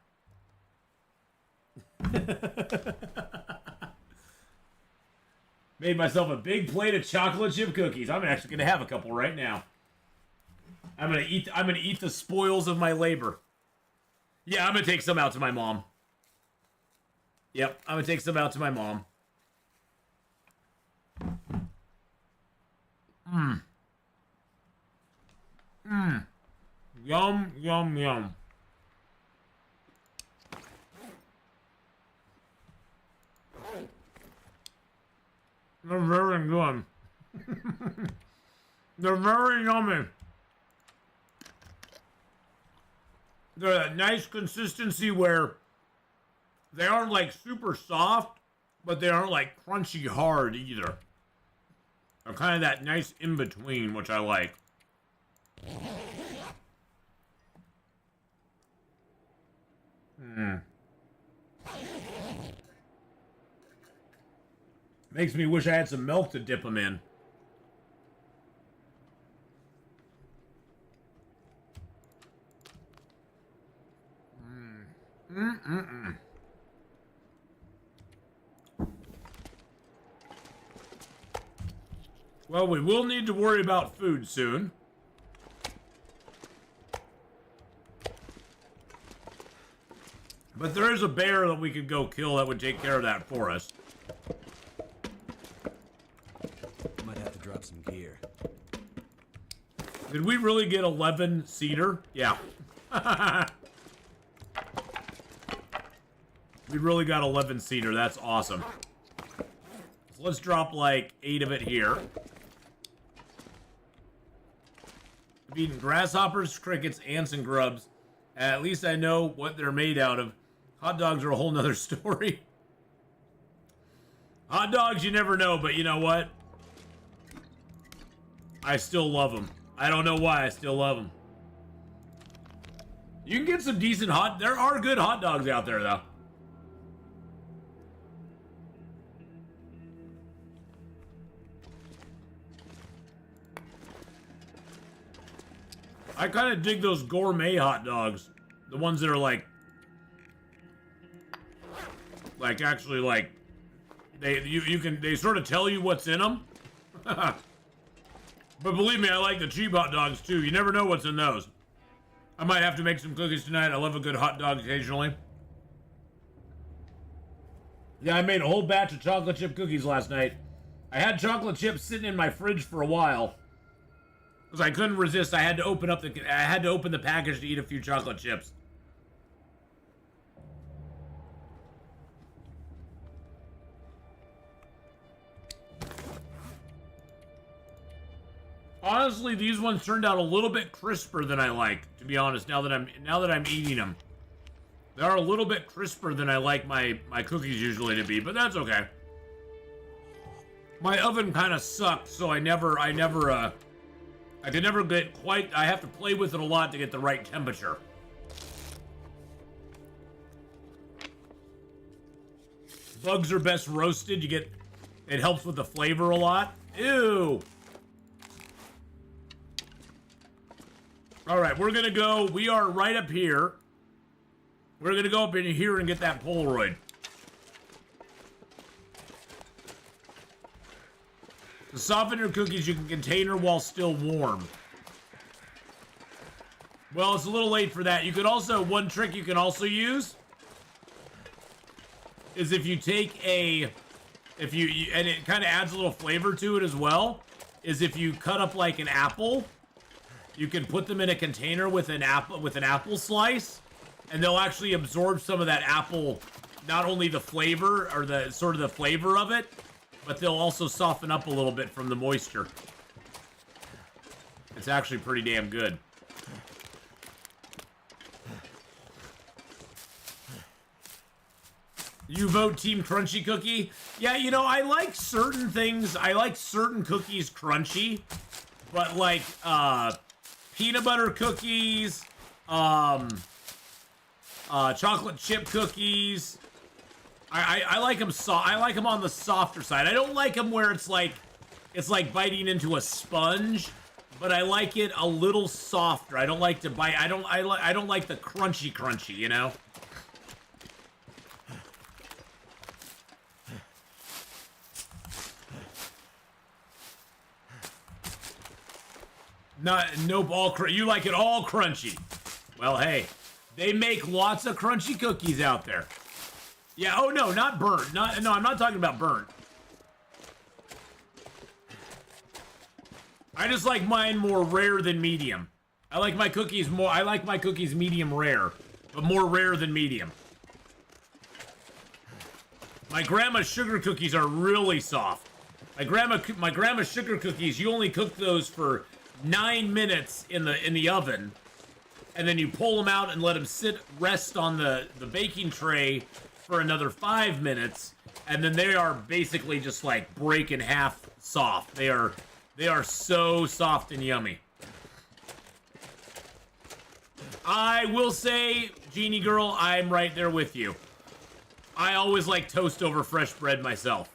Made myself a big plate of chocolate chip cookies. I'm actually gonna have a couple right now. I'm gonna eat the spoils of my labor. Yeah, I'm gonna take some out to my mom. Yep, I'm gonna take some out to my mom. Yum, yum, yum. They're very good. They're very yummy. They're a nice consistency where they aren't like super soft, but they aren't like crunchy hard either. They're kind of that nice in between, which I like. Makes me wish I had some milk to dip them in. Well, we will need to worry about food soon. But there is a bear that we could go kill that would take care of that for us. Might have to drop some gear. Did we really get 11 cedar? Yeah. We really got 11 cedar. That's awesome. So let's drop like 8 of it here. I've eaten grasshoppers, crickets, ants, and grubs. At least I know what they're made out of. Hot dogs are a whole nother story. Hot dogs, you never know, but you know what? I still love them. I don't know why, I still love them. You can get some decent there are good hot dogs out there, though. I kind of dig those gourmet hot dogs. The ones that are like actually like, they sort of tell you what's in them. But believe me, I like the cheap hot dogs too. You never know what's in those. I might have to make some cookies tonight. I love a good hot dog occasionally. Yeah, I made a whole batch of chocolate chip cookies last night. I had chocolate chips sitting in my fridge for a while because I couldn't resist. I had to open the package to eat a few chocolate chips. Honestly, these ones turned out a little bit crisper than I like, to be honest, now that I'm eating them. They are a little bit crisper than I like my cookies usually to be, but that's okay. My oven kind of sucks, so I can never get quite, I have to play with it a lot to get the right temperature. Bugs are best roasted. It helps with the flavor a lot. Ew. All right, we're gonna go. We are right up here. We're gonna go up in here and get that Polaroid. To soften your cookies, you can container while still warm. Well, it's a little late for that. You could also, one trick you can also use is if you take and it kind of adds a little flavor to it as well, is if you cut up like an apple, you can put them in a container with an apple slice, and they'll actually absorb some of that apple, not only the flavor or the sort of the flavor of it, but they'll also soften up a little bit from the moisture. It's actually pretty damn good. You vote Team Crunchy Cookie? Yeah, you know, I like certain things. I like certain cookies crunchy, but like, peanut butter cookies, chocolate chip cookies. I like them I like them on the softer side. I don't like them where it's like biting into a sponge, but I like it a little softer. I don't like to bite. I don't like the crunchy, you know? You like it all crunchy. Well, hey, they make lots of crunchy cookies out there. Yeah, oh no, not burnt. No, I'm not talking about burnt. I just like mine more rare than medium. I like my cookies medium rare, but more rare than medium. My grandma's sugar cookies are really soft. My grandma's sugar cookies, you only cook those for 9 minutes in the oven, and then you pull them out and let them rest on the baking tray for another 5 minutes, and then they are basically just like break in half soft. They are so soft and yummy. I will say, Genie Girl, I'm right there with you. I always like toast over fresh bread myself.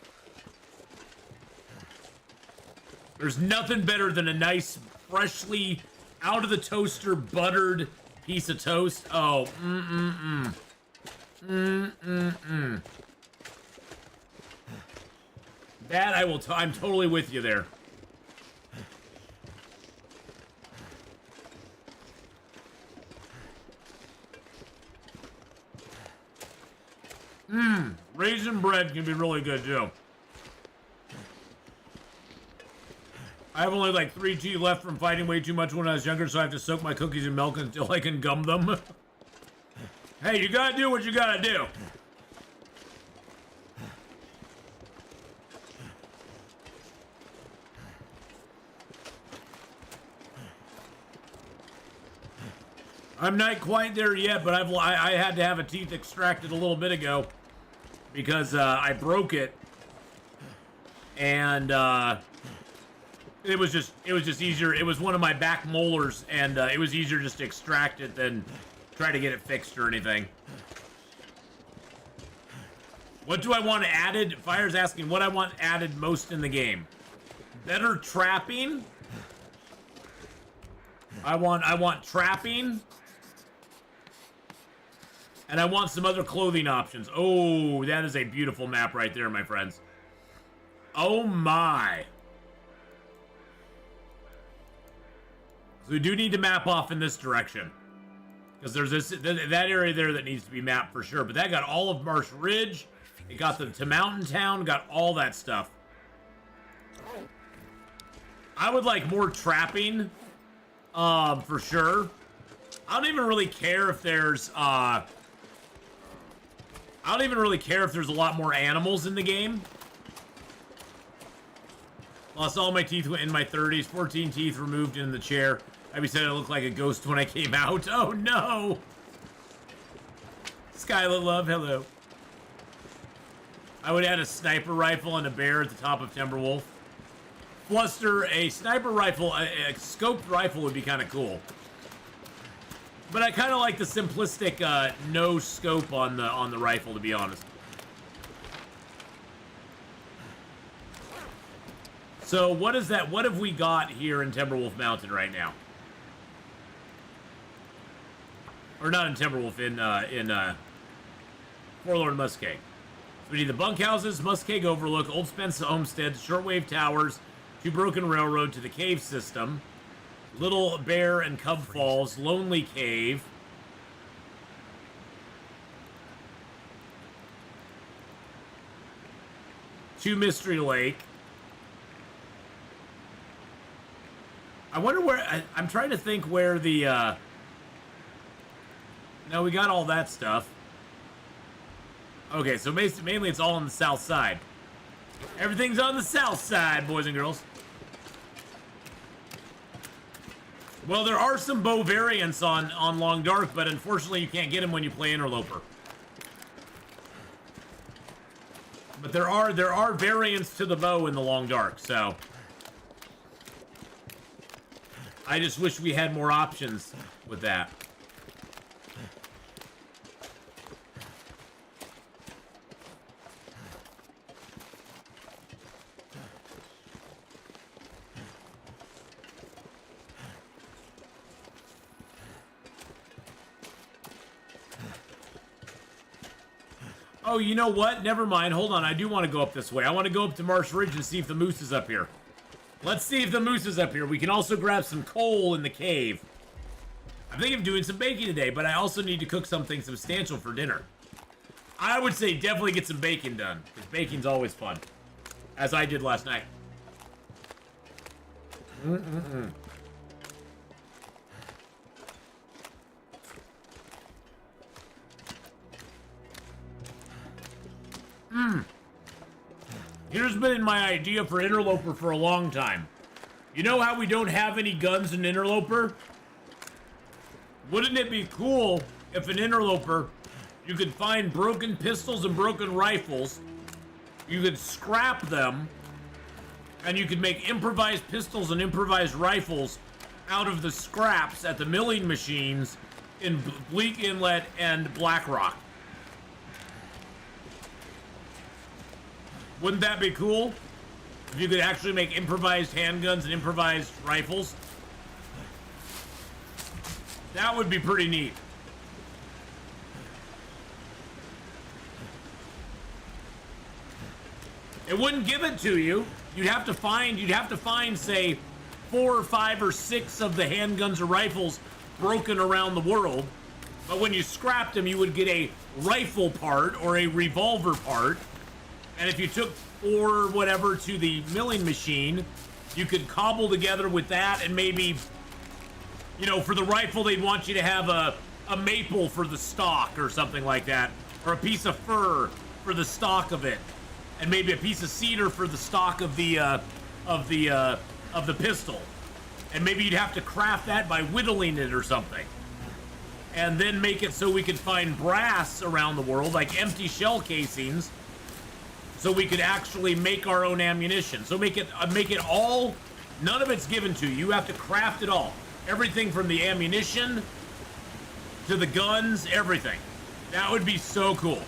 There's nothing better than a nice, freshly out of the toaster, buttered piece of toast. Oh, That I'm totally with you there. Raisin bread can be really good too. I have only like 3 teeth left from fighting way too much when I was younger, so I have to soak my cookies in milk until I can gum them. Hey, you gotta do what you gotta do. I'm not quite there yet, but I had to have a teeth extracted a little bit ago because I broke it, and it was just easier. It was one of my back molars, and it was easier just to extract it than try to get it fixed or anything. What do I want added? Fire's asking what I want added most in the game. Better trapping. I want trapping. And I want some other clothing options. Oh, that is a beautiful map right there, my friends. Oh my. So we do need to map off in this direction. Because there's that area there that needs to be mapped for sure. But that got all of Marsh Ridge. It got to Mountain Town, got all that stuff. I would like more trapping, for sure. I don't even really care if there's, I don't even really care if there's a lot more animals in the game. Lost all my teeth in my 30s, 14 teeth removed in the chair. Abby said I looked like a ghost when I came out. Oh no! Skylar Love, hello. I would add a sniper rifle and a bear at the top of Timberwolf. Fluster, a sniper rifle, a scoped rifle would be kind of cool. But I kind of like the simplistic no scope on the rifle, to be honest. So what is that? What have we got here in Timberwolf Mountain right now? Or not in Timberwolf, in Forlorn Muskeg. So we need the bunkhouses, Muskeg Overlook, Old Spence Homestead, shortwave towers, 2 broken railroad to the cave system, Little Bear and Cub Falls, Lonely Cave, to Mystery Lake. I wonder where, I'm trying to think where the, no, we got all that stuff. Okay, so mainly it's all on the south side. Everything's on the south side, boys and girls. Well, there are some bow variants on Long Dark, but unfortunately you can't get them when you play Interloper. But there are variants to the bow in the Long Dark, so I just wish we had more options with that. Oh, you know what? Never mind. Hold on. I do want to go up this way. I want to go up to Marsh Ridge and see if the moose is up here. Let's see if the moose is up here. We can also grab some coal in the cave. I'm thinking of doing some baking today, but I also need to cook something substantial for dinner. I would say definitely get some bacon done, because bacon's always fun. As I did last night. Here's been my idea for Interloper for a long time. You know how we don't have any guns in Interloper? Wouldn't it be cool if in Interloper you could find broken pistols and broken rifles, you could scrap them, and you could make improvised pistols and improvised rifles out of the scraps at the milling machines in Bleak Inlet and Blackrock. Wouldn't that be cool? If you could actually make improvised handguns and improvised rifles? That would be pretty neat. It wouldn't give it to you. You'd have to find, say, 4 or 5 or 6 of the handguns or rifles broken around the world. But when you scrapped them, you would get a rifle part or a revolver part. And if you took 4 or whatever to the milling machine, you could cobble together with that, and maybe, you know, for the rifle, they'd want you to have a maple for the stock or something like that, or a piece of fir for the stock of it, and maybe a piece of cedar for the stock of the pistol. And maybe you'd have to craft that by whittling it or something. And then make it so we could find brass around the world, like empty shell casings, so we could actually make our own ammunition. So make it all, none of it's given to you. You have to craft it all. Everything from the ammunition to the guns, everything. That would be so cool.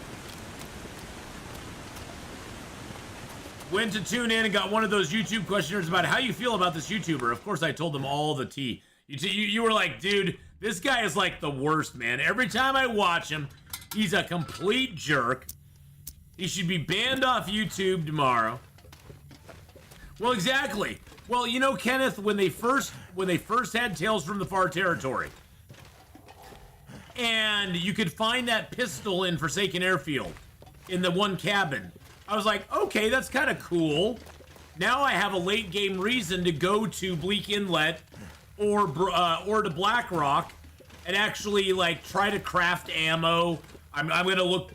Went to tune in and got one of those YouTube questionnaires about how you feel about this YouTuber. Of course, I told them all the tea. You were like, dude, this guy is like the worst, man. Every time I watch him, he's a complete jerk. He should be banned off YouTube tomorrow. Well, exactly. Well, you know, Kenneth, when they first had Tales from the Far Territory, and you could find that pistol in Forsaken Airfield in the one cabin, I was like, okay, that's kind of cool. Now I have a late game reason to go to Bleak Inlet or to Black Rock and actually like try to craft ammo. I'm gonna look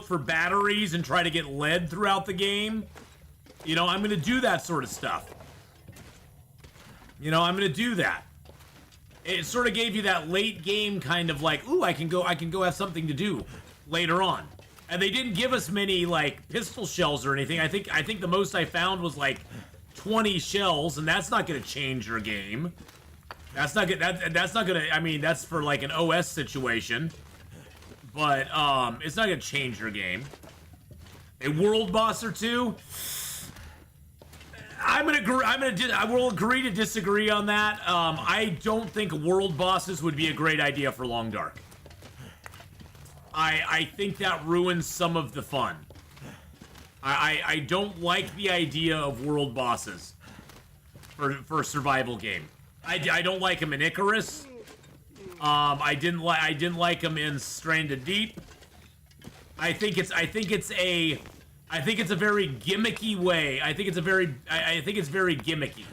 for batteries and try to get lead throughout the game. You know, I'm gonna do that sort of stuff. You know, I'm gonna do that. It sort of gave you that late game kind of like, ooh, I can go have something to do later on. And they didn't give us many like pistol shells or anything. I think the most I found was like 20 shells, and that's not gonna change your game. That's not gonna. I mean, that's for like an OS situation, but it's not gonna change your game. A world boss or two. I will agree to disagree on that. I don't think world bosses would be a great idea for Long Dark. I think that ruins some of the fun. I don't like the idea of world bosses for a survival game. I don't like them in Icarus. I didn't like them in Stranded Deep. I think it's a very gimmicky way. I think it's very gimmicky.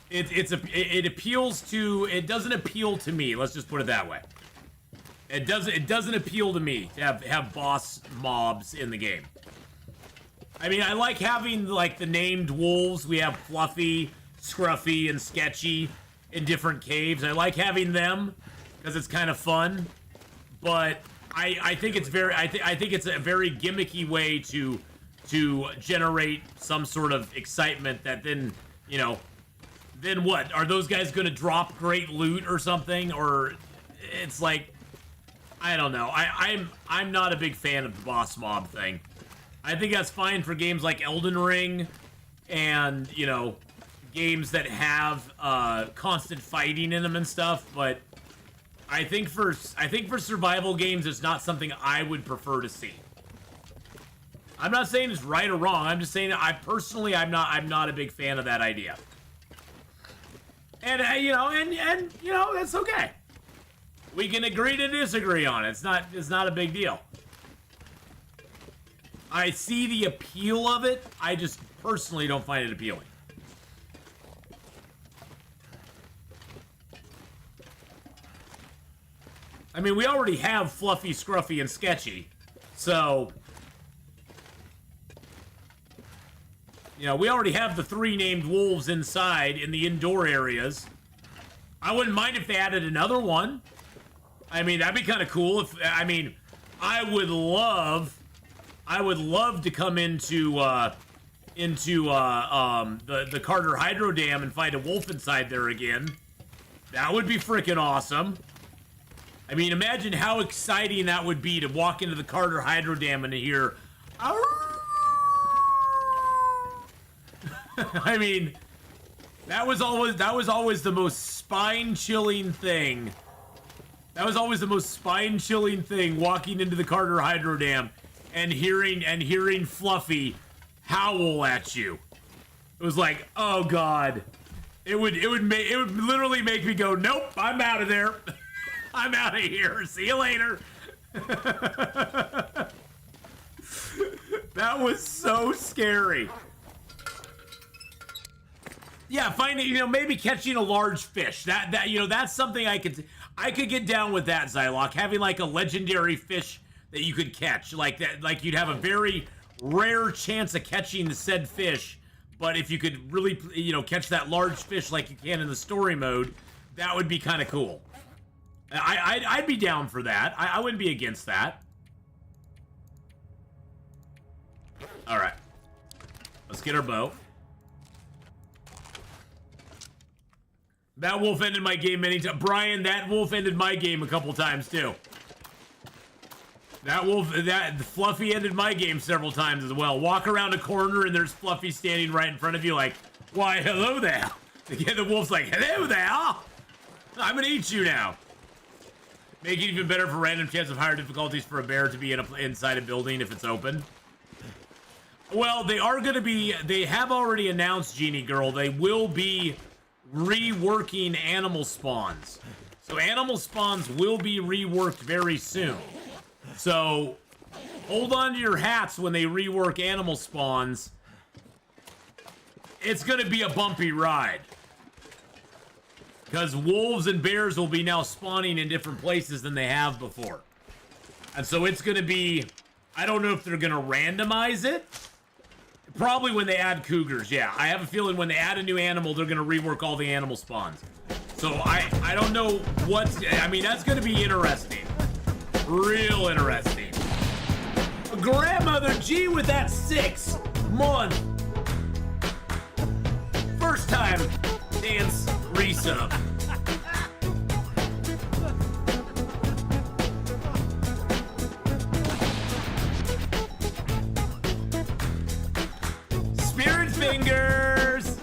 It appeals to. It doesn't appeal to me. Let's just put it that way. It doesn't appeal to me to have boss mobs in the game. I mean, I like having like the named wolves. We have Fluffy, Scruffy, and Sketchy in different caves. I like having them because it's kind of fun. But I think it's it's a very gimmicky way to generate some sort of excitement that then, you know, then what? Are those guys going to drop great loot or something? Or it's like, I don't know. I'm not a big fan of the boss mob thing. I think that's fine for games like Elden Ring and, you know, games that have constant fighting in them and stuff, but I think for survival games, it's not something I would prefer to see. I'm not saying it's right or wrong. I'm just saying that I'm not a big fan of that idea. And you know, that's okay. We can agree to disagree on it. It's not a big deal. I see the appeal of it. I just personally don't find it appealing. I mean, we already have Fluffy, Scruffy, and Sketchy. So, you know, we already have the 3 named wolves inside in the indoor areas. I wouldn't mind if they added another one. I mean, that'd be kind of cool. I would love to come into the Carter Hydro Dam and find a wolf inside there again. That would be freaking awesome. I mean, imagine how exciting that would be to walk into the Carter Hydro Dam and to hear. I mean, that was always the most spine-chilling thing. That was always the most spine-chilling thing, walking into the Carter Hydro Dam and hearing Fluffy howl at you. It was like, oh god. It would literally make me go, nope, I'm out of there. I'm out of here. See you later. That was so scary. Yeah, finding, you know, maybe catching a large fish. That you know, that's something I could get down with that, Zylock. Having like a legendary fish that you could catch. Like that, like you'd have a very rare chance of catching the said fish. But if you could really, you know, catch that large fish like you can in the story mode, that would be kind of cool. I'd be down for that. I wouldn't be against that. All right. Let's get our bow. That wolf ended my game many times. Brian, that wolf ended my game a couple times, too. That Fluffy ended my game several times as well. Walk around a corner and there's Fluffy standing right in front of you like, why, hello there. Yeah, the wolf's like, hello there! I'm gonna eat you now. Make it even better for random chance of higher difficulties for a bear to be inside a building if it's open. Well, they are gonna be, they have already announced, Genie Girl, they will be reworking animal spawns. So animal spawns will be reworked very soon. So hold on to your hats when they rework animal spawns. It's gonna be a bumpy ride. Because wolves and bears will be now spawning in different places than they have before. And so it's going to be... I don't know if they're going to randomize it. Probably when they add cougars, yeah. I have a feeling when they add a new animal, they're going to rework all the animal spawns. So I don't know what... I mean, that's going to be interesting. Real interesting. Grandmother G with that 6 month. First time dance resub. Spirit fingers.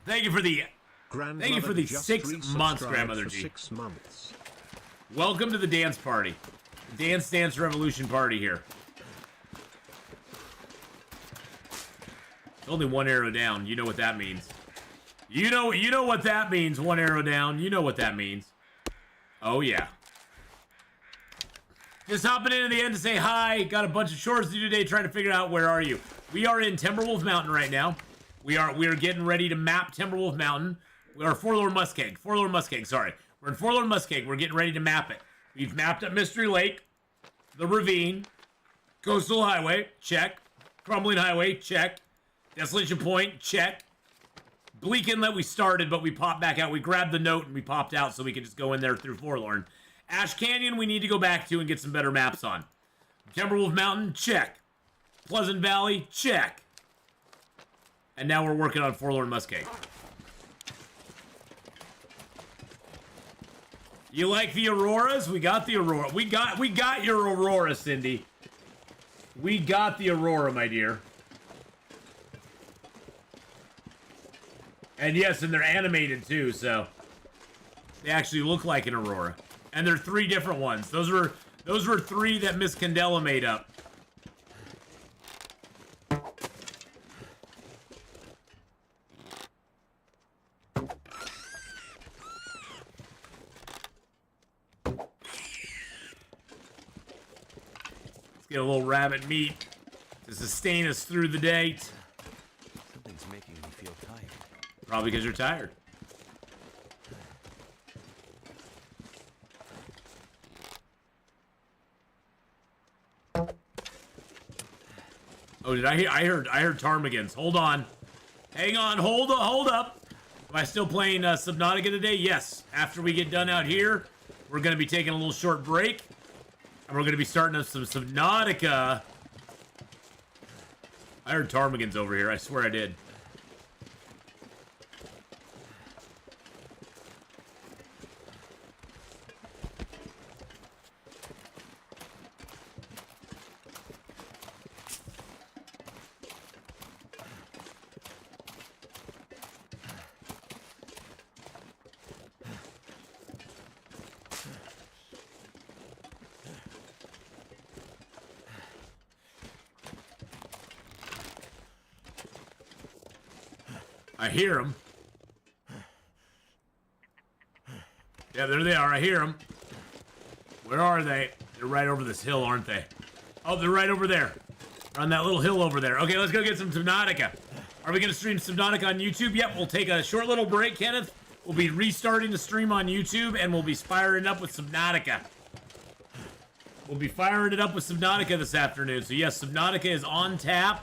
Thank you for the 6 months, Grandmother G. 6 months. Welcome to the dance party. Dance Revolution party here. Only one arrow down. You know what that means. You know what that means. One arrow down. You know what that means. Oh, yeah. Just hopping in at the end to say hi. Got a bunch of chores to do today trying to figure out where are you. We are in Timberwolf Mountain right now. We are getting ready to map Timberwolf Mountain. We are Forlorn Muskeg, sorry. We're in Forlorn Muskeg. We're getting ready to map it. We've mapped up Mystery Lake, the ravine, Coastal Highway, check. Crumbling Highway, check. Desolation Point, check. Bleak Inlet we started, but we popped back out. We grabbed the note and we popped out so we could just go in there through Forlorn. Ash Canyon we need to go back to and get some better maps on. Timberwolf Mountain, check. Pleasant Valley, check. And now we're working on Forlorn Muskeg. You like the auroras? We got the aurora. We got your aurora, Cindy. We got the aurora, my dear. And yes, and they're animated too, so they actually look like an aurora. And they're 3 different ones. Those were 3 that Miss Candela made up. Let's get a little rabbit meat to sustain us through the day. Something's making me feel tired. Probably because you're tired. Oh, did I hear? I heard ptarmigans. Hold on. Hang on. Hold up. Am I still playing Subnautica today? Yes. After we get done out here, we're going to be taking a little short break. And we're going to be starting up some Subnautica. I heard ptarmigans over here. I swear I did. I hear them. Yeah, there they are. I hear them. Where are they? They're right over this hill, aren't they? Oh, they're right over there. They're on that little hill over there. Okay, let's go get some Subnautica. Are we going to stream Subnautica on YouTube? Yep, we'll take a short little break, Kenneth. We'll be restarting the stream on YouTube, and we'll be firing it up with Subnautica. We'll be firing it up with Subnautica this afternoon. So yes, Subnautica is on tap.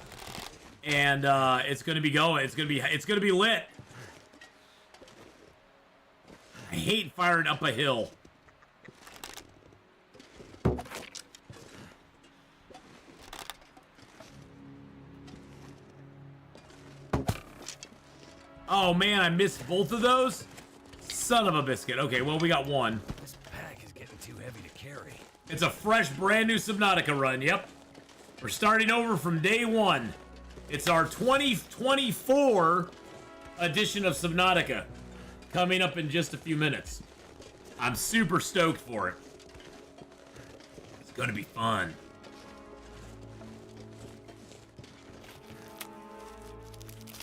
And it's gonna be going. It's gonna be lit. I hate firing up a hill. Oh man, I missed both of those. Son of a biscuit. Okay, well we got one. This pack is getting too heavy to carry. It's a fresh, brand new Subnautica run. Yep, we're starting over from day one. It's our 2024 edition of Subnautica coming up in just a few minutes. I'm super stoked for it. It's gonna be fun.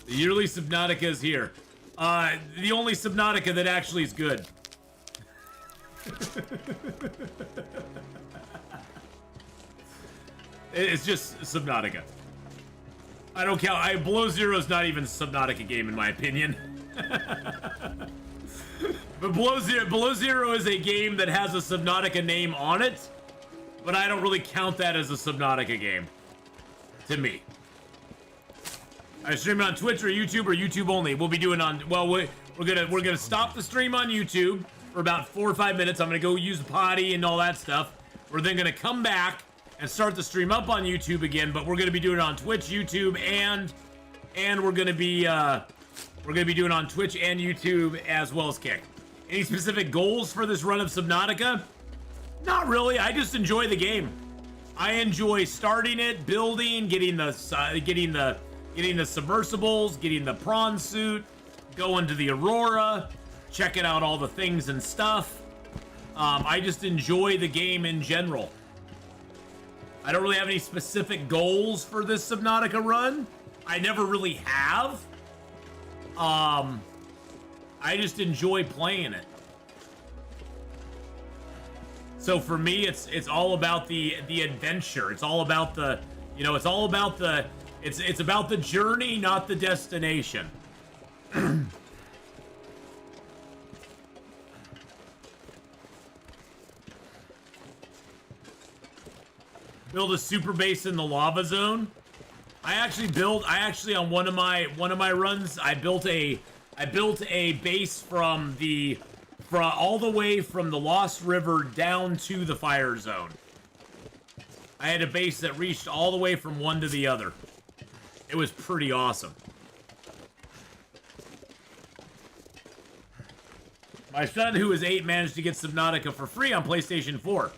The yearly Subnautica is here. The only Subnautica that actually is good. It's just Subnautica. I don't count. Below Zero is not even a Subnautica game in my opinion. But Below Zero is a game that has a Subnautica name on it, but I don't really count that as a Subnautica game. To me. I stream it on Twitch or YouTube only. We'll be doing on. Well, we're gonna stop the stream on YouTube for about 4 or 5 minutes. I'm gonna go use the potty and all that stuff. We're then gonna come back and start the stream up on YouTube again. But we're gonna be doing it on Twitch, YouTube, and we're gonna be doing it on Twitch and YouTube as well as Kick. Any specific goals for this run of Subnautica? Not really. I just enjoy the game. I enjoy starting it, building, getting the submersibles, getting the prawn suit, going to the Aurora, checking out all the things and stuff. I just enjoy the game in general. I don't really have any specific goals for this Subnautica run. I never really have. I just enjoy playing it. So for me, it's all about the adventure. It's all about the, it's all about the, it's about the journey, not the destination. Build a super base in the lava zone. I actually on one of my runs, I built a base from all the way from the Lost River down to the fire zone. I had a base that reached all the way from one to the other. It was pretty awesome. My son, who is 8, managed to get Subnautica for free on PlayStation 4.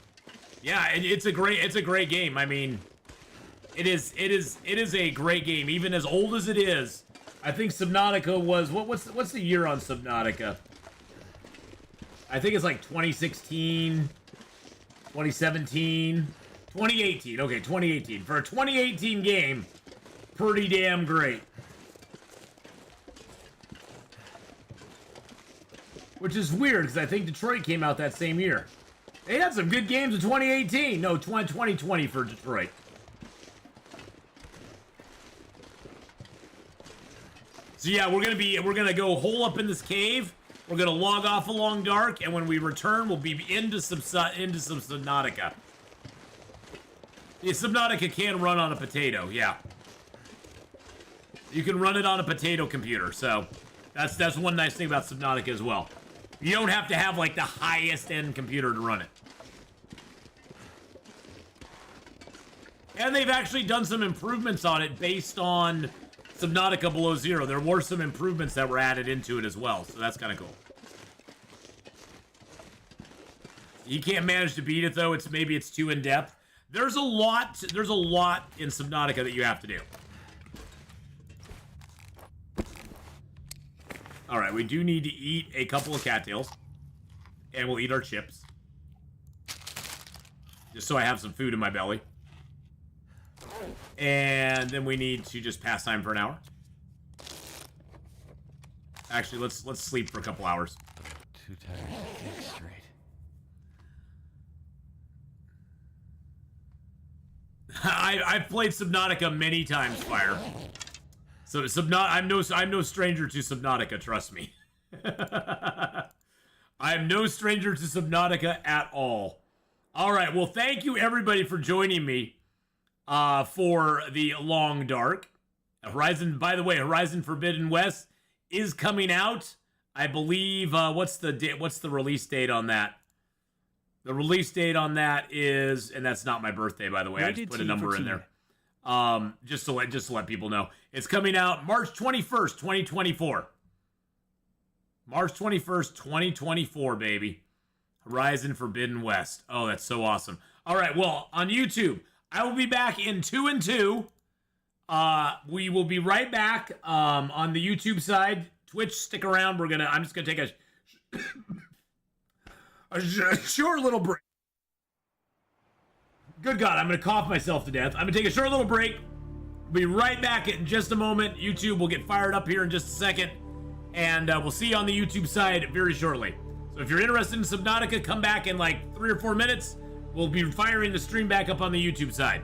Yeah, it's a great game. I mean, it is a great game, even as old as it is. I think Subnautica was what's the year on Subnautica? I think it's like 2016, 2017, 2018. Okay, 2018. For a 2018 game, pretty damn great. Which is weird, because I think Detroit came out that same year. They had some good games in 2018. No, 2020 for Detroit. So yeah, we're gonna go hole up in this cave. We're gonna log off along dark, and when we return, we'll be into some Subnautica. Yeah, Subnautica can run on a potato. Yeah, you can run it on a potato computer. So that's one nice thing about Subnautica as well. You don't have to have like the highest end computer to run it. And they've actually done some improvements on it based on Subnautica Below Zero. There were some improvements that were added into it as well, so that's kind of cool. You can't manage to beat it though. Maybe it's too in depth. There's a lot in Subnautica that you have to do. All right, we do need to eat a couple of cattails, and we'll eat our chips, just so I have some food in my belly. And then we need to just pass time for an hour. Actually, let's sleep for a couple hours. Too tired to think straight. I've played Subnautica many times, Fire. So I'm no stranger to Subnautica, trust me. I am no stranger to Subnautica at all. All right, well, thank you everybody for joining me for the Long Dark. Horizon, by the way, Horizon Forbidden West is coming out. I believe what's the release date on that? The release date on that is, and that's not my birthday, by the way. I just put a number in there. Just to let people know. It's coming out March 21st, 2024. March 21st, 2024, baby. Horizon Forbidden West. Oh, that's so awesome. All right, well, on YouTube, I will be back in 2 and 2. We will be right back on the YouTube side, Twitch, stick around. I'm just gonna take a short little break. Good God, I'm gonna cough myself to death. I'm gonna take a short little break. We'll be right back in just a moment. YouTube will get fired up here in just a second. And we'll see you on the YouTube side very shortly. So if you're interested in Subnautica, come back in like 3 or 4 minutes. We'll be firing the stream back up on the YouTube side.